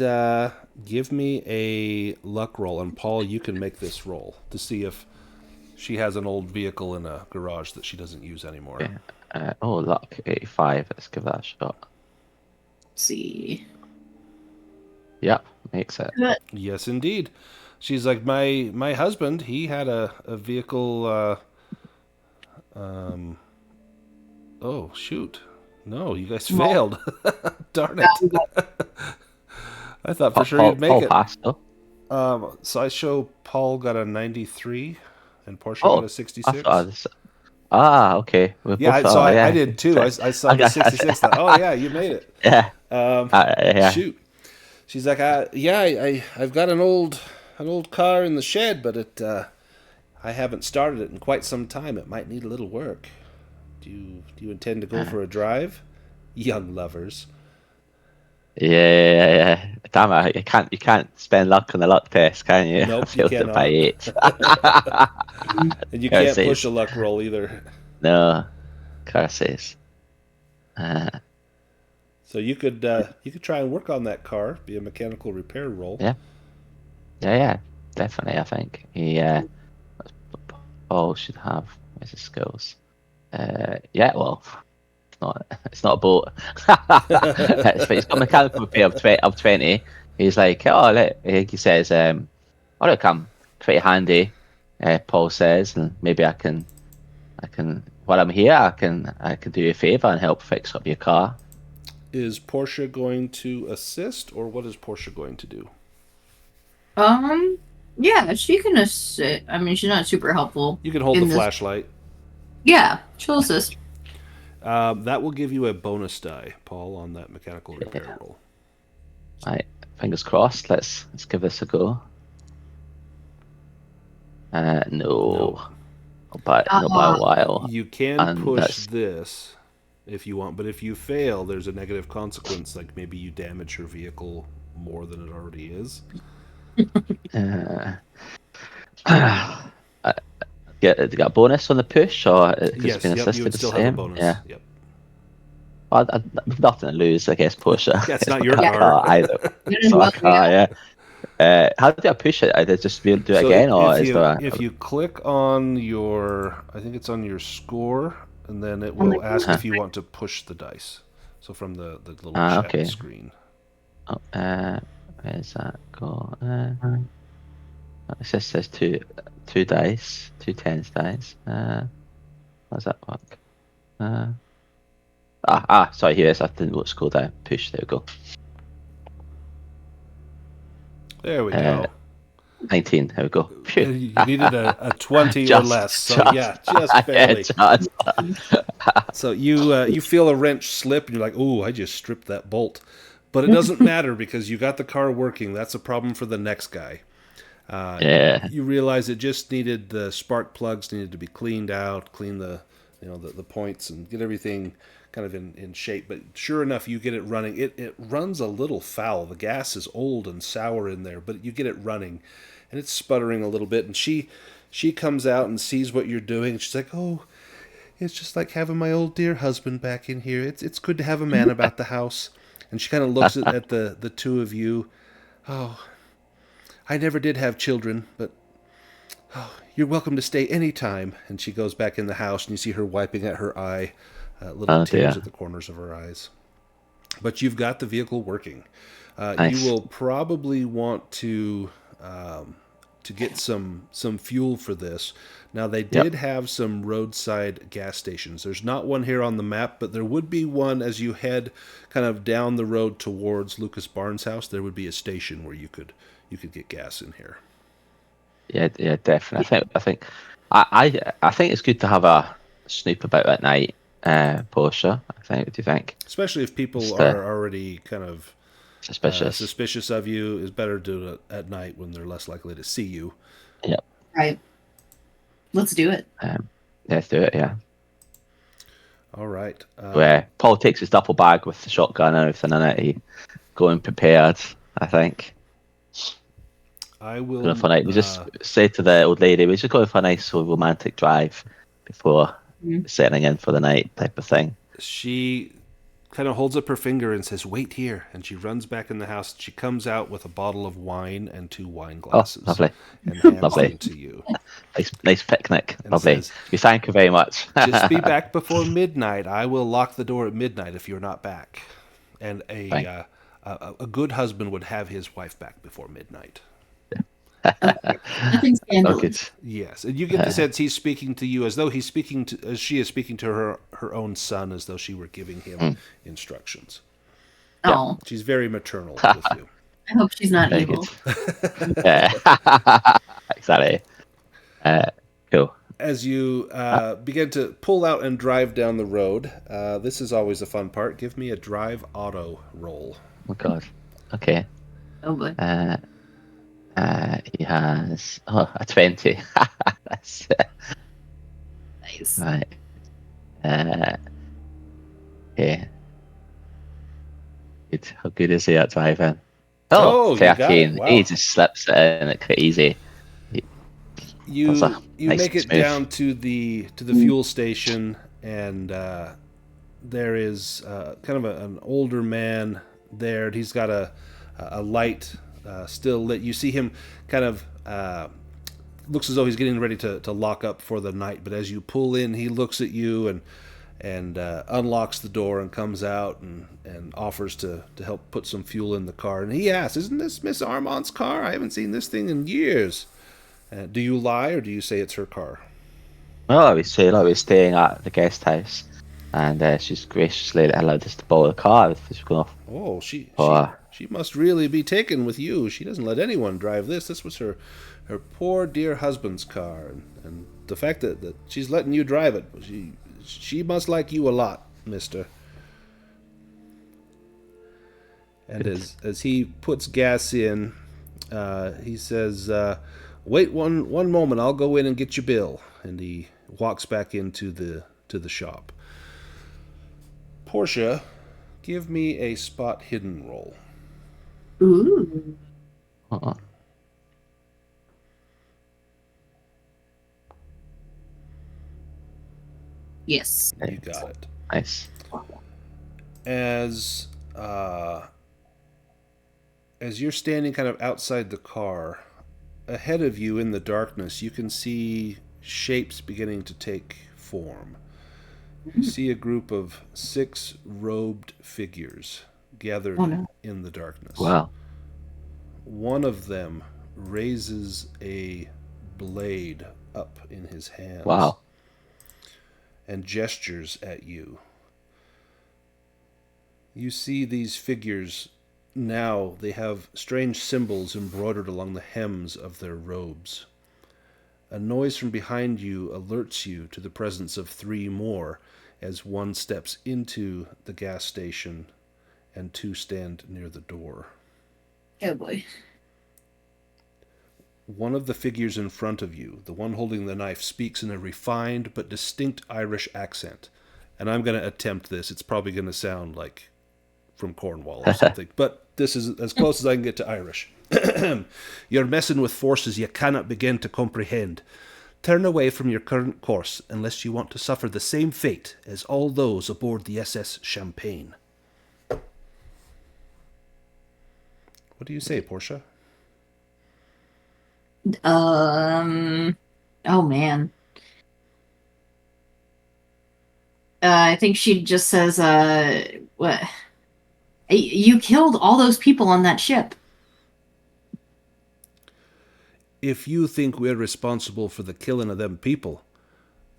give me a luck roll. And Paul, you can make this roll to see if she has an old vehicle in a garage that she doesn't use anymore. Okay. Luck 85. Let's give that a shot. Let's see. Yep, makes it. Good. Yes, indeed. She's like, my husband, he had a vehicle. Oh, shoot. No, you guys failed. Darn it. I thought for sure you'd make it. Passed, though. So I show Paul got a 93 and Portia got a 66. Okay. I did too. I saw the 66. Thought, oh yeah, you made it. Yeah. Yeah. Shoot. She's like, I've got an old car in the shed, but I haven't started it in quite some time. It might need a little work. Do you intend to go for a drive, young lovers? Yeah. Damn it! You can't spend luck on the luck test, can you? Nope, I failed you it by 8. And you can't push a luck roll either. No, curses. So you could try and work on that car, be a mechanical repair roll. Yeah, definitely. I think Paul should have his skills. Well, it's not a boat. But he's got mechanical repair of 20. He's like, he says, look, I'm pretty handy. Paul says, and maybe I can, while I'm here, I can do you a favor and help fix up your car. Is Portia going to assist, or what is Portia going to do? Yeah, she can assist. I mean, she's not super helpful. You can hold the flashlight. Yeah, she'll assist. That will give you a bonus die, Paul, on that mechanical repair roll. Right, fingers crossed. Let's give this a go. No. Not by a while. You can push this if you want, but if you fail, there's a negative consequence, like maybe you damage your vehicle more than it already is. Got a bonus on the push, or yes, you would still have a bonus. Yeah. Yep. Well, I've nothing to lose, I guess. Portia. Yeah, it's not your car either. It's not a car, yeah. How do I push it? I just do it again, or is there? If you click on I think it's on your score, and then it will ask if you want to push the dice. So from the little chat screen. Oh, where's that go? It just says two dice, 2 tens dice. How does that work? Sorry, here it is. I didn't look scroll down. Push, there we go. There we go. 19, there we go. Phew. You needed a 20 or less. So just barely. So you feel a wrench slip, and you're like, "Oh, I just stripped that bolt." But it doesn't matter because you got the car working. That's a problem for the next guy. You realize it just needed the spark plugs needed to be cleaned out, clean the points, and get everything kind of in shape. But sure enough, you get it running. It runs a little foul. The gas is old and sour in there, but you get it running, and it's sputtering a little bit. And she comes out and sees what you're doing. And she's like, "Oh, it's just like having my old dear husband back in here. It's good to have a man about the house." And she kind of looks at the two of you. "Oh, I never did have children, but you're welcome to stay any time." And she goes back in the house, and you see her wiping at her eye, little tears at the corners of her eyes. But you've got the vehicle working. Nice. You will probably want to get some fuel for this. Now, they did have some roadside gas stations. There's not one here on the map, but there would be one as you head kind of down the road towards Lucas Barnes' house. There would be a station where you could get gas in here. Yeah, definitely. I think it's good to have a snoop about at night, Portia. What do you think? Especially if people are already kind of suspicious of you, it's better to do it at night when they're less likely to see you. Yep. Right. Let's do it. Let's do it. Yeah. All right. Where Paul takes his duffel bag with the shotgun and everything in it. He going prepared, I think. I will. Going for a night. We just say to the old lady, we're just going for a nice sort of romantic drive before settling in for the night, type of thing. She kind of holds up her finger and says, "Wait here," and she runs back in the house. She comes out with a bottle of wine and 2 wine glasses. Oh, lovely. And hands Lovely. them to you. Nice picnic. And Lovely. says, We thank you very much. "Just be back before midnight. I will lock the door at midnight if you're not back." And a good husband would have his wife back before midnight. Nothing scandalous. Good. Yes, and you get the sense he's speaking to you as though he's speaking to, as she is speaking to her own son, as though she were giving him instructions. Oh, She's very maternal with you. I hope she's not Very evil. good. Yeah. Exactly. Cool. As you begin to pull out and drive down the road, this is always a fun part. Give me a drive auto roll. Oh God. Okay. Oh boy. He has a 20. That's Nice. right. Okay. Good. How good is he at driving? Oh, you got it. 13. Wow. He just slips it in it quite easy. You That's nice make and it smooth. down to the fuel station, and there is kind of an older man there. He's got a light still lit. You see him kind of looks as though he's getting ready to lock up for the night. But as you pull in, he looks at you and unlocks the door and comes out and offers to help put some fuel in the car. And he asks, "Isn't this Miss Armand's car? I haven't seen this thing in years." Do you lie or do you say it's her car? Well, I was staying at the guest house, and she's graciously allowed us to borrow the car if she's going off. Oh, she Oh. must really be taken with you. She doesn't let anyone drive this. This was her poor dear husband's car, and the fact that she's letting you drive it, she must like you a lot, mister. And as he puts gas in, he says, "Wait one moment. I'll go in and get your bill." And he walks back into the shop. Portia, give me a spot hidden roll. Ooh. Uh-uh. Yes. You got it. Nice. As you're standing kind of outside the car, ahead of you in the darkness, you can see shapes beginning to take form. You see a group of 6 robed figures gathered in the darkness. Wow. One of them raises a blade up in his hands. Wow. And gestures at you. You see these figures now, they have strange symbols embroidered along the hems of their robes. A noise from behind you alerts you to the presence of 3 more as one steps into the gas station and 2 stand near the door. Oh boy. One of the figures in front of you, the one holding the knife, speaks in a refined but distinct Irish accent. And I'm going to attempt this. It's probably going to sound like from Cornwall or something. But this is as close as I can get to Irish. "You're messing with forces you cannot begin to comprehend. Turn away from your current course unless you want to suffer the same fate as all those aboard the SS Champagne." What do you say, Portia? Oh man. I think she just says, what? You killed all those people on that ship. If you think we're responsible for the killing of them people,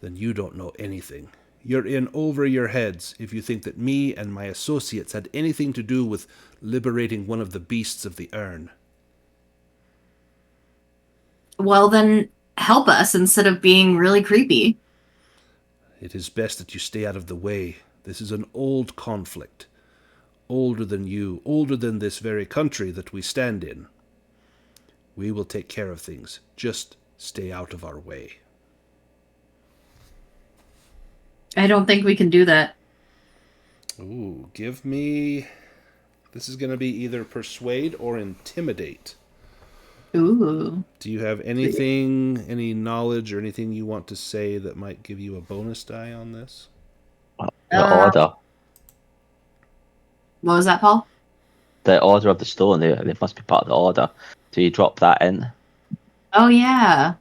then you don't know anything. You're in over your heads if you think that me and my associates had anything to do with liberating one of the beasts of the urn. Well, then help us instead of being really creepy. It is best that you stay out of the way. This is an old conflict. Older than you, older than this very country that we stand in. We will take care of things. Just stay out of our way. I don't think we can do that. Ooh, give me... This is going to be either persuade or intimidate. Ooh. Do you have anything, any knowledge or anything you want to say that might give you a bonus die on this? The order. What was that, Paul? The order of the stone, they must be part of the order. So you drop that in. Oh yeah.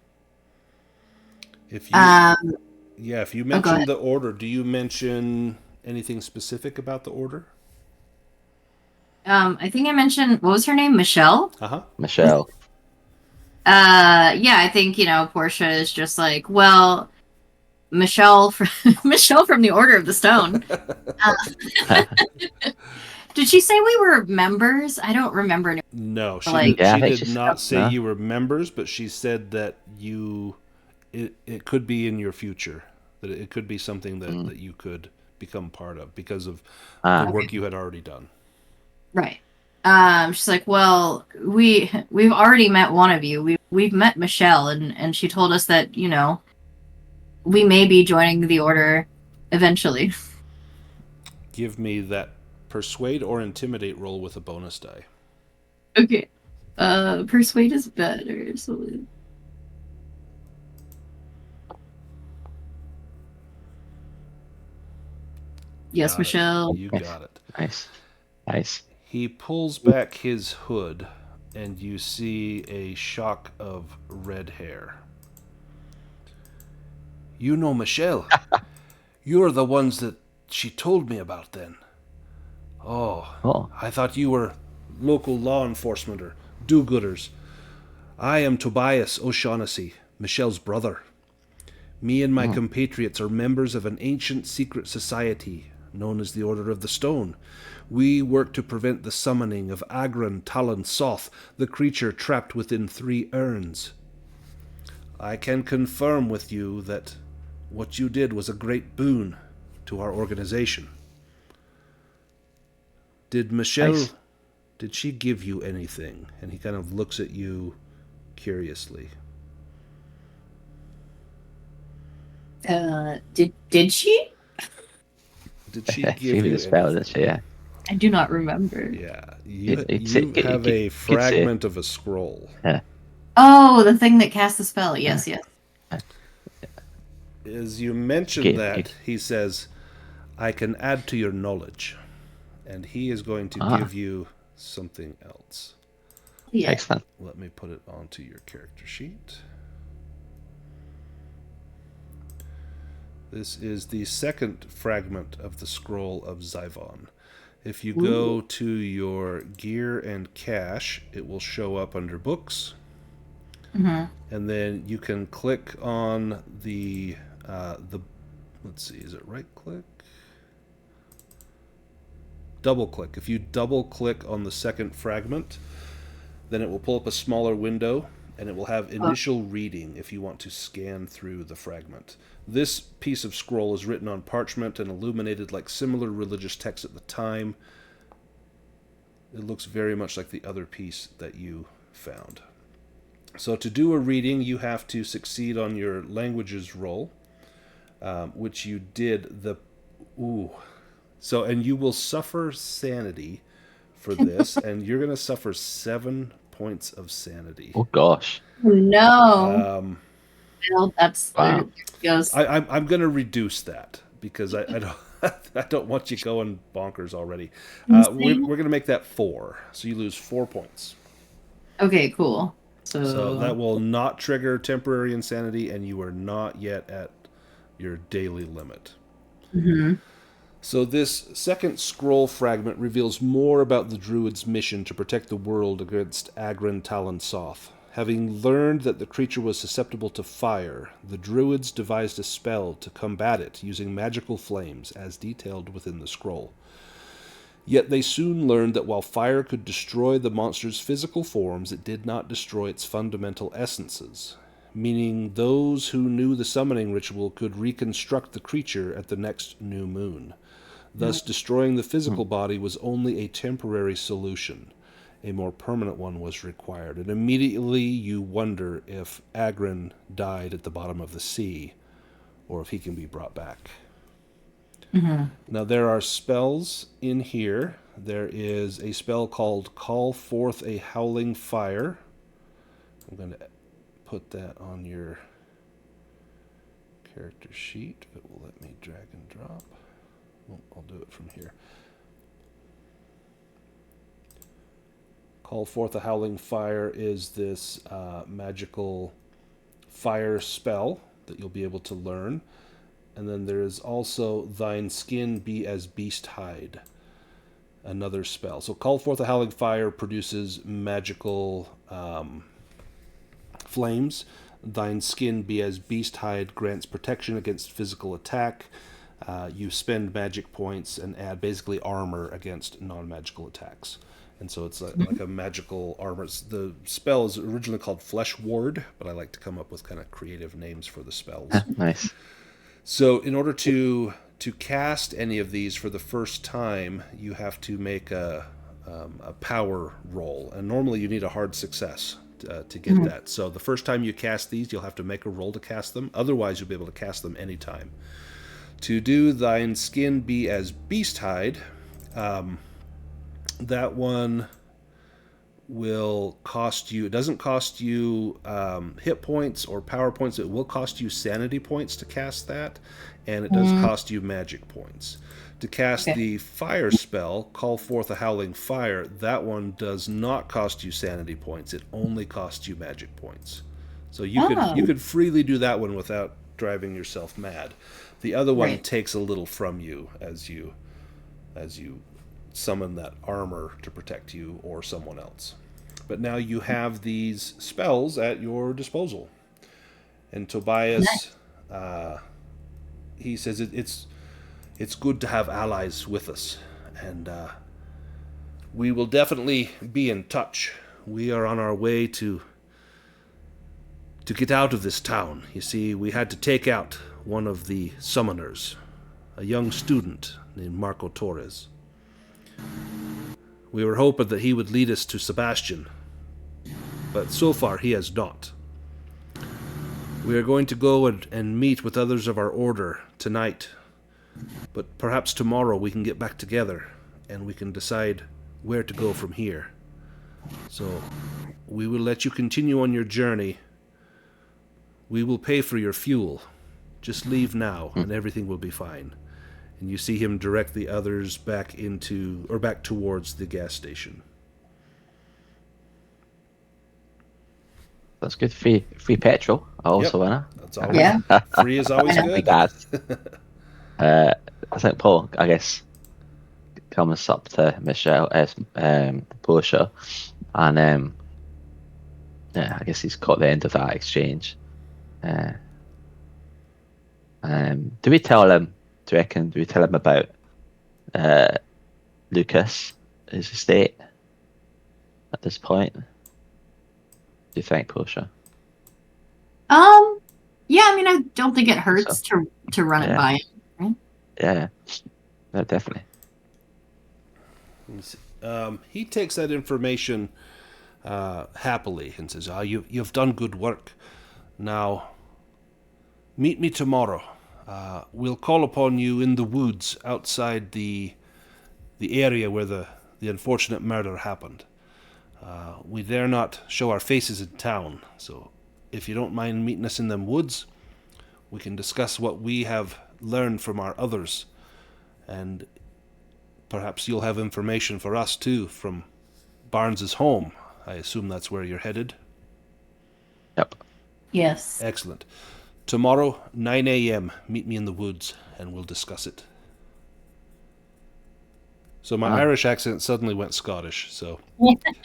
If you if you go mention ahead. the order, do you mention anything specific about the order? I think I mentioned, what was her name? Michelle? Uh-huh. Michelle. Yeah, I think, Portia is just like, well, Michelle from Michelle from the Order of the Stone. Did she say we were members? I don't remember. No, she Like- did, Yeah, I she think did she not said say that. you were members, but she said that it could be in your future, that it could be something that you could become part of because of the work you had already done. Right. She's like, well, we've already met one of you. We've met Michelle, and she told us that, we may be joining the Order eventually. Give me that persuade or intimidate roll with a bonus die. Okay. Persuade is better, so... Yes, Got it. Michelle. You got it. Nice. He pulls back his hood, and you see a shock of red hair. You know Michelle. You're the ones that she told me about then. Oh, I thought you were local law enforcement or do-gooders. I am Tobias O'Shaughnessy, Michelle's brother. Me and my compatriots are members of an ancient secret society known as the Order of the Stone. We work to prevent the summoning of Agran Talon Soth, the creature trapped within 3 urns. I can confirm with you that what you did was a great boon to our organization. Did Michelle, Nice. did she give you anything? And he kind of looks at you curiously. Did she? Did she she give was you a spell, anything? didn't she? Yeah. I do not remember. Yeah, you You have a could say. fragment of a scroll. Yeah. Oh, the thing that cast the spell. Yes, yes. As you mention Okay, that, okay. he says, I can add to your knowledge. And he is going to give you something else. Yeah. Excellent. Let me put it onto your character sheet. This is the second fragment of the Scroll of Zyvon. If you go to your gear and cache, it will show up under books. Mm-hmm. And then you can click on the let's see, is it right click? Double click. If you double click on the second fragment, then it will pull up a smaller window and it will have initial reading if you want to scan through the fragment. This piece of scroll is written on parchment and illuminated like similar religious texts at the time. It looks very much like the other piece that you found. So to do a reading, you have to succeed on your languages roll, which you did. And you will suffer sanity for this, and you're going to suffer 7 points of sanity. Oh gosh. No. Well, that's Wow. there goes. I'm going to reduce that because I don't I don't want you going bonkers already. We're going to make that 4, so you lose 4 points. Okay, cool. So that will not trigger temporary insanity, and you are not yet at your daily limit. Mm-hmm. So this second scroll fragment reveals more about the Druid's mission to protect the world against Agran Talon Soth. Having learned that the creature was susceptible to fire, the Druids devised a spell to combat it using magical flames, as detailed within the scroll. Yet they soon learned that while fire could destroy the monster's physical forms, it did not destroy its fundamental essences, meaning those who knew the summoning ritual could reconstruct the creature at the next new moon. Thus, destroying the physical body was only a temporary solution. A more permanent one was required, and immediately you wonder if Agran died at the bottom of the sea, or if he can be brought back. Mm-hmm. Now, there are spells in here. There is a spell called Call Forth a Howling Fire, I'm going to put that on your character sheet. It will let me drag and drop. Well, I'll do it from here. Call Forth a Howling Fire is this magical fire spell that you'll be able to learn. And then there is also Thine Skin Be as Beast Hide, another spell. So Call Forth a Howling Fire produces magical flames. Thine Skin Be as Beast Hide grants protection against physical attack. You spend magic points and add basically armor against non-magical attacks. And so it's like a magical armor. The spell is originally called Flesh Ward, but I like to come up with kind of creative names for the spells. Nice. So in order to cast any of these for the first time, you have to make a power roll. And normally you need a hard success to get that. So the first time you cast these, you'll have to make a roll to cast them. Otherwise, you'll be able to cast them anytime. To do Thine Skin Be as Beast Hide, that one will cost you, it doesn't cost you hit points or power points, it will cost you sanity points to cast that, and it does cost you magic points. To cast the fire spell, Call Forth a Howling Fire, that one does not cost you sanity points, it only costs you magic points. So you could freely do that one without driving yourself mad. The other one takes a little from you as you summon that armor to protect you or someone else. But now you have these spells at your disposal. And Tobias, he says it's good to have allies with us, and we will definitely be in touch. We are on our way to get out of this town. You see, we had to take out one of the summoners, a young student named Marco Torres. We were hoping that he would lead us to Sebastian, but so far he has not. We are going to go and meet with others of our order tonight, but perhaps tomorrow we can get back together and we can decide where to go from here. So we will let you continue on your journey. We will pay for your fuel. Just leave now and everything will be fine. And you see him direct the others back towards the gas station. That's good. Free petrol. Also, winner. That's always free is always good. I think Paul, I guess, comes up to Michelle as Portia, and I guess he's caught the end of that exchange. Do we tell him? Do you reckon? Do we tell him about Lucas, his estate, at this point? Do you think, Portia? Yeah, I mean, I don't think it hurts to run it by him, right? Yeah, no, definitely. He takes that information happily and says, you've done good work. Now, meet me tomorrow. We'll call upon you in the woods outside the area where the unfortunate murder happened. We dare not show our faces in town, so if you don't mind meeting us in them woods, we can discuss what we have learned from our others, and perhaps you'll have information for us too from Barnes's home. I assume that's where you're headed? Yep. Yes. Excellent. Tomorrow, 9 a.m., meet me in the woods, and we'll discuss it. So my Irish accent suddenly went Scottish, so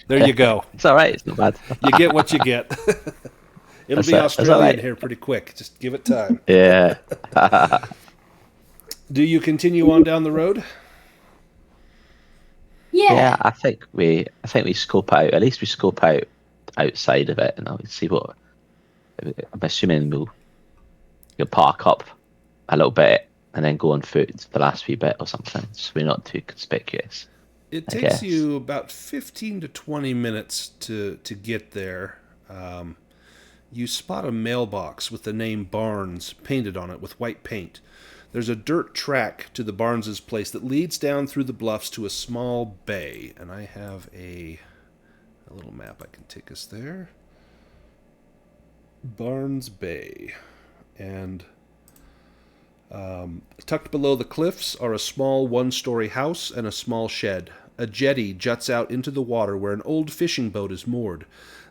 there you go. It's all right. It's not bad. You get what you get. It'll be Australian here pretty quick. Just give it time. Yeah. Do you continue on down the road? Yeah, I think we scope out. At least we scope out outside of it, and I'll see what. I'm assuming we'll park up a little bit and then go on foot the last wee bit or something, so we're not too conspicuous. It takes you about 15 to 20 minutes to get there. You spot a mailbox with the name Barnes painted on it with white paint. There's a dirt track to the Barnes' place that leads down through the bluffs to a small bay, and I have a little map I can take us there. Barnes Bay. And tucked below the cliffs are a small one-story house and a small shed. A jetty juts out into the water where an old fishing boat is moored.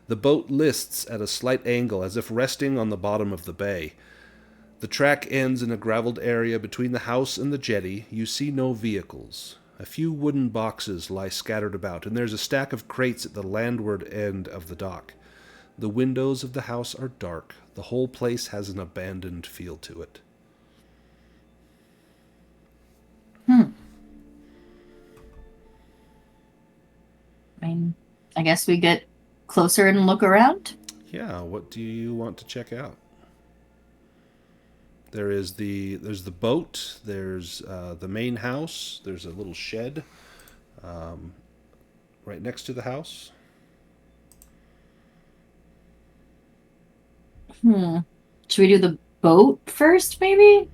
The boat lists at a slight angle as if resting on the bottom of the bay. The track ends in a graveled area between the house and the jetty. You see no vehicles. A few wooden boxes lie scattered about, and there's a stack of crates at the landward end of the dock. The windows of the house are dark. The whole place has an abandoned feel to it. I mean, I guess we get closer and look around. Yeah, what do you want to check out? There's the boat. There's the main house. There's a little shed right next to the house. Should we do the boat first, maybe?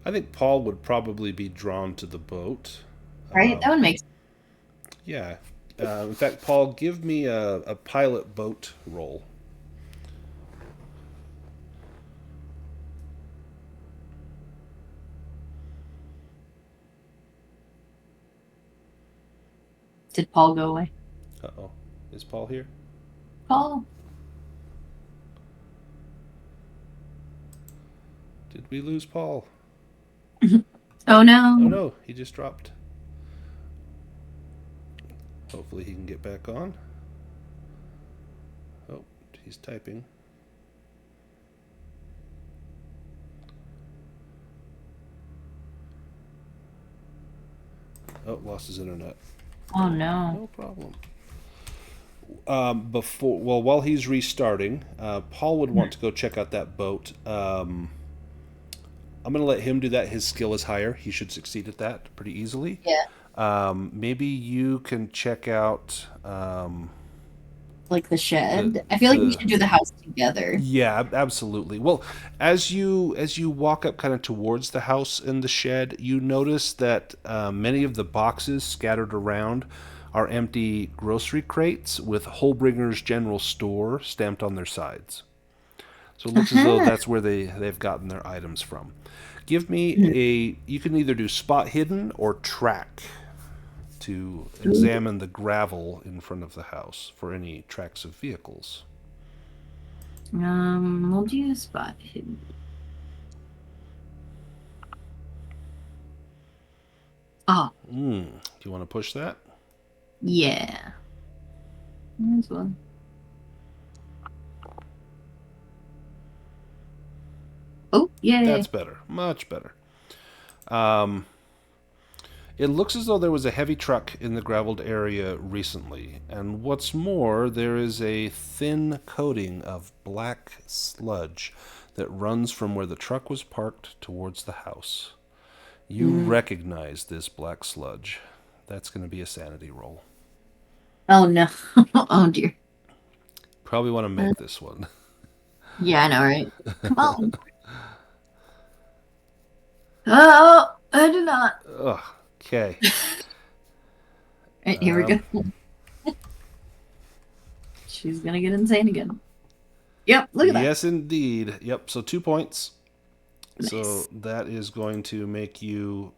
I think Paul would probably be drawn to the boat. Right? That would make sense. Yeah. In fact, Paul, give me a pilot boat roll. Did Paul go away? Uh-oh. Is Paul here? Paul? Did we lose Paul? Oh no. Oh no, he just dropped. Hopefully he can get back on. Oh, he's typing. Oh, lost his internet. Oh no. No problem. While he's restarting, Paul would want to go check out that boat. I'm going to let him do that. His skill is higher. He should succeed at that pretty easily. Yeah. Maybe you can check out. Like the shed. I feel like we should do the house together. Yeah, absolutely. Well, as you walk up kind of towards the house and the shed, you notice that many of the boxes scattered around are empty grocery crates with Holbringer's General Store stamped on their sides. So it looks as though that's where they've gotten their items from. Give me you can either do spot hidden or track to examine the gravel in front of the house for any tracks of vehicles. We'll do spot hidden. Oh. Do you want to push that? Yeah. There's one. Oh, yeah. That's better. Much better. It looks as though there was a heavy truck in the graveled area recently. And what's more, there is a thin coating of black sludge that runs from where the truck was parked towards the house. You recognize this black sludge. That's going to be a sanity roll. Oh, no. Oh, dear. Probably want to make this one. Yeah, I know, right? Come on. Oh, I do not. Ugh. Okay. Right, here we go. She's gonna get insane again. Yep, look at that. Yes, indeed. Yep, so 2 points. Nice. So that is going to make you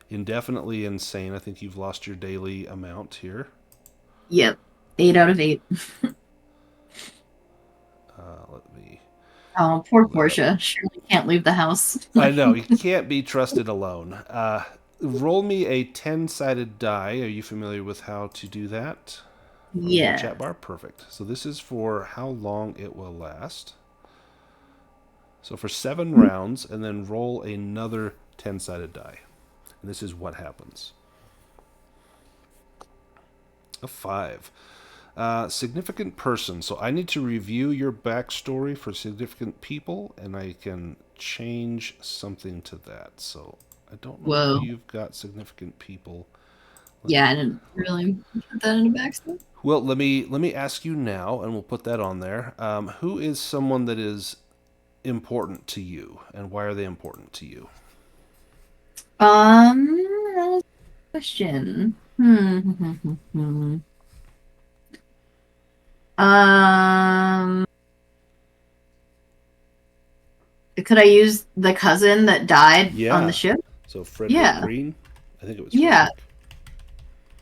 indefinitely insane. I think you've lost your daily amount here. Yep, 8 out of 8. Let me... Oh, poor Portia. Surely can't leave the house. I know, you can't be trusted alone. Roll me a 10-sided die. Are you familiar with how to do that? Yeah. Chat bar? Perfect. So this is for how long it will last. So for 7 rounds, and then roll another 10-sided die. And this is what happens. A 5. Significant person. So I need to review your backstory for significant people, and I can change something to that. So I don't know if you've got significant people. Yeah, I didn't really put that in a backstory. Well, let me ask you now, and we'll put that on there. Who is someone that is important to you, and why are they important to you? That's a question. Um, could I use the cousin that died on the Yeah. ship? So Frederick Yeah. Green? I think it was Yeah. Frederick.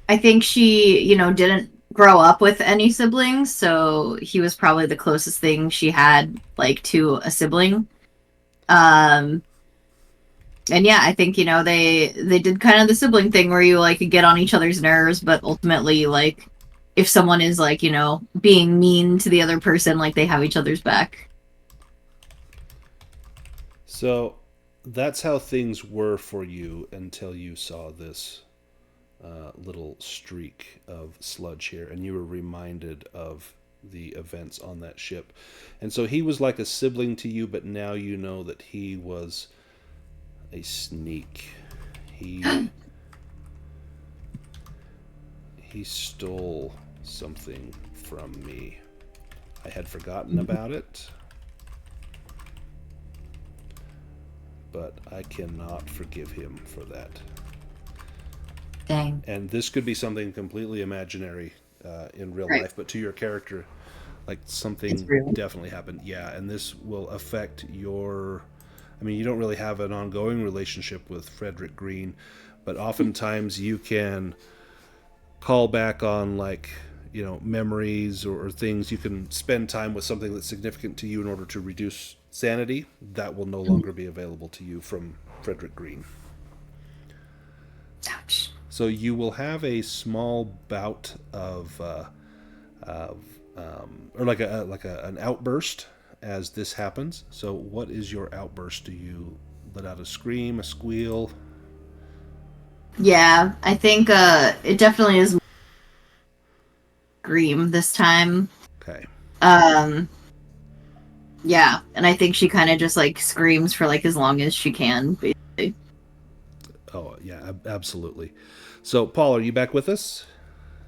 I think she, didn't grow up with any siblings, so he was probably the closest thing she had, like, to a sibling. Um, and yeah, I think, they did kind of the sibling thing where you, like, get on each other's nerves, but ultimately, like, if someone is, like, being mean to the other person, like, they have each other's back. So that's how things were for you until you saw this little streak of sludge here, and you were reminded of the events on that ship. And so he was like a sibling to you, but now you know that he was a sneak. He he stole something from me. I had forgotten about it, but I cannot forgive him for that. Dang. And this could be something completely imaginary in real Right. life, but to your character, like It's something real. definitely happened. Yeah, and this will affect your. I mean, you don't really have an ongoing relationship with Frederick Green, but oftentimes you can call back on like memories or things. You can spend time with something that's significant to you in order to reduce sanity. That will no longer be available to you from Frederick Green. Ouch. So you will have a small bout of or like an outburst as this happens. So what is your outburst? Do you let out a scream, a squeal? Yeah, I think it definitely is Scream this time. Okay. Um, yeah, and I think she kind of just like screams for like as long as she can, basically. Oh yeah, absolutely. So Paul, are you back with us?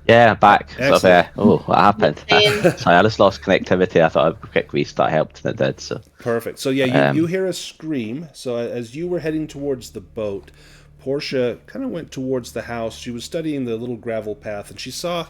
Yeah, back. So, Excellent. oh, what happened? Insane. Sorry, I just lost connectivity. I thought a quick restart helped, and it did. So, Perfect. So yeah, you um, hear a scream. So as you were heading towards the boat, Portia kind of went towards the house. She was studying the little gravel path, and she saw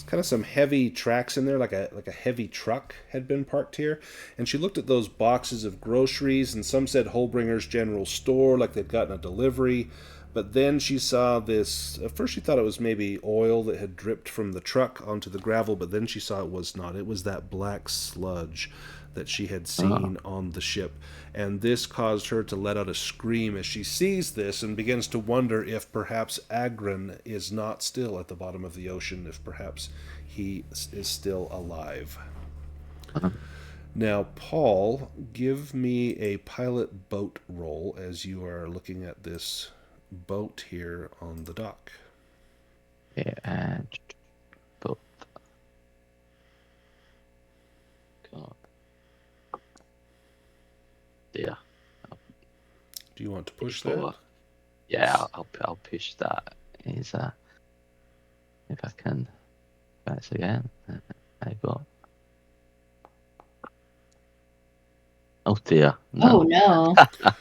kind of some heavy tracks in there, like a heavy truck had been parked here. And she looked at those boxes of groceries, and some said Holbringer's General Store, like they'd gotten a delivery. But then she saw this. At first, she thought it was maybe oil that had dripped from the truck onto the gravel, but then she saw it was not. It was that black sludge that she had seen on the ship. And this caused her to let out a scream as she sees this and begins to wonder if perhaps Agron is not still at the bottom of the ocean, if perhaps he is still alive. Now, Paul, give me a pilot boat roll as you are looking at this boat here on the dock. yeah, and both. God. Yeah. Do you want to push Before. that? Yeah, I'll push that. Is if I can. That's again. I got. Oh dear. Oh No. no.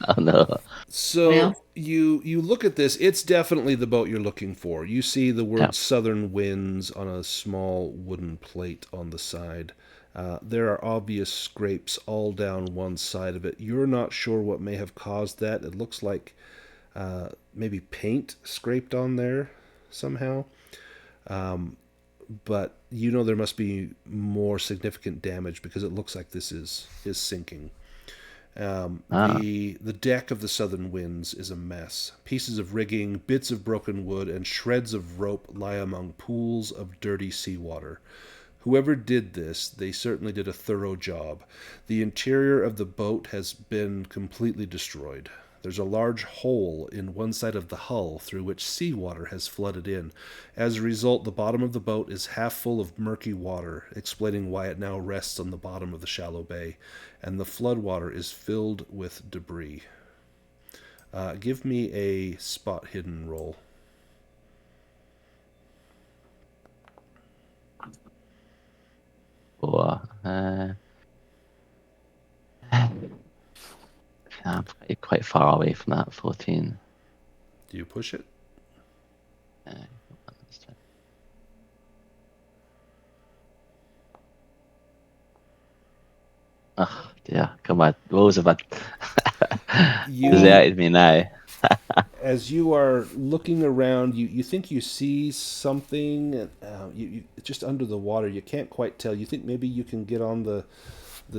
Oh no. So Yeah. you look at this, it's definitely the boat you're looking for. You see the word Yeah. Southern Winds on a small wooden plate on the side. There are obvious scrapes all down one side of it. You're not sure what may have caused that. It looks like maybe paint scraped on there somehow. But there must be more significant damage because it looks like this is sinking. The deck of the Southern Winds is a mess. Pieces of rigging, bits of broken wood, and shreds of rope lie among pools of dirty seawater. Whoever did this, they certainly did a thorough job. The interior of the boat has been completely destroyed. There's a large hole in one side of the hull through which seawater has flooded in. As a result, the bottom of the boat is half full of murky water, explaining why it now rests on the bottom of the shallow bay, and the floodwater is filled with debris. Give me a spot hidden roll. Or I'm quite far away from that 14. Do you push it? Oh dear, come on, Rose have You- deserted me now. As you are looking around, you think you see something. You just under the water. You can't quite tell. You think maybe you can get on the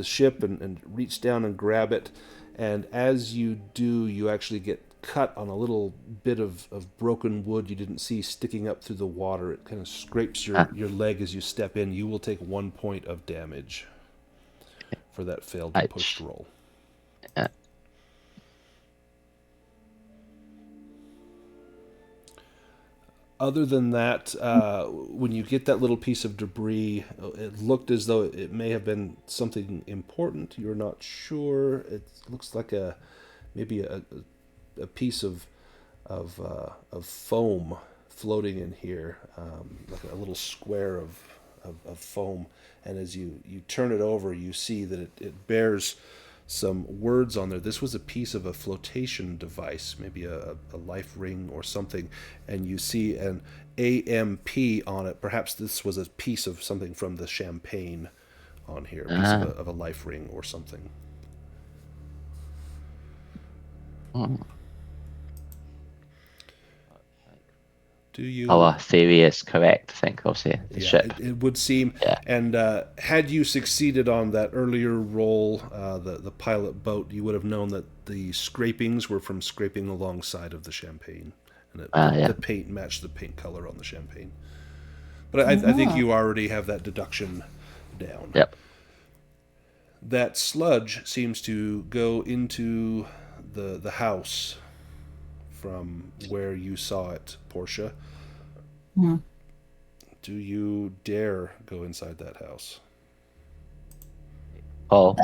ship and reach down and grab it. And as you do, you actually get cut on a little bit of broken wood you didn't see sticking up through the water. It kind of scrapes your leg as you step in. You will take 1 point of damage for that failed Ouch. pushed roll. Yeah. Other than that, when you get that little piece of debris, it looked as though it may have been something important. You're not sure. It looks like maybe a piece of foam floating in here, like a little square of foam. And as you turn it over, you see that it bears some words on there. This was a piece of a flotation device, maybe a life ring or something, and you see an AMP on it. Perhaps this was a piece of something from the champagne on here, a piece of a life ring or something. Hmm. Do you? Our theory is correct, I think, obviously. The Yeah, ship. it would seem. Yeah. And had you succeeded on that earlier roll, the pilot boat, you would have known that the scrapings were from scraping alongside of the champagne, and Yeah. the paint matched the paint color on the champagne. But I think you already have that deduction down. Yep. That sludge seems to go into the house from where you saw it, Portia. Hmm. Do you dare go inside that house? Paul.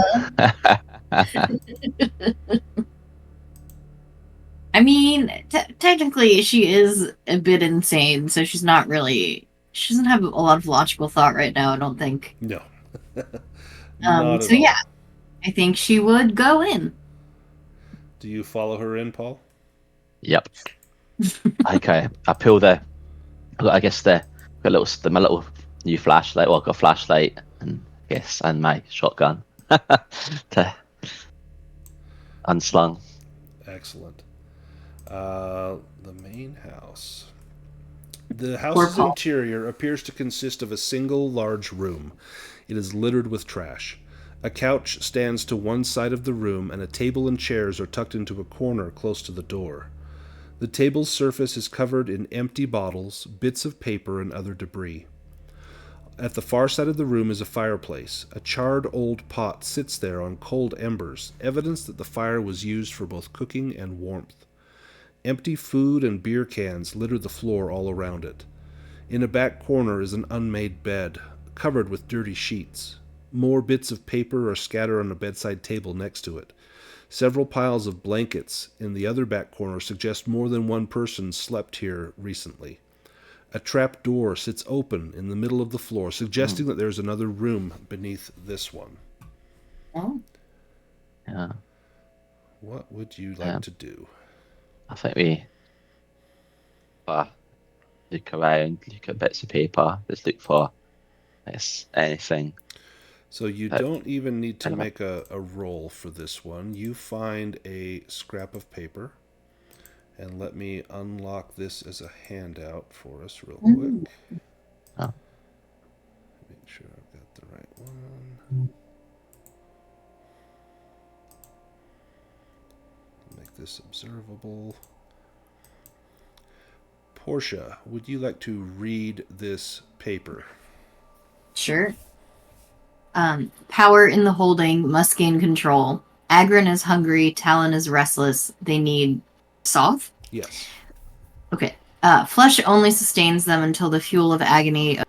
I mean, technically, she is a bit insane, so she's not really. She doesn't have a lot of logical thought right now, I don't think. No. Not So at all. yeah, I think she would go in. Do you follow her in, Paul? Yep. Okay. I pull I guess my little new flashlight. Well, I've got a flashlight and my shotgun to unslung. Excellent. The main house. The house's Paul. interior appears to consist of a single large room. It is littered with trash. A couch stands to one side of the room, and a table and chairs are tucked into a corner close to the door. The table's surface is covered in empty bottles, bits of paper, and other debris. At the far side of the room is a fireplace. A charred old pot sits there on cold embers, evidence that the fire was used for both cooking and warmth. Empty food and beer cans litter the floor all around it. In a back corner is an unmade bed, covered with dirty sheets. More bits of paper are scattered on a bedside table next to it. Several piles of blankets in the other back corner suggest more than one person slept here recently. A trap door sits open in the middle of the floor, suggesting that there's another room beneath this one. Oh. Yeah. What would you like to do? I think we look around, look at bits of paper, just look for anything. So you don't even need to make a roll for this one. You find a scrap of paper. And let me unlock this as a handout for us real quick. Oh. Make sure I've got the right one. Make this observable. Portia, would you like to read this paper? Sure. Power in the holding must gain control. Agron is hungry. Talon is restless. They need Soth? Yes. Okay. Flesh only sustains them until the fuel of agony.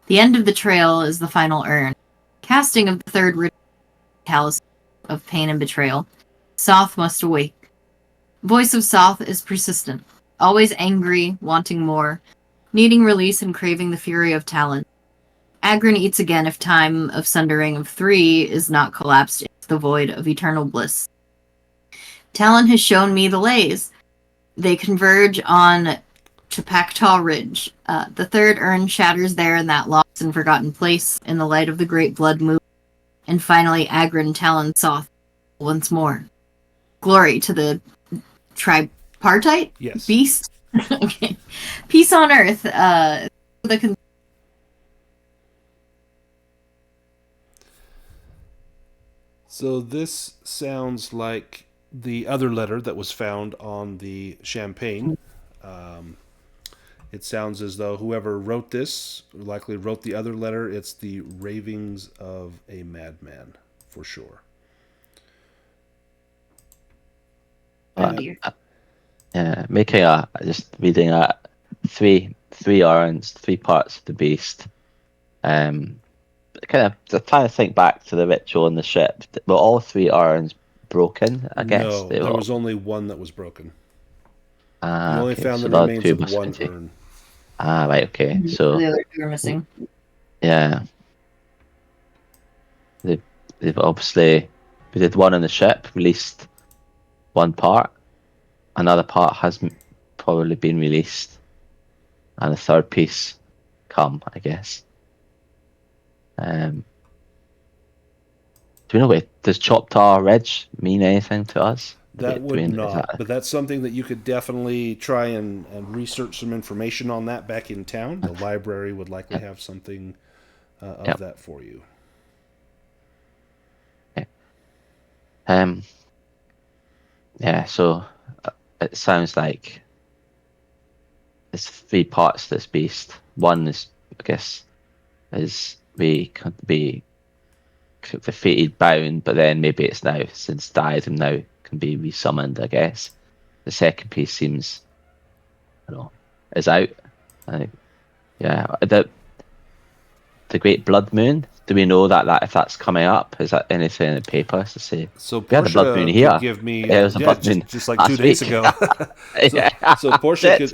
The end of the trail is the final urn. Casting of the third callous of pain and betrayal. Soth must awake. Voice of Soth is persistent. Always angry, wanting more. Needing release and craving the fury of Talon. Agron eats again if time of sundering of three is not collapsed into the void of eternal bliss. Talon has shown me the lays. They converge on Chapaktaw Ridge. The third urn shatters there in that lost and forgotten place in the light of the great blood moon. And finally, Agrin Talon saw once more. Glory to the tripartite Yes. beast. Okay. Peace on earth. So this sounds like the other letter that was found on the champagne. It sounds as though whoever wrote this likely wrote the other letter. It's the ravings of a madman, for sure. Oh dear. Making just reading three urns, three parts of the beast. Kind of trying to think back to the ritual on the ship. Were all three urns broken? I guess No, there was only one that was broken. You only found so the remains two of must one be- urn. Right, okay. So The other two are missing. yeah, they've obviously we did one on the ship, released one part. Another part has probably been released, and a third piece come, I guess. Do we know does Choctaw Ridge mean anything to us? That would not, but that's something that you could definitely try and research some information on that back in town. The library would likely have something of that for you. So it sounds like there's three parts to this beast. One is, I guess, is we could be defeated, bound, but then maybe it's now since died and now can be resummoned, I guess. The second piece seems, is out. I think, the Great Blood Moon. Do we know that if that's coming up? Is that anything in the papers to say? So we had a blood moon here. Give me it was a blood moon just like 2 days ago. so Portia could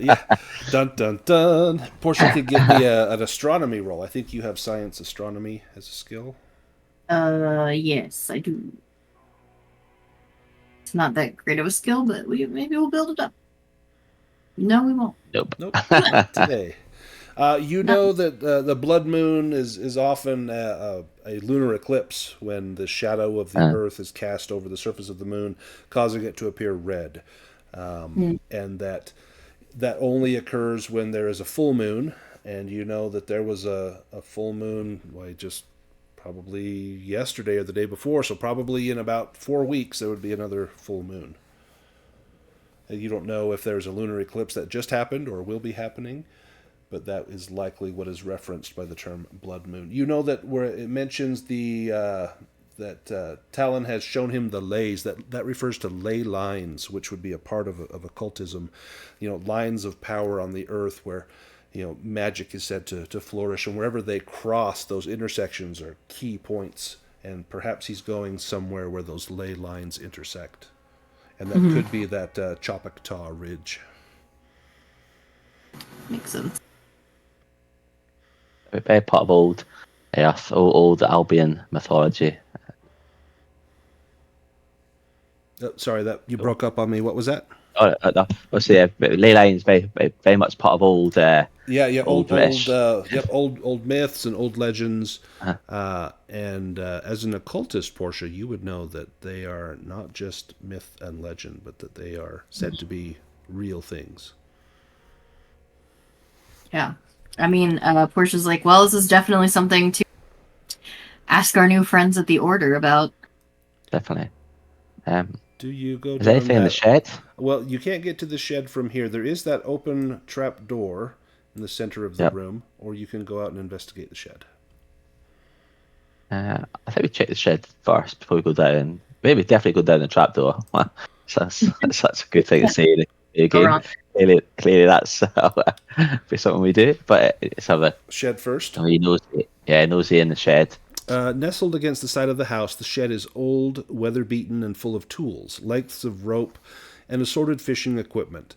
dun dun dun. Portia could give me an astronomy roll. I think you have science astronomy as a skill. Yes, I do. It's not that great of a skill, but maybe we'll build it up. No, we won't. Nope. Not today. You know that the blood moon is often a lunar eclipse when the shadow of the Earth is cast over the surface of the moon, causing it to appear red, and that only occurs when there is a full moon. And you know that there was a full moon, just probably yesterday or the day before, so probably in about 4 weeks there would be another full moon. And you don't know if there's a lunar eclipse that just happened or will be happening, but that is likely what is referenced by the term blood moon. You know that where it mentions that Talon has shown him the lays, that refers to ley lines, which would be a part of occultism, lines of power on the earth where magic is said to flourish, and wherever they cross, those intersections are key points, and perhaps he's going somewhere where those ley lines intersect, and that could be that Choctaw Ridge. Makes sense. Very part of old Earth, old Albion mythology. Sorry, that you broke up on me. What was that? Ley lines very much part of old. Old myths and old legends. And as an occultist, Portia, you would know that they are not just myth and legend, but that they are said to be real things. Yeah. I mean, Portia's like, well, this is definitely something to ask our new friends at the Order about. Definitely. Do you go? Is there anything in the shed? Well, you can't get to the shed from here. There is that open trap door in the center of the room, or you can go out and investigate the shed. I think we check the shed first before we go down. Maybe definitely go down the trap door. That's a good thing to say. Again, clearly that's be something we do. But let's have a shed first. Nosy in the shed. Nestled against the side of the house, the shed is old, weather-beaten, and full of tools, lengths of rope, and assorted fishing equipment.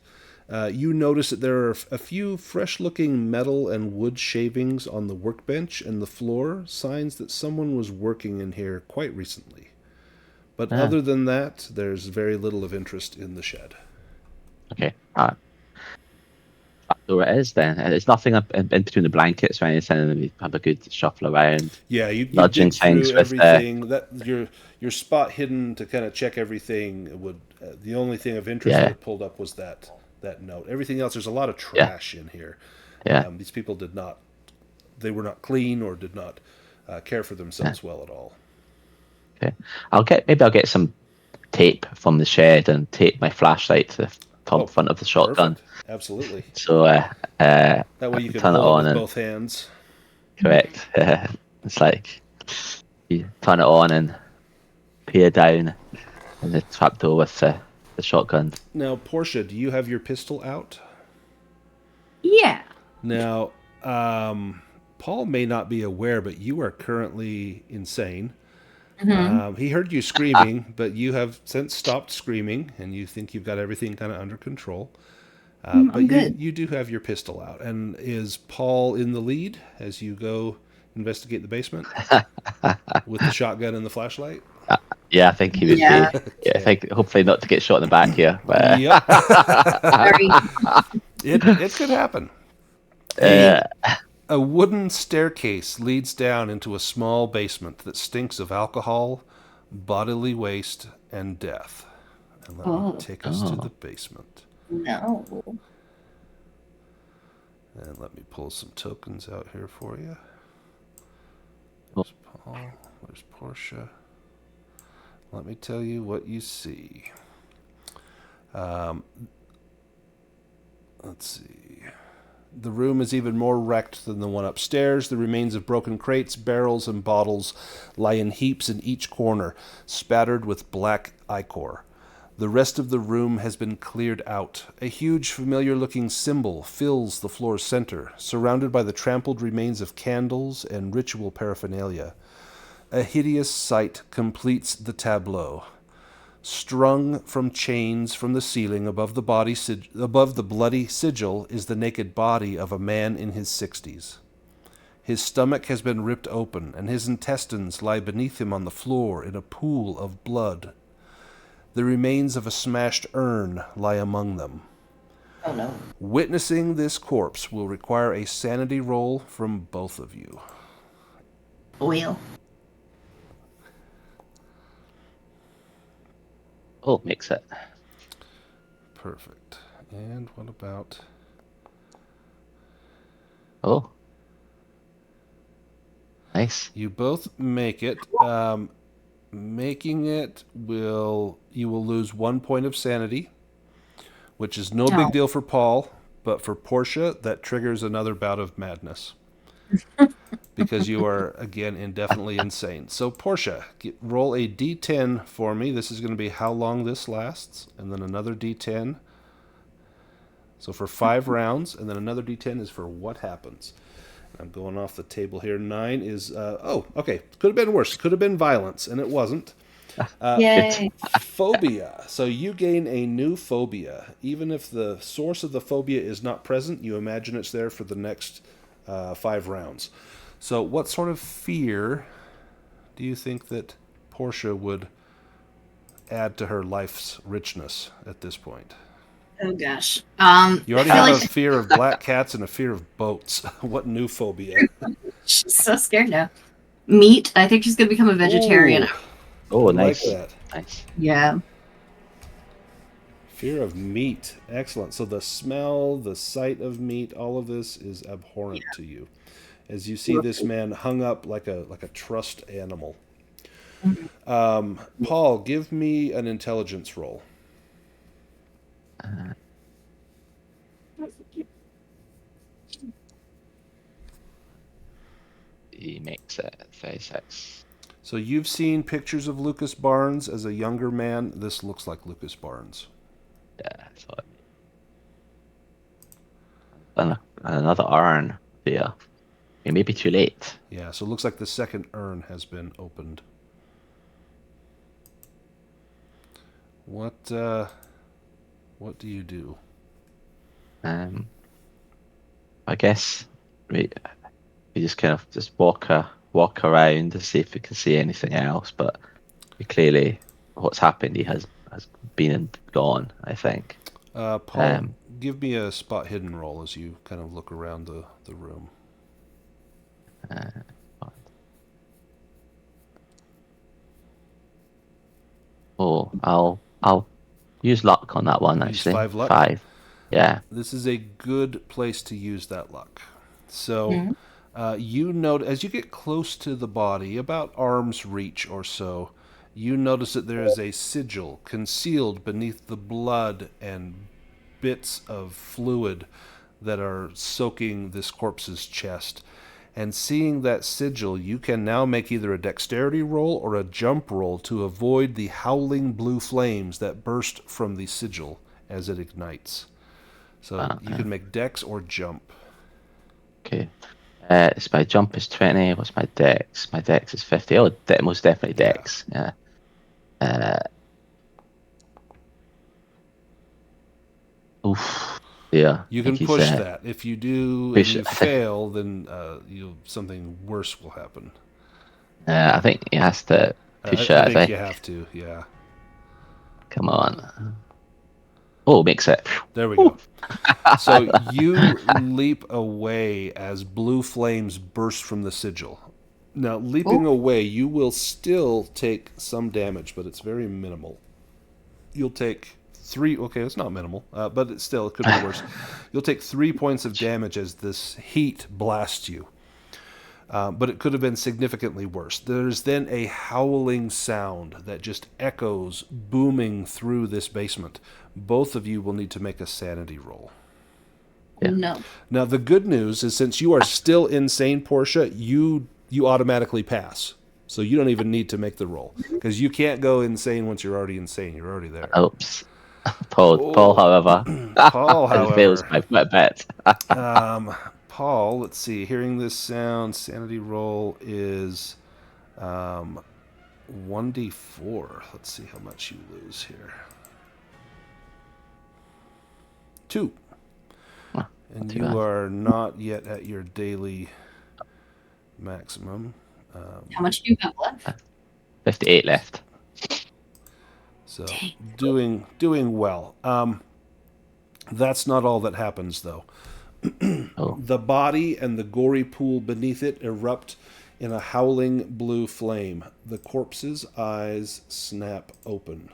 You notice that there are a few fresh-looking metal and wood shavings on the workbench and the floor, signs that someone was working in here quite recently. But other than that, there's very little of interest in the shed. Okay. So it is then. And it's nothing up in between the blankets or anything, and we have a good shuffle around. Yeah, you Nudging dig through things with everything. That your spot hidden to kind of check everything would. The only thing of interest Yeah. that it pulled up was that note. Everything else, there's a lot of trash in here. Yeah. These people did not. They were not clean or did not care for themselves well at all. Okay. Maybe I'll get some tape from the shed and tape my flashlight to the top front of the shotgun. Perfect. Absolutely. So That way you can turn it hold on it with and both hands. correct. It's like you turn it on and peer down in the trapdoor with the shotgun. Now, Portia, do you have your pistol out? Yeah. Now, Paul may not be aware, but you are currently insane. He heard you screaming, but you have since stopped screaming, and you think you've got everything kind of under control. But I'm good. you do have your pistol out. And is Paul in the lead as you go investigate the basement with the shotgun and the flashlight? Yeah, I think he would be. Yeah. Yeah, I think hopefully not to get shot in the back here. But, Yep. Sorry. It could happen. A wooden staircase leads down into a small basement that stinks of alcohol, bodily waste, and death. And let me take us to the basement. No. And let me pull some tokens out here for you. There's Paul. There's Portia. Let me tell you what you see. Let's see. The room is even more wrecked than the one upstairs. The remains of broken crates, barrels, and bottles lie in heaps in each corner, spattered with black ichor. The rest of the room has been cleared out. A huge, familiar-looking symbol fills the floor's center, surrounded by the trampled remains of candles and ritual paraphernalia. A hideous sight completes the tableau. Strung from chains from the ceiling above the bloody sigil is the naked body of a man in his 60s. His stomach has been ripped open, and his intestines lie beneath him on the floor in a pool of blood. The remains of a smashed urn lie among them. Oh no. Witnessing this corpse will require a sanity roll from both of you. Oil. Oh, makes it. Perfect. And what about... Oh. Nice. You both make it. Making it you will lose 1 point of sanity, which is no big deal for Paul, but for Portia, that triggers another bout of madness. Because you are, again, indefinitely insane. So, Portia, roll a d10 for me. This is going to be how long this lasts, and then another d10. So for 5 rounds, and then another d10 is for what happens. I'm going off the table here. 9 is, okay. Could have been worse. Could have been violence, and it wasn't. Yay. Phobia. So you gain a new phobia. Even if the source of the phobia is not present, you imagine it's there for the next 5 rounds. So what sort of fear do you think that Portia would add to her life's richness at this point? Oh gosh. You already have a fear of black cats and a fear of boats. What new phobia? She's so scared now. Meat. I think she's gonna become a vegetarian. Ooh, Oh, I nice. like that. Nice. Yeah. Fear of meat. Excellent. So the smell, the sight of meat, all of this is abhorrent to you. As you see this man hung up like a trussed animal. Paul, give me an intelligence roll. He makes it 36. So you've seen pictures of Lucas Barnes as a younger man. This looks like Lucas Barnes. Yeah, I thought. And another urn there. It may be too late. Yeah, so it looks like the second urn has been opened. What do you do? I guess we just kind of just walk around to see if we can see anything else. But clearly, what's happened, he has been and gone. I think. Paul, give me a spot hidden roll as you kind of look around the room. I'll use luck on that one, Use actually. 5 luck? 5. Yeah. This is a good place to use that luck. So you note as you get close to the body, about arm's reach or so, you notice that there is a sigil concealed beneath the blood and bits of fluid that are soaking this corpse's chest. And seeing that sigil, you can now make either a dexterity roll or a jump roll to avoid the howling blue flames that burst from the sigil as it ignites. So you can make dex or jump. Okay. So my jump is 20. What's my dex? My dex is 50. Oh, most definitely dex. Yeah. Oof. Yeah. You can push that. If you do and you fail, then something worse will happen. I think he has to push it. I think you have to, yeah. Come on. Oh, makes it. There we go. So you leap away as blue flames burst from the sigil. Now, leaping away, you will still take some damage, but it's very minimal. You'll take 3... Okay, it's not minimal, but it could be worse. You'll take 3 points of damage as this heat blasts you. But it could have been significantly worse. There's then a howling sound that just echoes, booming through this basement. Both of you will need to make a sanity roll. Yeah. No. Now, the good news is since you are still insane, Portia, you automatically pass. So you don't even need to make the roll. Because you can't go insane once you're already insane. You're already there. Oops. Paul, however. Paul, however. fails my bet. Paul, let's see. Hearing this sound, sanity roll is 1d4. Let's see how much you lose here. 2. And you are not yet at your daily maximum. How much do you have left? 58 left. So doing well. That's not all that happens, though. The body and the gory pool beneath it erupt in a howling blue flame. The corpse's eyes snap open.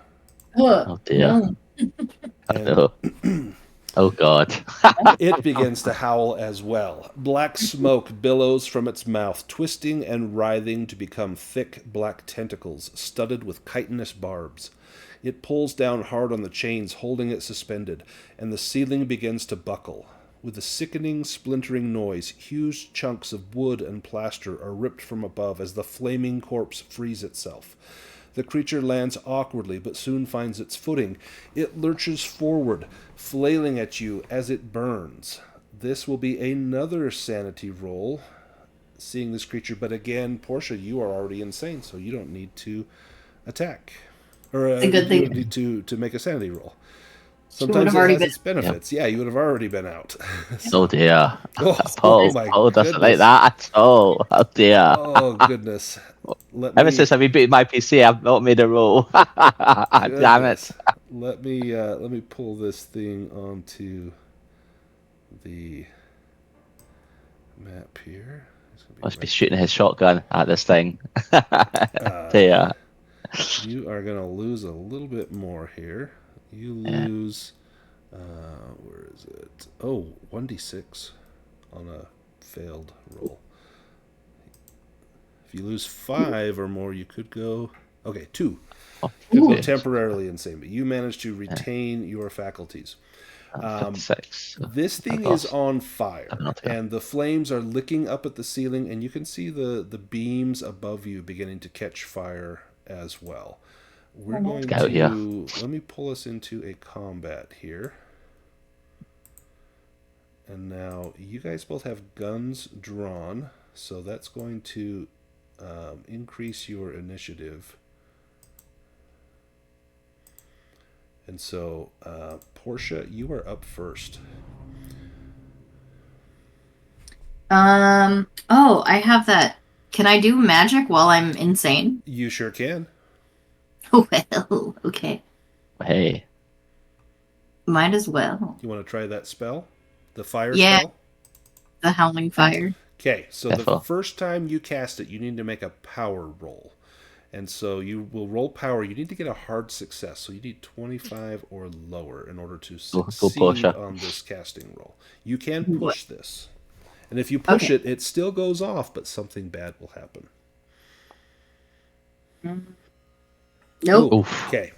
Oh dear. Oh god. It begins to howl as well. Black smoke billows from its mouth, twisting and writhing to become thick black tentacles studded with chitinous barbs. It pulls down hard on the chains holding it suspended, and the ceiling begins to buckle. With a sickening, splintering noise, huge chunks of wood and plaster are ripped from above as the flaming corpse frees itself. The creature lands awkwardly, but soon finds its footing. It lurches forward, flailing at you as it burns. This will be another sanity roll, seeing this creature. But again, Portia, you are already insane, so you don't need to attack. Or it's a good thing. You don't need to make a sanity roll. Sometimes it has its benefits. Yep. Yeah, you would have already been out. Oh dear. Paul doesn't like that at all. Oh dear. Oh goodness. Ever since I've been beating my PC, I've not made a roll. Damn it. Let me pull this thing onto the map here. Must be shooting his shotgun at this thing. Dear. You are gonna lose a little bit more here. You lose, where is it? Oh, 1d6 on a failed roll. If you lose 5 or more, you could go... Okay, 2. Could go temporarily insane, but you managed to retain your faculties. 6. This thing is on fire, and the flames are licking up at the ceiling, and you can see the beams above you beginning to catch fire as well. We're going to... Let me pull us into a combat here. And now, you guys both have guns drawn, so that's going to increase your initiative. And so, Portia, you are up first. Oh, I have that. Can I do magic while I'm insane? You sure can. Well, okay. Hey. Might as well. You want to try that spell? The fire Yeah. spell? The Howling Fire. Okay, so the Careful. first time you cast it, you need to make a power roll. And so you will roll power. You need to get a hard success. So you need 25 or lower in order to Go succeed Portia. on this casting roll. You can What? push this. And if you push Okay. it, it still goes off, but something bad will happen. Nope. Ooh, Oof. okay.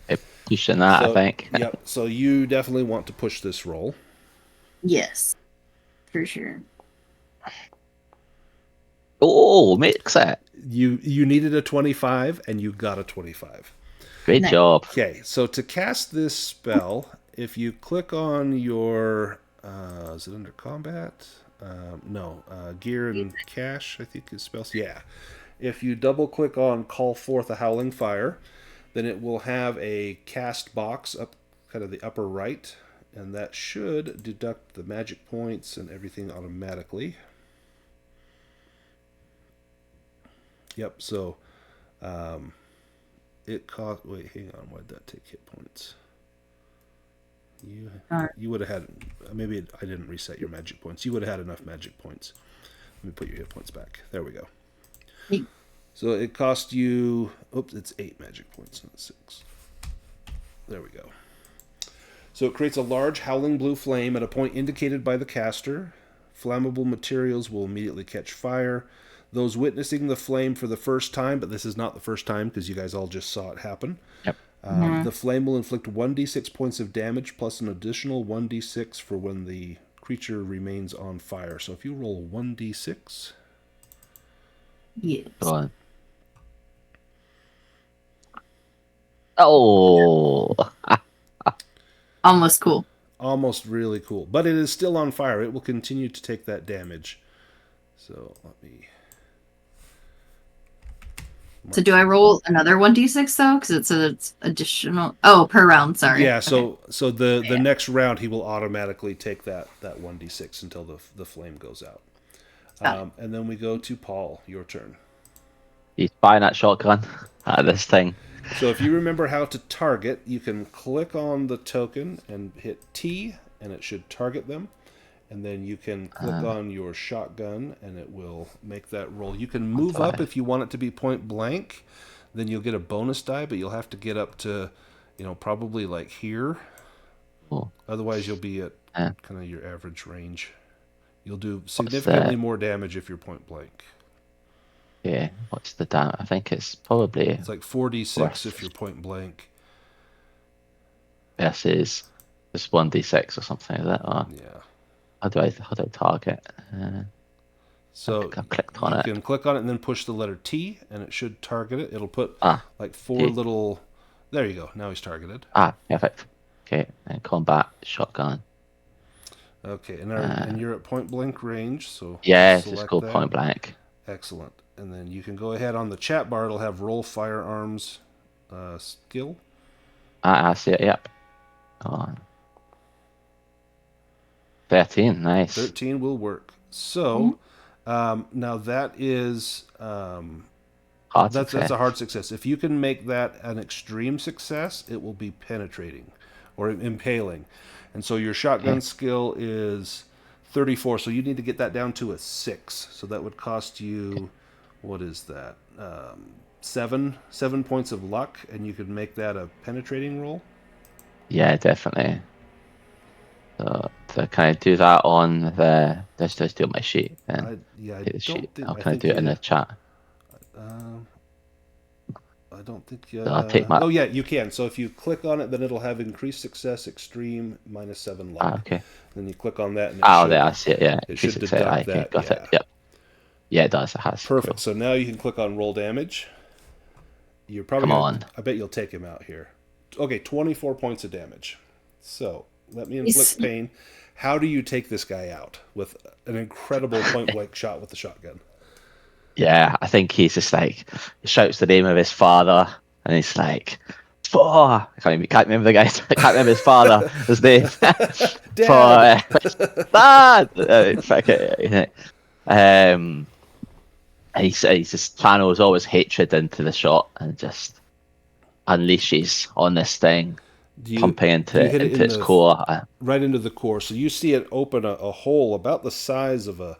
Pushing that, I think. Yep. So you definitely want to push this roll. Yes. For sure. Oh, makes it. You needed a 25, and you got a 25. Great Nice. job. Okay, so to cast this spell, if you click on your, is it under combat? No, gear and cash, I think is spells. Yeah. If you double click on call forth a howling fire, then it will have a cast box up kind of the upper right, and that should deduct the magic points and everything automatically. Yep, so it cost. Wait, hang on. Why'd that take hit points? You would have had. Maybe I didn't reset your magic points. You would have had enough magic points. Let me put your hit points back. There we go. Hey. So it cost you. Oops, it's 8 magic points, not 6. There we go. So it creates a large howling blue flame at a point indicated by the caster. Flammable materials will immediately catch fire. Those witnessing the flame for the first time, but this is not the first time because you guys all just saw it happen. Yep. The flame will inflict 1d6 points of damage plus an additional 1d6 for when the creature remains on fire. So if you roll 1d6. Yes. Go on. Oh. Almost cool. Almost really cool. But it is still on fire. It will continue to take that damage. So let me... So do I roll another 1d6 though? Because it's additional. Oh, per round. Sorry. Yeah, Okay. so the next round he will automatically take that 1d6 until the flame goes out. And then we go to Paul. Your turn. He's buying that shotgun at this thing. So if you remember how to target, you can click on the token and hit T, and it should target them. And then you can click on your shotgun, and it will make that roll. You can move up if you want it to be point blank. Then you'll get a bonus die, but you'll have to get up to, probably like here. Oh. Otherwise, you'll be at kind of your average range. You'll do significantly more damage if you're point blank. Yeah, what's the damn? I think it's probably... It's like 4d6 if you're point blank. Versus just 1d6 or something like that. Or Yeah. how do I target? So I clicked on it. You can click on it and then push the letter T, and it should target it. It'll put like 4 T. little... There you go. Now he's targeted. Perfect. Okay, and combat shotgun. Okay, and you're at point blank range, so Yeah, select just go that. point blank. Excellent. And then you can go ahead on the chat bar. It'll have roll firearms skill. I see it. Yep. Oh. 13. Nice. 13 will work. So now that is that's a hard success. If you can make that an extreme success, it will be penetrating or impaling. And so your shotgun skill is 34. So you need to get that down to a 6. So that would cost you, what is that? 7 points of luck, and you could make that a penetrating roll. Yeah, definitely. So to kind of do that on the just do it on my sheet. Then I don't think I'll kind of do it in the chat. I don't think. I'll take my... Oh yeah, you can. So if you click on it, then it'll have increased success, extreme, -7 luck. Okay. Then you click on that, and there, I see it. Yeah, it should deduct that. Got it. Yep. Yeah, it does. It has. Perfect. Cool. So now you can click on roll damage. You're probably I bet you'll take him out here. Okay, 24 points of damage. So let me inflict pain. How do you take this guy out with an incredible point blank shot with the shotgun? Yeah, I think he's just like, he shouts the name of his father, and he's like, I can't remember the guy's. I can't remember his father. His name. Dad. Dad. He just channels all his hatred into the shot and just unleashes on this thing. pumping do you hit it into in its core. right into the core? So you see it open a hole about the size of a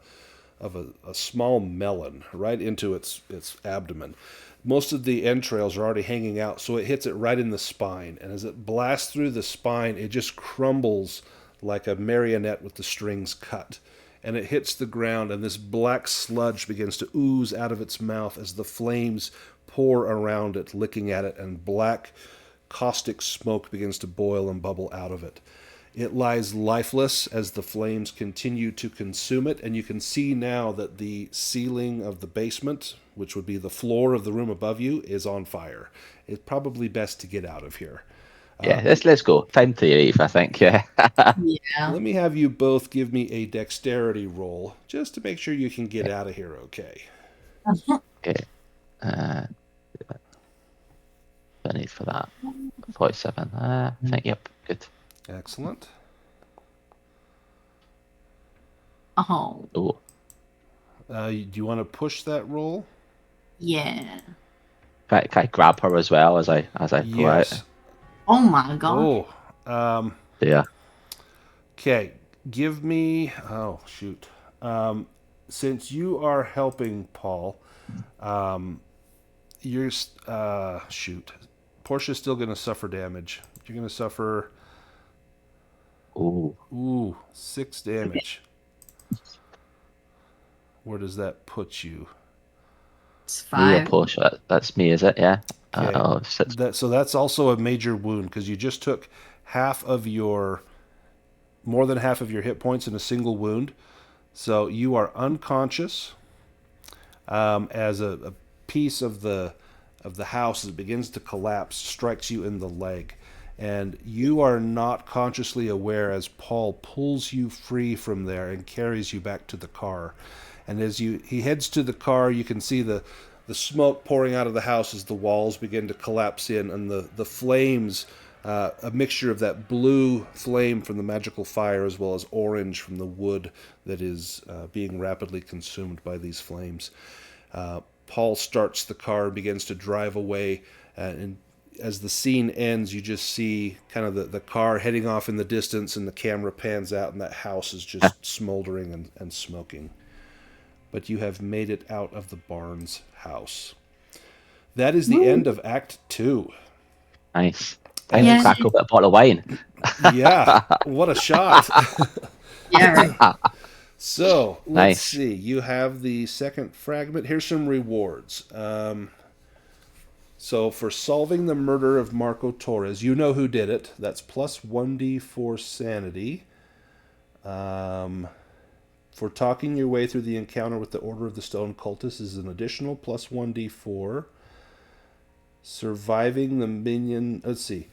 small melon right into its abdomen. Most of the entrails are already hanging out, so it hits it right in the spine. And as it blasts through the spine, it just crumbles like a marionette with the strings cut. And it hits the ground, and this black sludge begins to ooze out of its mouth as the flames pour around it, licking at it, and black caustic smoke begins to boil and bubble out of it. It lies lifeless as the flames continue to consume it, and you can see now that the ceiling of the basement, which would be the floor of the room above you, is on fire. It's probably best to get out of here. Yeah, let's go. Time to leave, I think. Yeah. Yeah. Let me have you both give me a dexterity roll, just to make sure you can get out of here okay. Okay. I need for that 47. I think yep, good. Excellent. Oh, Oh, Do you want to push that roll? yeah. can I grab her as well as I go Yes. out? Oh my god. Oh, Yeah. okay. Give me. Oh, shoot. Since you are helping Paul, you're. Shoot. Portia's still going to suffer damage. You're going to suffer. Ooh. 6 damage. Where does that put you? It's Me or 5. Portia? That's me, is it? Yeah. Okay. Six. So that's also a major wound because you just took more than half of your hit points in a single wound. So you are unconscious as a piece of the house as it begins to collapse strikes you in the leg. And you are not consciously aware as Paul pulls you free from there and carries you back to the car. And as he heads to the car, you can see the smoke pouring out of the house as the walls begin to collapse in, and the flames, a mixture of that blue flame from the magical fire as well as orange from the wood that is being rapidly consumed by these flames. Paul starts the car and begins to drive away, and as the scene ends, you just see kind of the car heading off in the distance, and the camera pans out, and that house is just smoldering and smoking. But you have made it out of the Barnes house. That is the end of Act 2. Nice. And Time to crack open a bottle of wine. Yeah, what a shot. Yeah, right. So, let's Nice. see. You have the second fragment. Here's some rewards. So, for solving the murder of Marco Torres, you know who did it. That's plus 1d4 sanity. For talking your way through the encounter with the Order of the Stone Cultist is an additional plus 1d4. Surviving the minion... Let's see.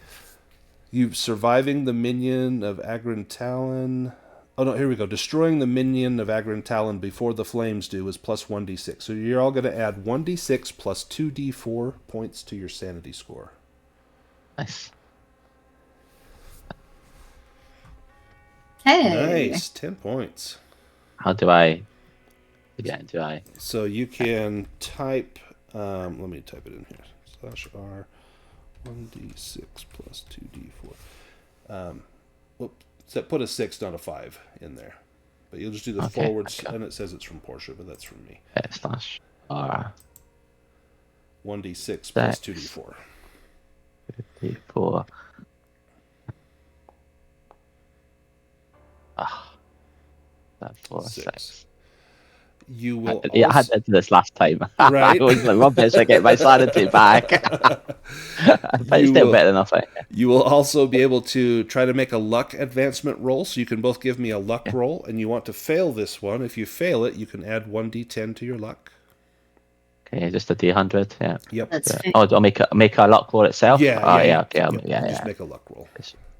Surviving the minion of Agrin Talon... Oh, no, here we go. Destroying the minion of Agrin Talon before the flames do is plus 1d6. So you're all going to add 1d6 plus 2d4 points to your sanity score. Nice. Hey. Nice. 10 points. How do I? Again, do I? So you can type... let me type it in here. /R 1d6 plus 2d4. So put a 6, not a 5 in there. But you'll just do the forwards, and it says it's from Portia, but that's from me. Slash R 1d6 plus 2d4. 54. That's 4, 6. You will I had to do this last time. Right. I was like, rubbish, I get my sanity back. But it's still better than nothing. You will also be able to try to make a luck advancement roll, so you can both give me a luck roll, and you want to fail this one. If you fail it, you can add 1d10 to your luck. Okay, just a D100, yeah. Yep. That's Oh, do I make a luck roll itself? Yeah. Okay. Just make a luck roll.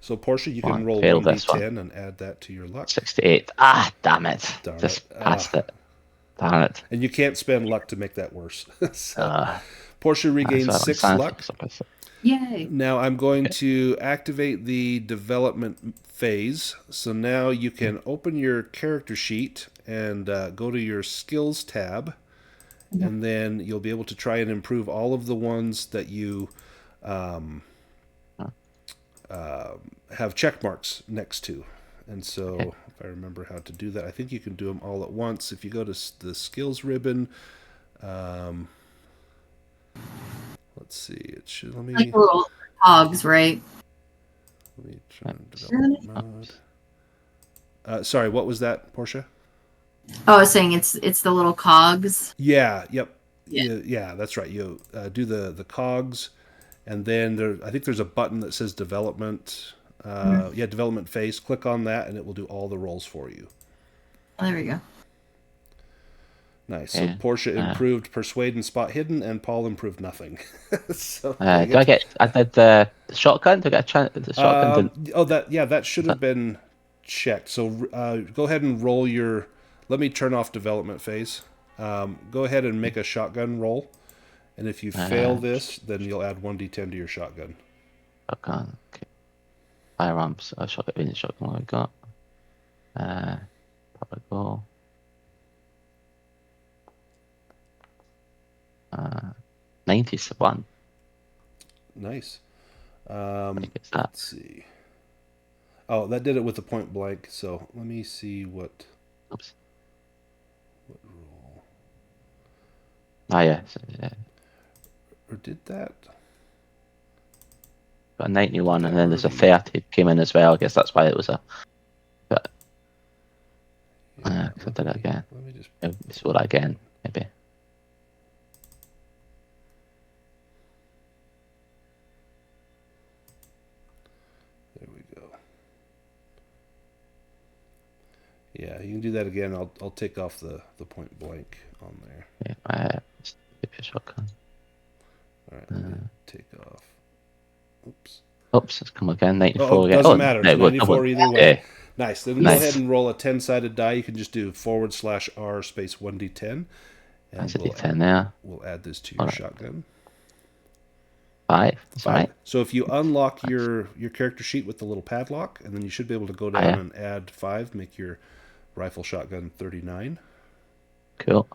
So, Portia, you can roll fail this 1d10 and add that to your luck. 68. Damn it. Just passed it. Darn it. And you can't spend luck to make that worse. So, Portia regains 6 luck. Yay. Now I'm going to activate the development phase. So now you can open your character sheet and go to your skills tab. And then you'll be able to try and improve all of the ones that you have check marks next to. And so if I remember how to do that, I think you can do them all at once. If you go to the skills ribbon, let's see, it should, let me Like the little cogs, right? turn development mode. Sorry, what was that, Portia? Oh, I was saying it's the little cogs. Yeah, yep. Yeah. Yeah, that's right. You do the cogs, and then I think there's a button that says development. Yeah, development phase. Click on that, and it will do all the rolls for you. Oh, there we go. Nice. So Portia improved persuade and spot hidden, and Paul improved nothing. So do I get? I did the shotgun. Do I get a chance? The shotgun. that should have been checked. So go ahead and roll your. Let me turn off development phase. Go ahead and make a shotgun roll, and if you fail this, then you'll add 1d10 to your shotgun. Shotgun. Okay. Firearms. Shotgun. What we got? Probably go. 91. Nice. Let's Let's see. Oh, that did it with the point blank. So let me see what. Oops. What roll? Yeah. Or did that? Got a 91, and then there's a 30 came in as well. I guess that's why it was a. But I did it again. Let me just. Let's roll that again, maybe. There we go. Yeah, you can do that again. I'll take off the point blank on there. Yeah, let's take a shotgun. All right, let me take off. Oops. Oops, it's come again. 94 Oh, again. doesn't matter. It's no, 94 either way. Yeah. Nice. Then Nice. go ahead and roll a 10-sided die. You can just do /R space 1d10. And That's a D10 there. We'll add this to your shotgun. 5. That's right. So if you unlock your character sheet with the little padlock, and then you should be able to go down and add 5, make your rifle shotgun 39. Cool.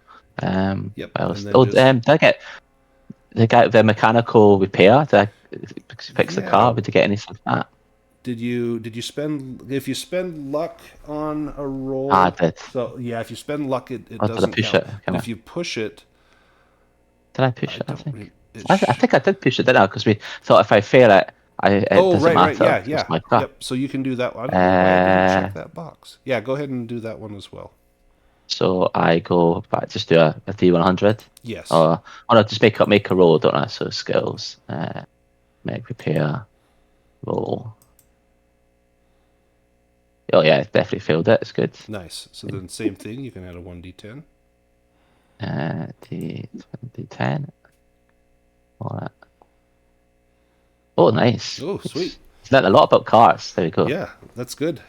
Yep. What else? And then Did I get the mechanical repair? Did I fix the car? Did you get anything like that? Did you spend, if you spend luck on a roll? I did. So yeah, if you spend luck, it Did doesn't I push count. it? But if you push it, Did I push it? I don't think. re- it I think I did push it, didn't I? Because we thought if I fail it, it doesn't matter. Yeah, It's yeah. my car. Yep. So you can do that one. I didn't check that box. Yeah, go ahead and do that one as well. So I go back, just do a D100. Yes. Or no, just make a roll, don't I? So skills, make repair, roll. Oh yeah, definitely failed it. It's good. Nice. So then same thing. You can add a 1d10. D10. All right. Oh, nice. Oh, sweet. Learned a lot about cars. There we go. Yeah, that's good.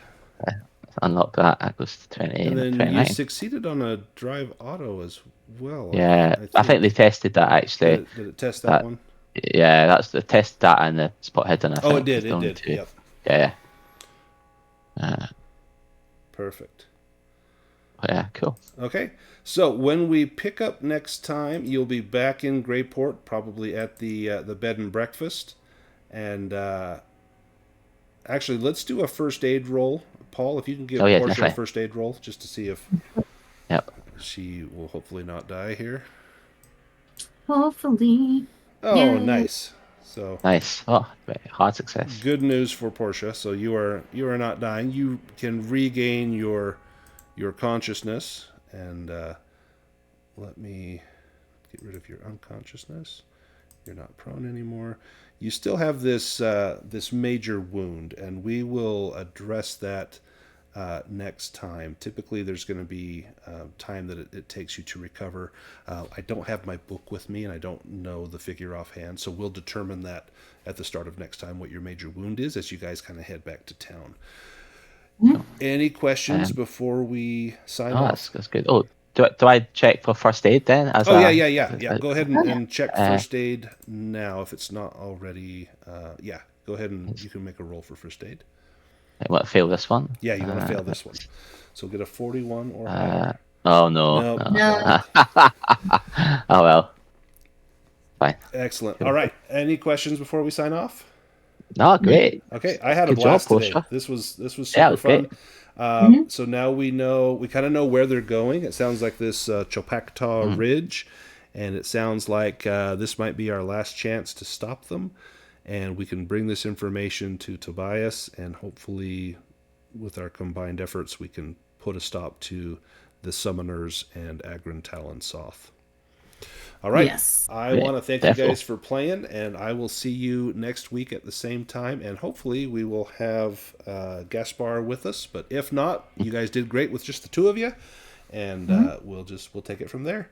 Unlock that. That goes to 20. And then 29. you succeeded on a drive auto as well. Yeah, I think they tested that actually. Did it test that one? Yeah, that's the test that and the spot hidden. I Oh, think. it did. Yep. Yeah. Perfect. Yeah, cool. Okay, so when we pick up next time, you'll be back in Greyport, probably at the bed and breakfast. And actually, let's do a first aid roll. Paul, if you can give Portia definitely. a first aid roll, just to see if she will hopefully not die here. Hopefully. Oh, Yay. nice. So Nice. Oh, hard success. good news for Portia. So you are not dying. You can regain your consciousness, and let me get rid of your unconsciousness. You're not prone anymore. You still have this this major wound, and we will address that next time. Typically, there's going to be time that it takes you to recover. I don't have my book with me, and I don't know the figure offhand, so we'll determine that at the start of next time what your major wound is as you guys kind of head back to town. Any questions before we sign off? That's good. Oh, do I check for first aid then? Yeah. Go ahead and check first aid now if it's not already. Go ahead and you can make a roll for first aid. I want to fail this one. Yeah, you want to fail this one. So get a 41 or higher. Oh no. No. Oh well. Fine. Excellent. All right. Any questions before we sign off? No, great. Okay, I had a Good job, blast today. Portia. This was Yeah, super it was fun. great. So now we kind of know where they're going. It sounds like this Chopactaw Ridge, and it sounds like this might be our last chance to stop them, and we can bring this information to Tobias, and hopefully, with our combined efforts, we can put a stop to the Summoners and Agrin Talon Soth. All right. Yes. I Great. want to thank Definitely. you guys for playing, and I will see you next week at the same time. And hopefully, we will have Gaspar with us. But if not, you guys did great with just the two of you, and we'll take it from there.